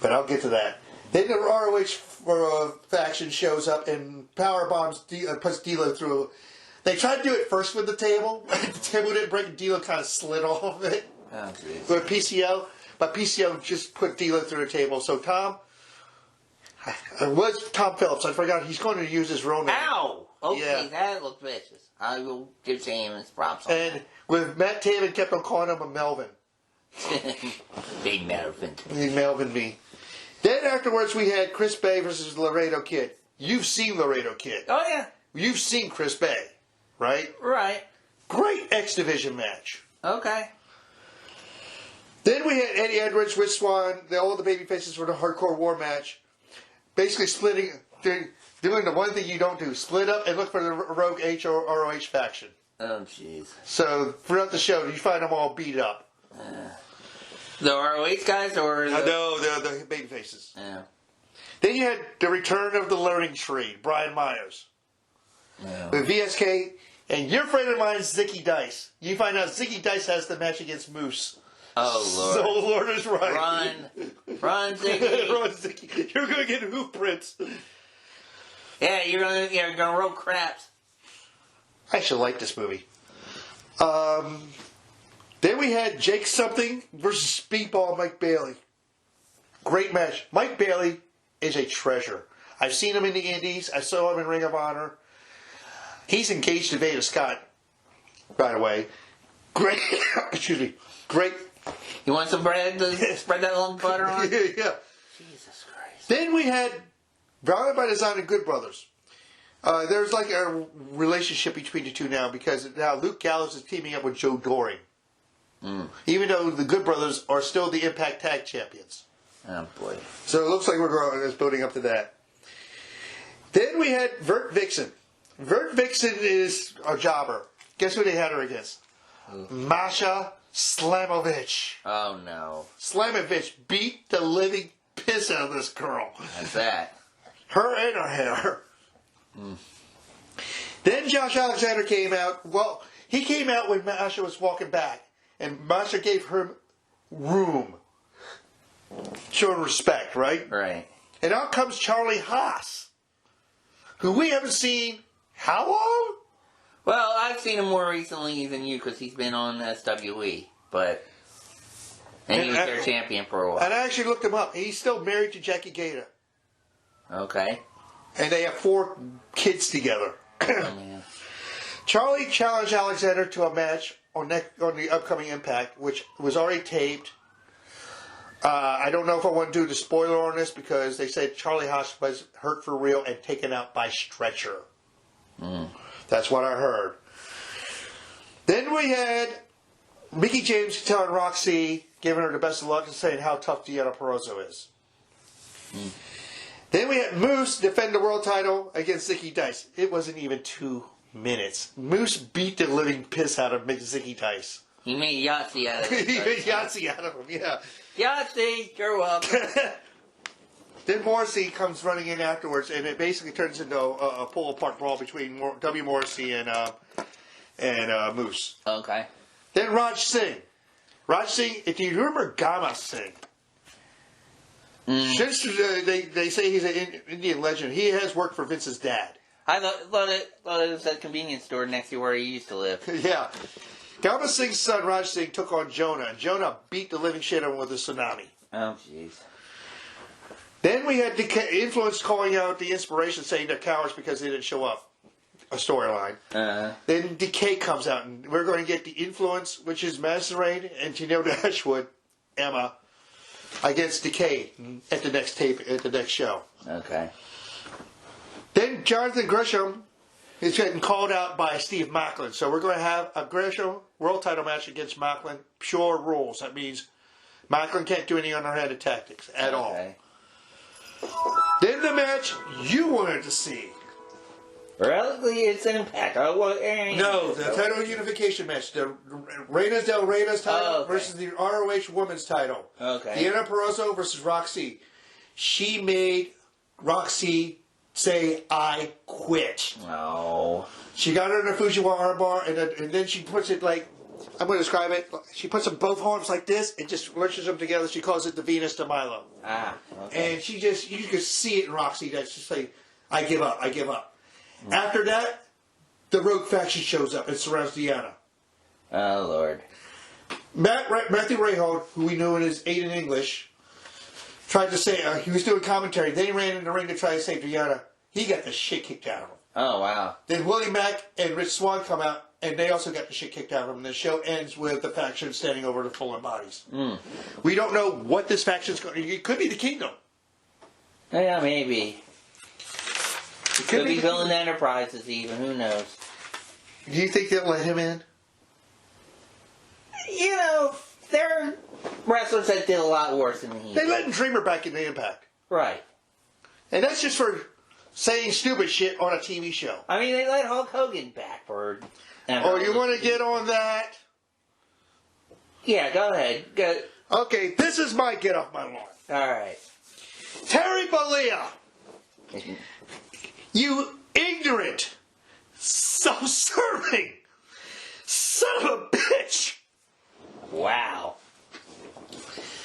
But I'll get to that. Then the ROH faction shows up and power bombs, puts D'Lo through. They tried to do it first with the table. The table didn't break, and D'Lo kind of slid off of it.
Oh, geez.
With PCO. But PCO just put D'Lo through the table. So Tom, what's Tom Phillips? I forgot. He's going to use his real name.
Ow! Okay,
yeah.
That looked vicious. I will give Sam his props on
and with Matt Taven kept on calling him a Melvin.
Big Melvin.
Big Melvin me. Then afterwards we had Chris Bay versus Laredo Kid. You've seen Laredo Kid.
Oh yeah.
You've seen Chris Bay, right?
Right.
Great X Division match.
Okay.
Then we had Eddie Edwards, Rich Swann, all the baby faces for the Hardcore War match. Basically doing the one thing you don't do, split up and look for the Rogue H or ROH faction.
Oh, jeez.
So throughout the show, you find them all beat up.
The ROH guys or
No, the baby faces.
Yeah.
Then you had the return of the Learning Tree, Brian Myers.
Yeah.
With VSK and your friend of mine, Zicky Dice. You find out Zicky Dice has the match against Moose.
Oh, Lord.
So Lord is right.
Run, Zicky.
Run, Zicky. You're going to get hoof prints.
Yeah, you're gonna roll craps.
I actually like this movie. Then we had Jake Something versus Speedball Mike Bailey. Great match. Mike Bailey is a treasure. I've seen him in the Indies. I saw him in Ring of Honor. He's engaged to Veda Scott, by the way. Great. Excuse me. Great.
You want some bread to spread that long butter on?
Yeah.
Jesus Christ.
Then we had Violent by Design and Good Brothers. There's like a relationship between the two now because now Luke Gallows is teaming up with Joe Doring. Even though the Good Brothers are still the Impact Tag Champions.
Oh, boy.
So it looks like we're building up to that. Then we had Vert Vixen. Vert Vixen is a jobber. Guess who they had her against? Masha Slamovich.
Oh, no.
Slamovich beat the living piss out of this girl.
How's that?
Her and her hair. Then Josh Alexander came out. Well, he came out when Masha was walking back. And Masha gave her room. Showing respect, right?
Right.
And out comes Charlie Haas. Who we haven't seen how long?
Well, I've seen him more recently than you because he's been on SWE. But... And he was their champion for a while.
And I actually looked him up. He's still married to Jackie Gaeta.
Okay.
And they have 4 kids together.
Oh, man.
Charlie challenged Alexander to a match on the upcoming Impact, which was already taped. I don't know if I want to do the spoiler on this because they said Charlie Haas was hurt for real and taken out by stretcher. That's what I heard. Then we had Mickie James telling Roxy, giving her the best of luck and saying how tough Deonna Purrazzo is. Then we had Moose defend the world title against Zicky Dice. It wasn't even 2 minutes. Moose beat the living piss out of Zicky Dice.
He made Yahtzee out of it.
He made Yahtzee out of him, yeah.
Yahtzee, you're welcome.
Then Morrissey comes running in afterwards, and it basically turns into a pull-apart brawl between W. Morrissey and Moose.
Okay.
Then Raj Singh. Raj Singh, if you remember Gama Singh, since they say he's an Indian legend, he has worked for Vince's dad.
I thought it was that convenience store next to where he used to live.
Yeah. Gama Singh's son, Raj Singh, took on Jonah, and Jonah beat the living shit out of him with a tsunami.
Oh, jeez.
Then we had the Influence calling out the Inspiration, saying they're cowards because they didn't show up. A storyline. Then Decay comes out, and we're going to get the Influence, which is Madison Rayne and Janelle Dashwood, Emma, against Decay at the next show.
Okay.
Then Jonathan Gresham is getting called out by Steve Macklin. So we're going to have a Gresham world title match against Macklin. Pure rules. That means Macklin can't do any underhanded tactics at all. Then the match you wanted to see.
Really? It's an Impact.
No, the title unification match. The Reina Del Reyna's title versus the ROH Women's title.
Okay.
Deonna Purrazzo versus Roxy. She made Roxy say, I quit.
No.
She got her in a Fujiwara armbar, and then she puts it like, I'm going to describe it. She puts them both arms like this and just lurches them together. She calls it the Venus de Milo.
Okay.
And she just, you can see it in Roxy. That's just like, I give up, I give up. After that, the Rogue faction shows up and surrounds Deonna.
Oh, Lord.
Matthew Rahal, who we knew in his Aiden English, tried to say, he was doing commentary. Then he ran in the ring to try to save Deonna. He got the shit kicked out of him.
Oh, wow.
Then Willie Mack and Rich Swann come out, and they also got the shit kicked out of them. And the show ends with the faction standing over the fallen bodies. We don't know what this faction's going to be. It could be the Kingdom.
Yeah, maybe.
It
could be Villain Enterprises even. Who knows?
Do you think they'll let him in?
You know, there are wrestlers that did a lot worse than he
They
did.
let Dreamer back in the Impact.
Right.
And that's just for saying stupid shit on a TV show.
I mean, they let Hulk Hogan back for...
Oh, you want to get on that?
Yeah, go ahead. Go.
Okay, this is my get off my lawn.
All right.
Terry Bollea. You ignorant, self-serving son of a bitch.
Wow.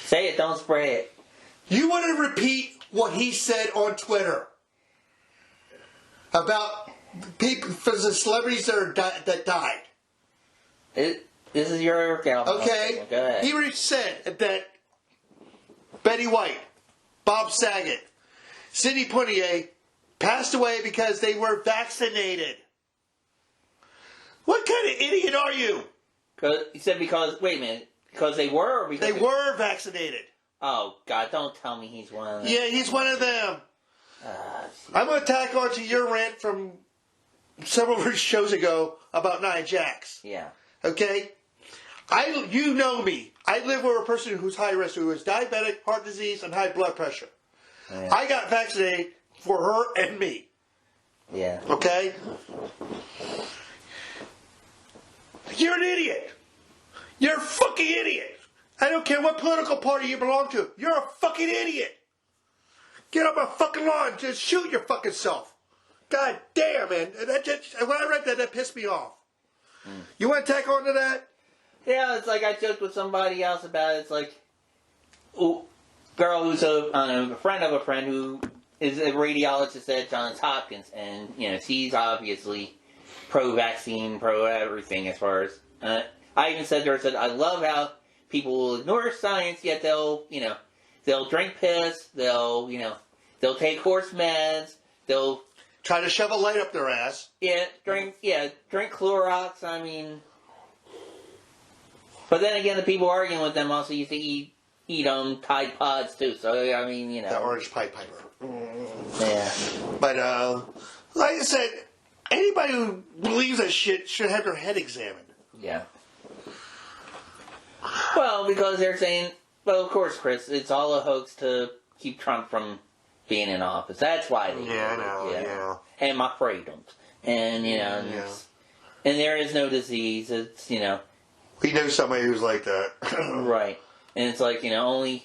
Say it, don't spray it.
You want to repeat what he said on Twitter about people, for the celebrities that died.
This is your account.
Okay?
Go ahead.
He said that Betty White, Bob Saget, Sidney Poitier passed away because they were vaccinated. What kind of idiot are you?
He said because, wait a minute, because they were? Or because
they were vaccinated.
Oh, God, don't tell me he's one of them.
Yeah, he's one of them. I'm going to tack on to your rant from several shows ago about Nia Jax.
Yeah.
Okay? You know me. I live with a person who's high risk, who has diabetic, heart disease, and high blood pressure.
Yeah.
I got vaccinated for her and me.
Yeah.
Okay? You're an idiot. You're a fucking idiot. I don't care what political party you belong to. You're a fucking idiot. Get off my fucking lawn. Just shoot your fucking self. God damn, man. When I read that, that pissed me off. You want to tack on to that?
Yeah, it's like I joked with somebody else about it. It's like, girl who's a friend of a friend who is a radiologist at Johns Hopkins, and she's obviously pro-vaccine, pro-everything as far as. I even said to her, I love how people will ignore science, yet they'll drink piss, they'll take horse meds, they'll
try to shove a light up their ass.
Drink Clorox. I mean. But then again, the people arguing with them also used to eat Tide Pods too. So I mean,
The orange Pied Piper.
Yeah.
But like I said, anybody who believes that shit should have their head examined.
Yeah. Well, because they're saying, well, of course, Chris, it's all a hoax to keep Trump from being in office. That's why they.
Yeah, I know. Yeah.
And my freedoms, and and there is no disease. It's
We know somebody who's like that.
Right. And it's like, only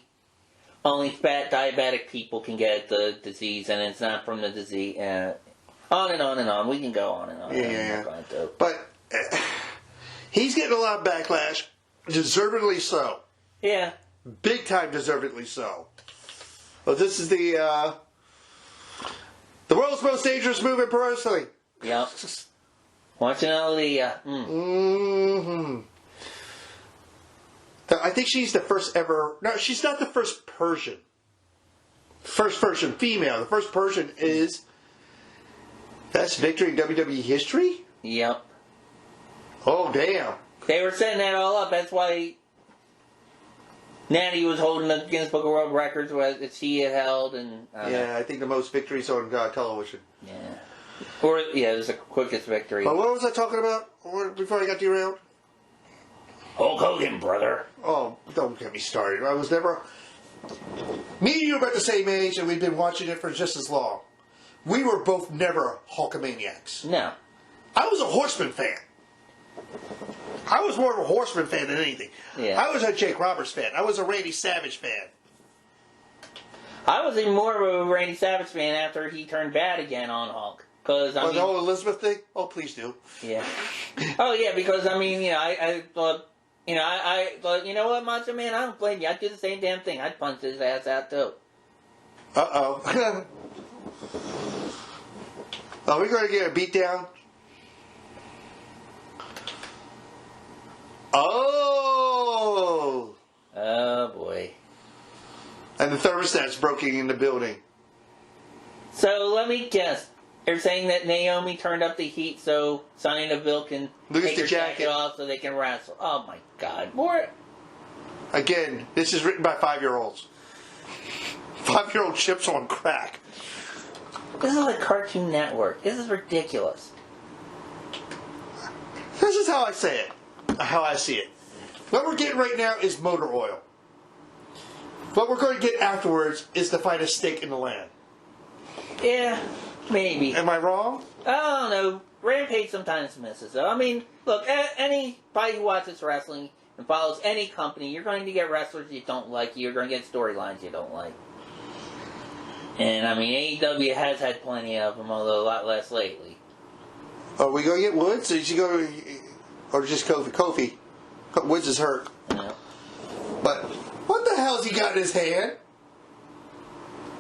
fat diabetic people can get the disease, and it's not from the disease. On and on and on. We can go on and on.
Yeah. But he's getting a lot of backlash, deservedly so.
Yeah. Big
time deservedly so. Well, this is the world's most dangerous move in pro wrestling.
Yep. Watching Aaliyah.
Mm-hmm. I think she's the first ever. No, she's not the first Persian. First Persian female. The first Persian is. That's victory in WWE history?
Yep.
Oh, damn.
They were setting that all up. That's why Natty was holding the Guinness Book of World Records that she had held. And
I think the most victories on television.
Yeah. Or, it was the quickest victory.
But what was I talking about before I got derailed?
Hulk Hogan, brother.
Oh, don't get me started. I was never... Me and you are about the same age, and we've been watching it for just as long. We were both never Hulkamaniacs.
No.
I was a Horseman fan. I was more of a Horseman fan than anything.
Yeah.
I was a Jake Roberts fan. I was a Randy Savage fan.
I was even more of a Randy Savage fan after he turned bad again on Hulk. Cause,
the whole Elizabeth thing? Oh, please do.
Yeah. Oh, yeah, because, I thought... I thought, you know what, Macho Man, I don't blame you. I'd do the same damn thing. I'd punch his ass out, too.
Uh-oh. Are we going to get a beat down? Oh!
Oh, boy.
And the thermostat's broken in the building.
So, let me guess. They're saying that Naomi turned up the heat so Sonya Deville can take her jacket off so they can wrestle. Oh my God. More.
Again, this is written by 5-year-olds. 5-year-old chips on crack.
This is like Cartoon Network. This is ridiculous.
This is how I say it. How I see it. What we're getting right now is motor oil. What we're going to get afterwards is the finest steak in the land.
Yeah. Maybe.
Am I wrong?
I don't know. Rampage sometimes misses, though. I mean, look, anybody who watches wrestling and follows any company, you're going to get wrestlers you don't like. You're going to get storylines you don't like. And, AEW has had plenty of them, although a lot less lately.
Are we going to get Woods? Or, or just Kofi? Kofi. Woods is hurt.
Yeah.
But what the hell's he got in his hand?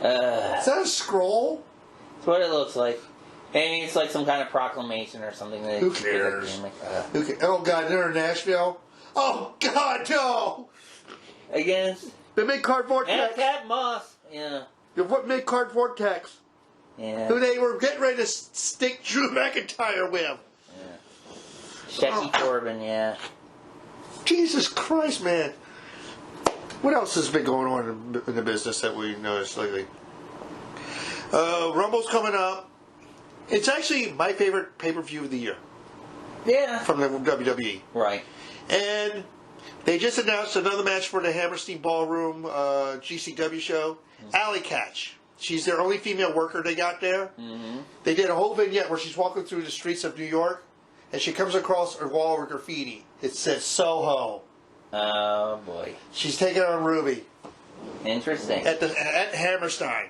Is that a scroll?
That's what it looks like. It's like some kind of proclamation or something.
Who cares? Oh, God, they're in Nashville? Oh, God, no!
Against...
The mid-card vortex.
Cat Moss. Yeah.
The mid-card vortex.
Yeah.
Who they were getting ready to stick Drew McIntyre with.
Yeah. Shecky Corbin, yeah.
Jesus Christ, man. What else has been going on in the business that we noticed lately? Rumble's coming up. It's actually my favorite pay-per-view of the year.
Yeah.
From the WWE.
Right.
And they just announced another match for the Hammerstein Ballroom GCW show. Alley Catch. She's their only female worker they got there. Mm-hmm. They did a whole vignette where she's walking through the streets of New York, and she comes across a wall with graffiti. It says Soho.
Oh, boy.
She's taking on Ruby.
Interesting.
At Hammerstein.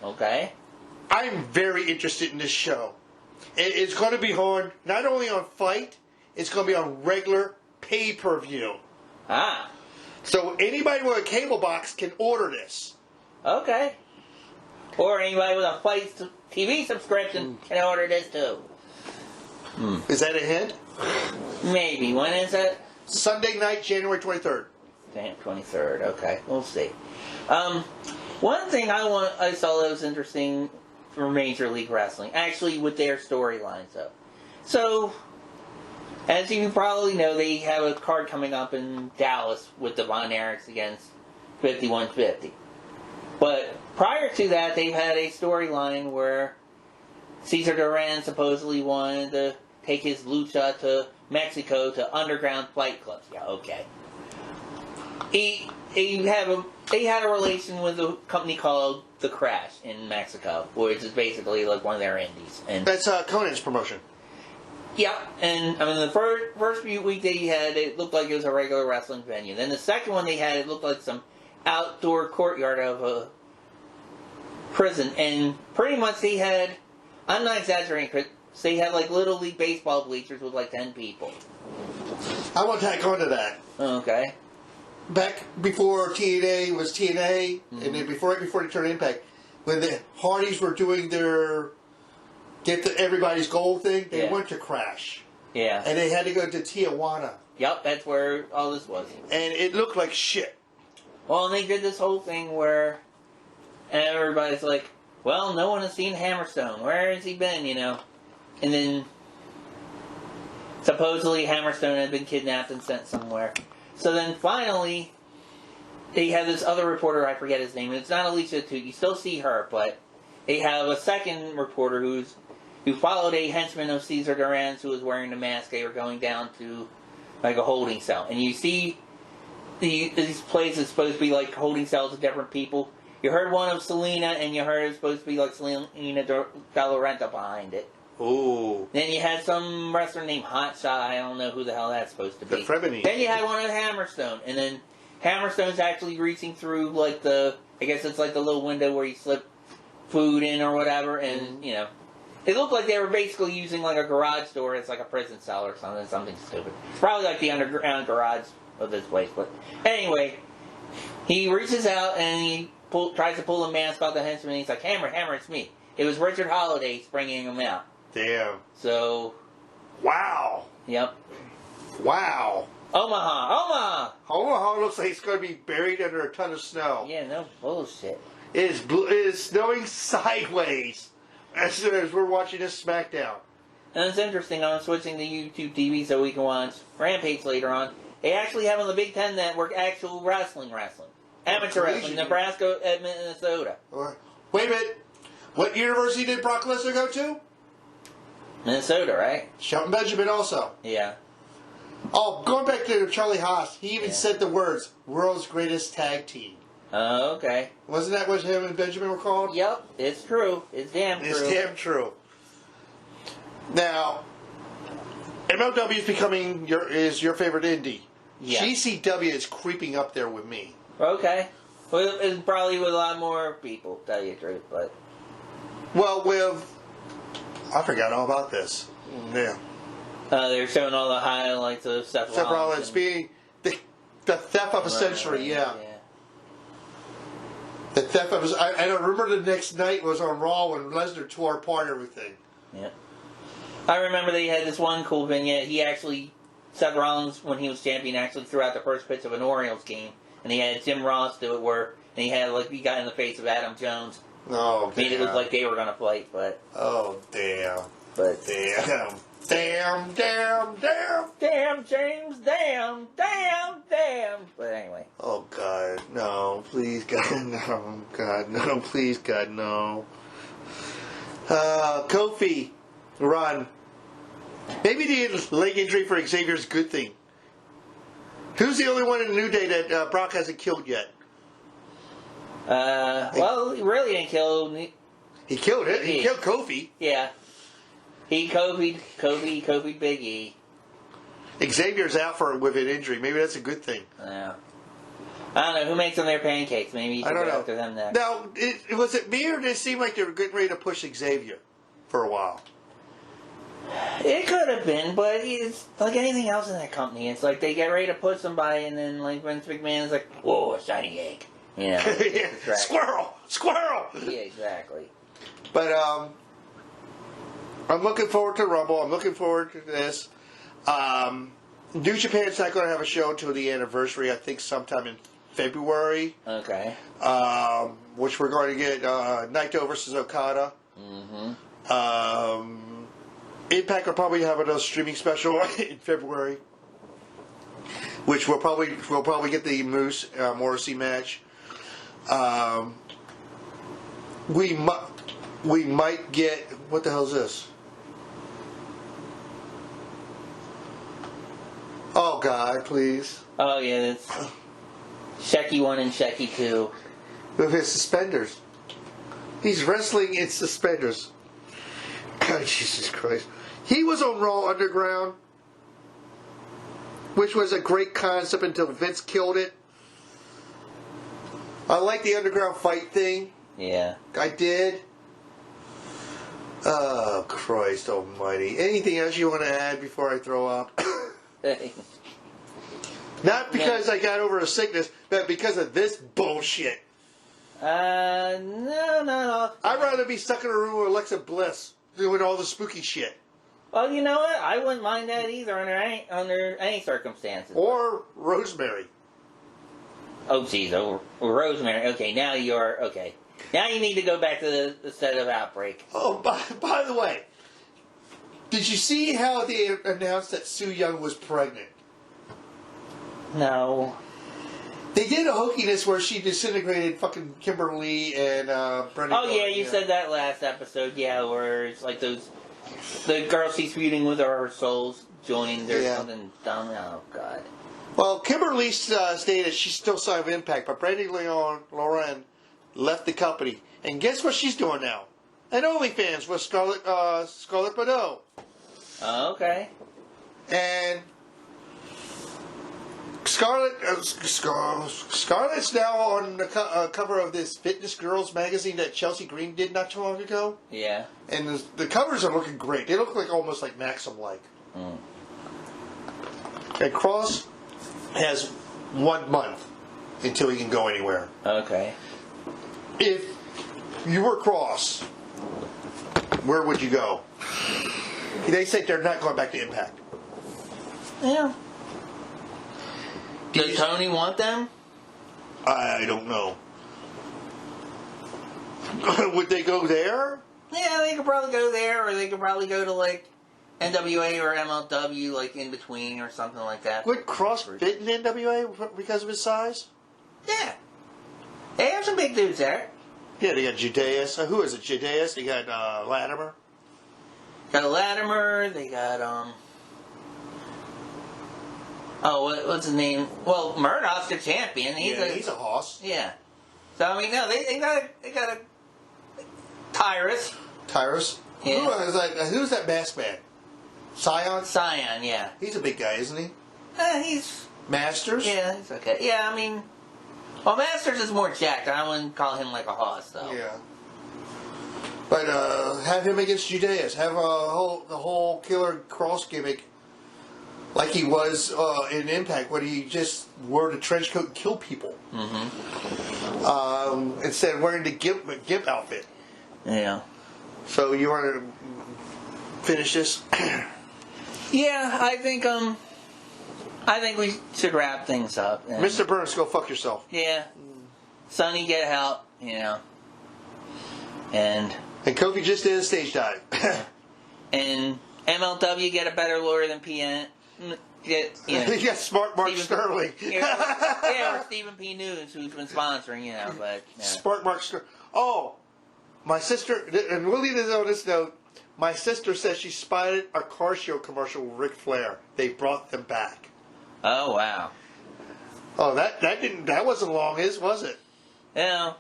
Okay.
I'm very interested in this show. It's going to be on, not only on Fight, it's going to be on regular pay-per-view.
Ah.
So anybody with a cable box can order this.
Okay. Or anybody with a Fight TV subscription can order this too.
Is that a hint?
Maybe. When is it?
Sunday night, January 23rd.
23rd. Okay. We'll see. One thing I saw that was interesting for Major League Wrestling, actually with their storylines though. So, as you probably know, they have a card coming up in Dallas with the Von Erichs against 5150. But prior to that, they've had a storyline where Cesar Duran supposedly wanted to take his lucha to Mexico to underground fight clubs. Yeah, okay. They had a relation with a company called The Crash in Mexico, which is basically like one of their indies. And
that's Conan's promotion.
Yeah, and I mean the first few weeks they had, it looked like it was a regular wrestling venue. Then the second one they had, it looked like some outdoor courtyard of a prison, and pretty much they had, I'm not exaggerating, Chris, they had like Little League baseball bleachers with like 10 people.
I want to tack on to that.
Okay.
Back before TNA was TNA, and then right before they turned Impact, when the Hardys were doing their everybody's gold thing, they went to Crash.
Yeah.
And they had to go to Tijuana.
Yep, that's where all this was.
And it looked like shit.
Well, and they did this whole thing where everybody's like, well, no one has seen Hammerstone. Where has he been, you know? And then supposedly Hammerstone had been kidnapped and sent somewhere. So then finally, they have this other reporter, I forget his name, and it's not Alicia too. You still see her, but they have a second reporter who followed a henchman of Cesar Duran's who was wearing the mask. They were going down to like a holding cell. And you see these places supposed to be like holding cells of different people. You heard one of Selena, and you heard it was supposed to be like Selena De La Renta behind it.
Ooh.
Then you had some wrestler named Hotshot. I don't know who the hell that's supposed to be.
The
then you had one of Hammerstone, and then Hammerstone's actually reaching through like I guess it's like the little window where you slip food in or whatever, and you know, it looked like they were basically using like a garage door as like a prison cell or something stupid. It's probably like the underground garage of this place, but anyway, he reaches out and he tries to pull a mask off the henchman, and he's like, Hammer, it's me. It was Richard Holiday bringing him out.
Damn.
So.
Wow.
Yep.
Wow.
Omaha
looks like it's going to be buried under a ton of snow.
Yeah, no bullshit.
It is snowing sideways as we're watching this SmackDown.
And it's interesting, I'm switching to YouTube TV so we can watch Rampage later on. They actually have on the Big Ten Network actual wrestling. Amateur wrestling, Nebraska at Minnesota.
Wait a minute. What university did Brock Lesnar go to?
Minnesota, right?
Shelton Benjamin also.
Yeah.
Oh, going back to Charlie Haas, he even said the words, world's greatest tag team.
Oh, okay.
Wasn't that what him and Benjamin were called?
Yep, it's true. It's damn true.
It's damn true. Now, MLW is becoming your favorite indie. Yeah. GCW is creeping up there with me.
Okay. Well, it's probably with a lot more people, to tell you the truth, but...
Well, I forgot all about this. Yeah.
They're showing all the highlights of Seth Rollins
being the theft of a century, yeah. The theft of I remember the next night was on Raw when Lesnar tore apart everything.
Yeah. I remember they had this one cool vignette. Seth Rollins, when he was champion, actually threw out the first pitch of an Orioles game. And he had Jim Ross do it and he had he got in the face of Adam Jones.
Oh, damn.
Made it look like they were going to fight, but...
Oh, damn.
But...
Damn,
James, damn. But anyway.
Oh, God, no. Please, God, no. God, no. Please, God, no. Kofi, run. Maybe the leg injury for Xavier is a good thing. Who's the only one in the New Day that Brock hasn't killed yet?
Well, he really didn't kill.
He killed it. He killed Kofi.
Yeah. He Kofi'd Big E.
Xavier's out with an injury. Maybe that's a good thing.
Yeah. I don't know. Who makes them their pancakes? Maybe you should go after them next.
Now, was it me or did it seem like they were getting ready to push Xavier for a while?
It could have been, but it's like anything else in that company. It's like they get ready to put somebody, and then like Vince McMahon's like, "Whoa, a shiny egg." You know,
yeah. Squirrel!
Yeah, exactly.
But I'm looking forward to Rumble. I'm looking forward to this. New Japan's not going to have a show until the anniversary. I think sometime in February.
Okay.
Which we're going to get Naito versus Okada.
Mm-hmm.
Impact will probably have another streaming special in February, which we'll probably get the Moose Morrissey match. We might get, what the hell is this? Oh God, please!
Oh yeah, that's Shecky 1 and Shecky 2
with his suspenders. He's wrestling in suspenders. God, Jesus Christ! He was on Raw Underground, which was a great concept until Vince killed it. I like the underground fight thing.
Yeah.
I did. Oh, Christ almighty. Anything else you want to add before I throw up? Not because I got over a sickness, but because of this bullshit.
No, not all.
I'd rather be stuck in a room with Alexa Bliss doing all the spooky shit.
Well, you know what? I wouldn't mind that either under any circumstances.
Or Rosemary.
Oh, geez. Oh, Rosemary. Okay, now you're... Okay. Now you need to go back to the set of Outbreak.
Oh, by the way, did you see how they announced that Su Yung was pregnant?
No.
They did a hokiness where she disintegrated fucking Kimberly and Brendan.
Oh, yeah, you said that last episode. Yeah, where it's like the girls she's feuding with are her souls joining. There's something dumb. Oh, God.
Well, Kimberly stated she's still signed with Impact, but Brandy Lauren left the company. And guess what she's doing now? An OnlyFans with Scarlett Bordeaux.
Oh, okay.
And Scarlett's now on the cover of this Fitness Girls magazine that Chelsea Green did not too long ago.
Yeah.
And the covers are looking great. They look like almost like Maxim-like.
Mm.
And Cross has 1 month until he can go anywhere.
Okay.
If you were Cross, where would you go? They say they're not going back to Impact.
Yeah. Does Tony want them?
I don't know. Would they go there?
Yeah, they could probably go there, or they could probably go to like NWA or MLW, like in between or something like that.
Would Cross fit in NWA because of his size?
Yeah. They have some big dudes there.
Yeah, they got Judeus. Who is it? Judeus? They got Latimer.
Got Latimer. They got what's his name? Well, Murdoch's the champion.
He's a hoss.
Yeah. So I mean, no, they got a Tyrus.
Tyrus.
Yeah.
Who's that masked man? Scion.
Scion, yeah.
He's a big guy, isn't he?
He's
Masters.
Yeah, he's okay. Yeah, I mean, well, Masters is more jacked. I wouldn't call him like a hoss, though.
Yeah. But have him against Judeus. Have the whole Killer Cross gimmick like he was in Impact, when he just wore the trench coat and killed people.
Mm-hmm.
Instead of wearing the gimp outfit.
Yeah.
So you want to finish this?
Yeah, I think we should wrap things up.
Mr. Burns, go fuck yourself.
Yeah. Sonny, get help, And
Kofi just did a stage dive.
And MLW, get a better lawyer than PN.
You got Smart Mark Sterling.
Or Stephen P. News, who's been sponsoring, but...
Smart Mark Sterling. Oh, my sister, and we'll leave this on this note. My sister says she spotted a car show commercial with Ric Flair. They brought them back.
Oh, wow.
Oh, that wasn't long, was it?
Yeah.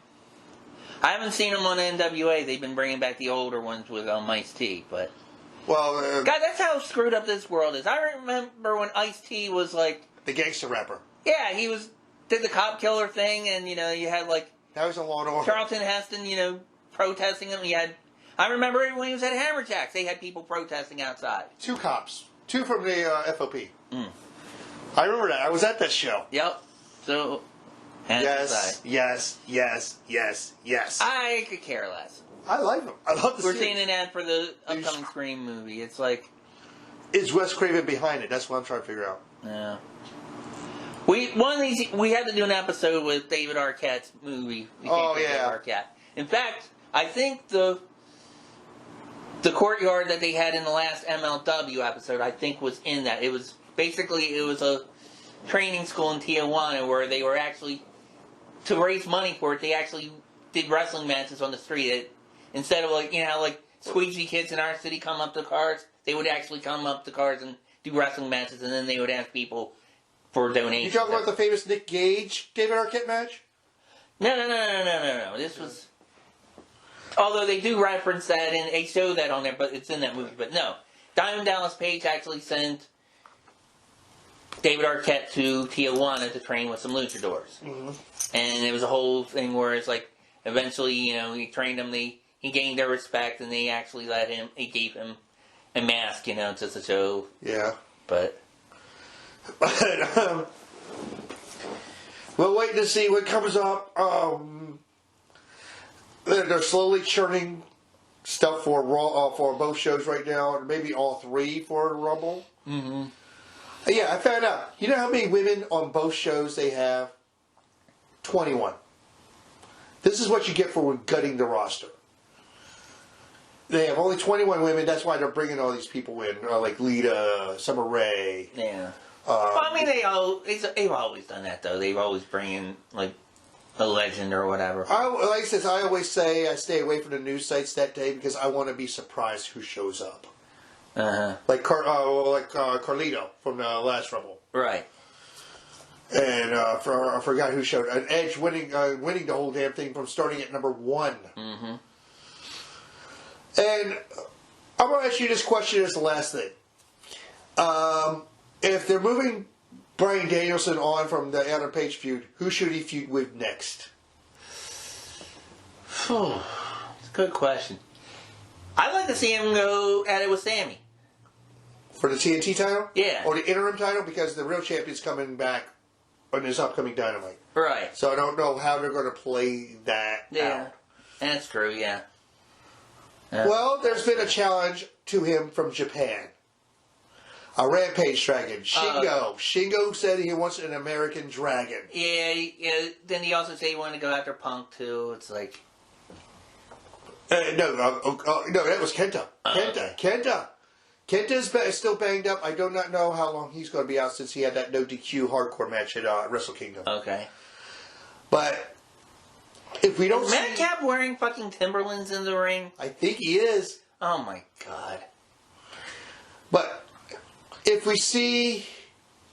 I haven't seen them on NWA. They've been bringing back the older ones with Ice-T, but...
Well,
God, that's how screwed up this world is. I remember when Ice-T was like...
The gangster rapper.
Yeah, he did the cop killer thing, and, you had like...
That was a Law and Order.
Charlton Heston, protesting him. I remember when he was at Hammerjacks, they had people protesting outside.
2 cops. 2 from the FOP.
Mm.
I remember that. I was at that show.
Yep. So...
Yes.
I could care less.
I like them. I love the
We're seeing an ad for the upcoming Scream movie. It's like...
Is Wes Craven behind it? That's what I'm trying to figure out.
Yeah. We had to do an episode with David Arquette's movie. Arquette. In fact, I think the courtyard that they had in the last MLW episode, I think was in that. It was a training school in Tijuana where they were actually, to raise money for it, they actually did wrestling matches on the street. Instead of like squeezy kids in our city come up to cars, they would actually come up to cars and do wrestling matches, and then they would ask people for donations.
You talking about the famous Nick Gage David Arquette match?
No. This was... Although they do reference that, and they show that on there, but it's in that movie. But no. Diamond Dallas Page actually sent David Arquette to Tijuana to train with some luchadors. Mm-hmm. And it was a whole thing where it's like, eventually, he trained them, he gained their respect, and they actually he gave him a mask, just to show.
Yeah.
But
we're waiting to see what comes up. They're slowly churning stuff for Raw, for both shows right now, or maybe all 3 for Rumble.
Mm-hmm.
Yeah, I found out. You know how many women on both shows they have? 21. This is what you get for gutting the roster. They have only 21 women. That's why they're bringing all these people in, like Lita, Summer Rae.
Yeah. They've always done that, though. They've always bring in, like, a legend or whatever.
I always say I stay away from the news sites that day because I want to be surprised who shows up.
Uh-huh.
Like Carlito from the last Rumble.
Right.
And I forgot who showed. An Edge winning the whole damn thing from starting at number 1.
Mm-hmm.
And I'm going to ask you this question as the last thing. If they're moving Bryan Danielson on from the Adam Page feud, who should he feud with next?
It's a good question. I'd like to see him go at it with Sammy.
For the TNT title?
Yeah.
Or the interim title? Because the real champion's coming back on this upcoming Dynamite.
Right.
So I don't know how they're going to play that out.
That's true, yeah.
Well, there's been a challenge to him from Japan. A Rampage Dragon. Shingo. Shingo said he wants an American Dragon.
Yeah. Then he also said he wanted to go after Punk, too. It's like...
No, that was Kenta. Kenta is still banged up. I do not know how long he's going to be out since he had that no DQ hardcore match at Wrestle Kingdom.
Okay.
But if we don't
see... Madcap wearing fucking Timberlands in the ring?
I think he is.
Oh my God.
But if we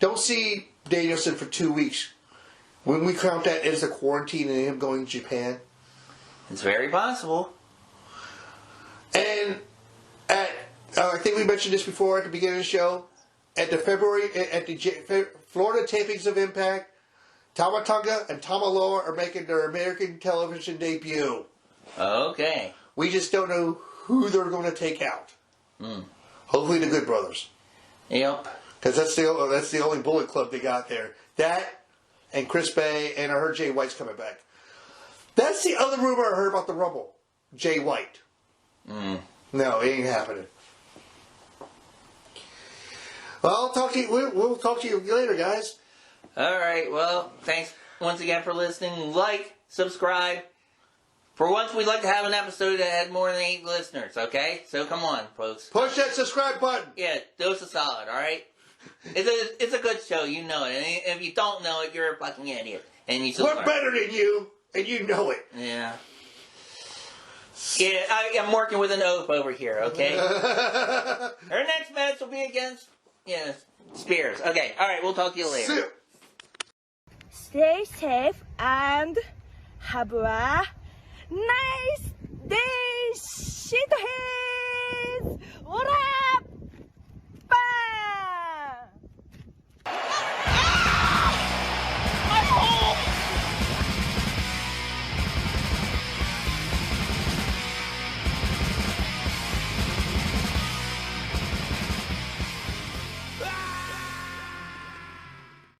don't see Danielson for 2 weeks, when we count that as a quarantine and him going to Japan?
It's very possible.
And I think we mentioned this before at the beginning of the show. At the Florida tapings of Impact, Tama Tonga and Tama Loa are making their American television debut.
Okay.
We just don't know who they're going to take out. Hopefully the Good Brothers.
Yep.
Because that's the only Bullet Club they got there. That and Chris Bay, and I heard Jay White's coming back. That's the other rumor I heard about the Rumble. Jay White. No, it ain't happening. Well, we'll talk to you later, guys.
All right. Well, thanks once again for listening. Like, subscribe. For once, we'd like to have an episode that had more than 8 listeners, okay? So come on, folks.
Push that subscribe button.
Yeah, dose of solid, all right? It's a good show, you know it. And if you don't know it, you're a fucking idiot. And you
We're better than you, and you know it.
Yeah. Yeah, I'm working with an oath over here, okay? Her next match will be against, Spears. Okay, alright, we'll talk to you later.
Stay safe and have a nice day, shitheads! What up?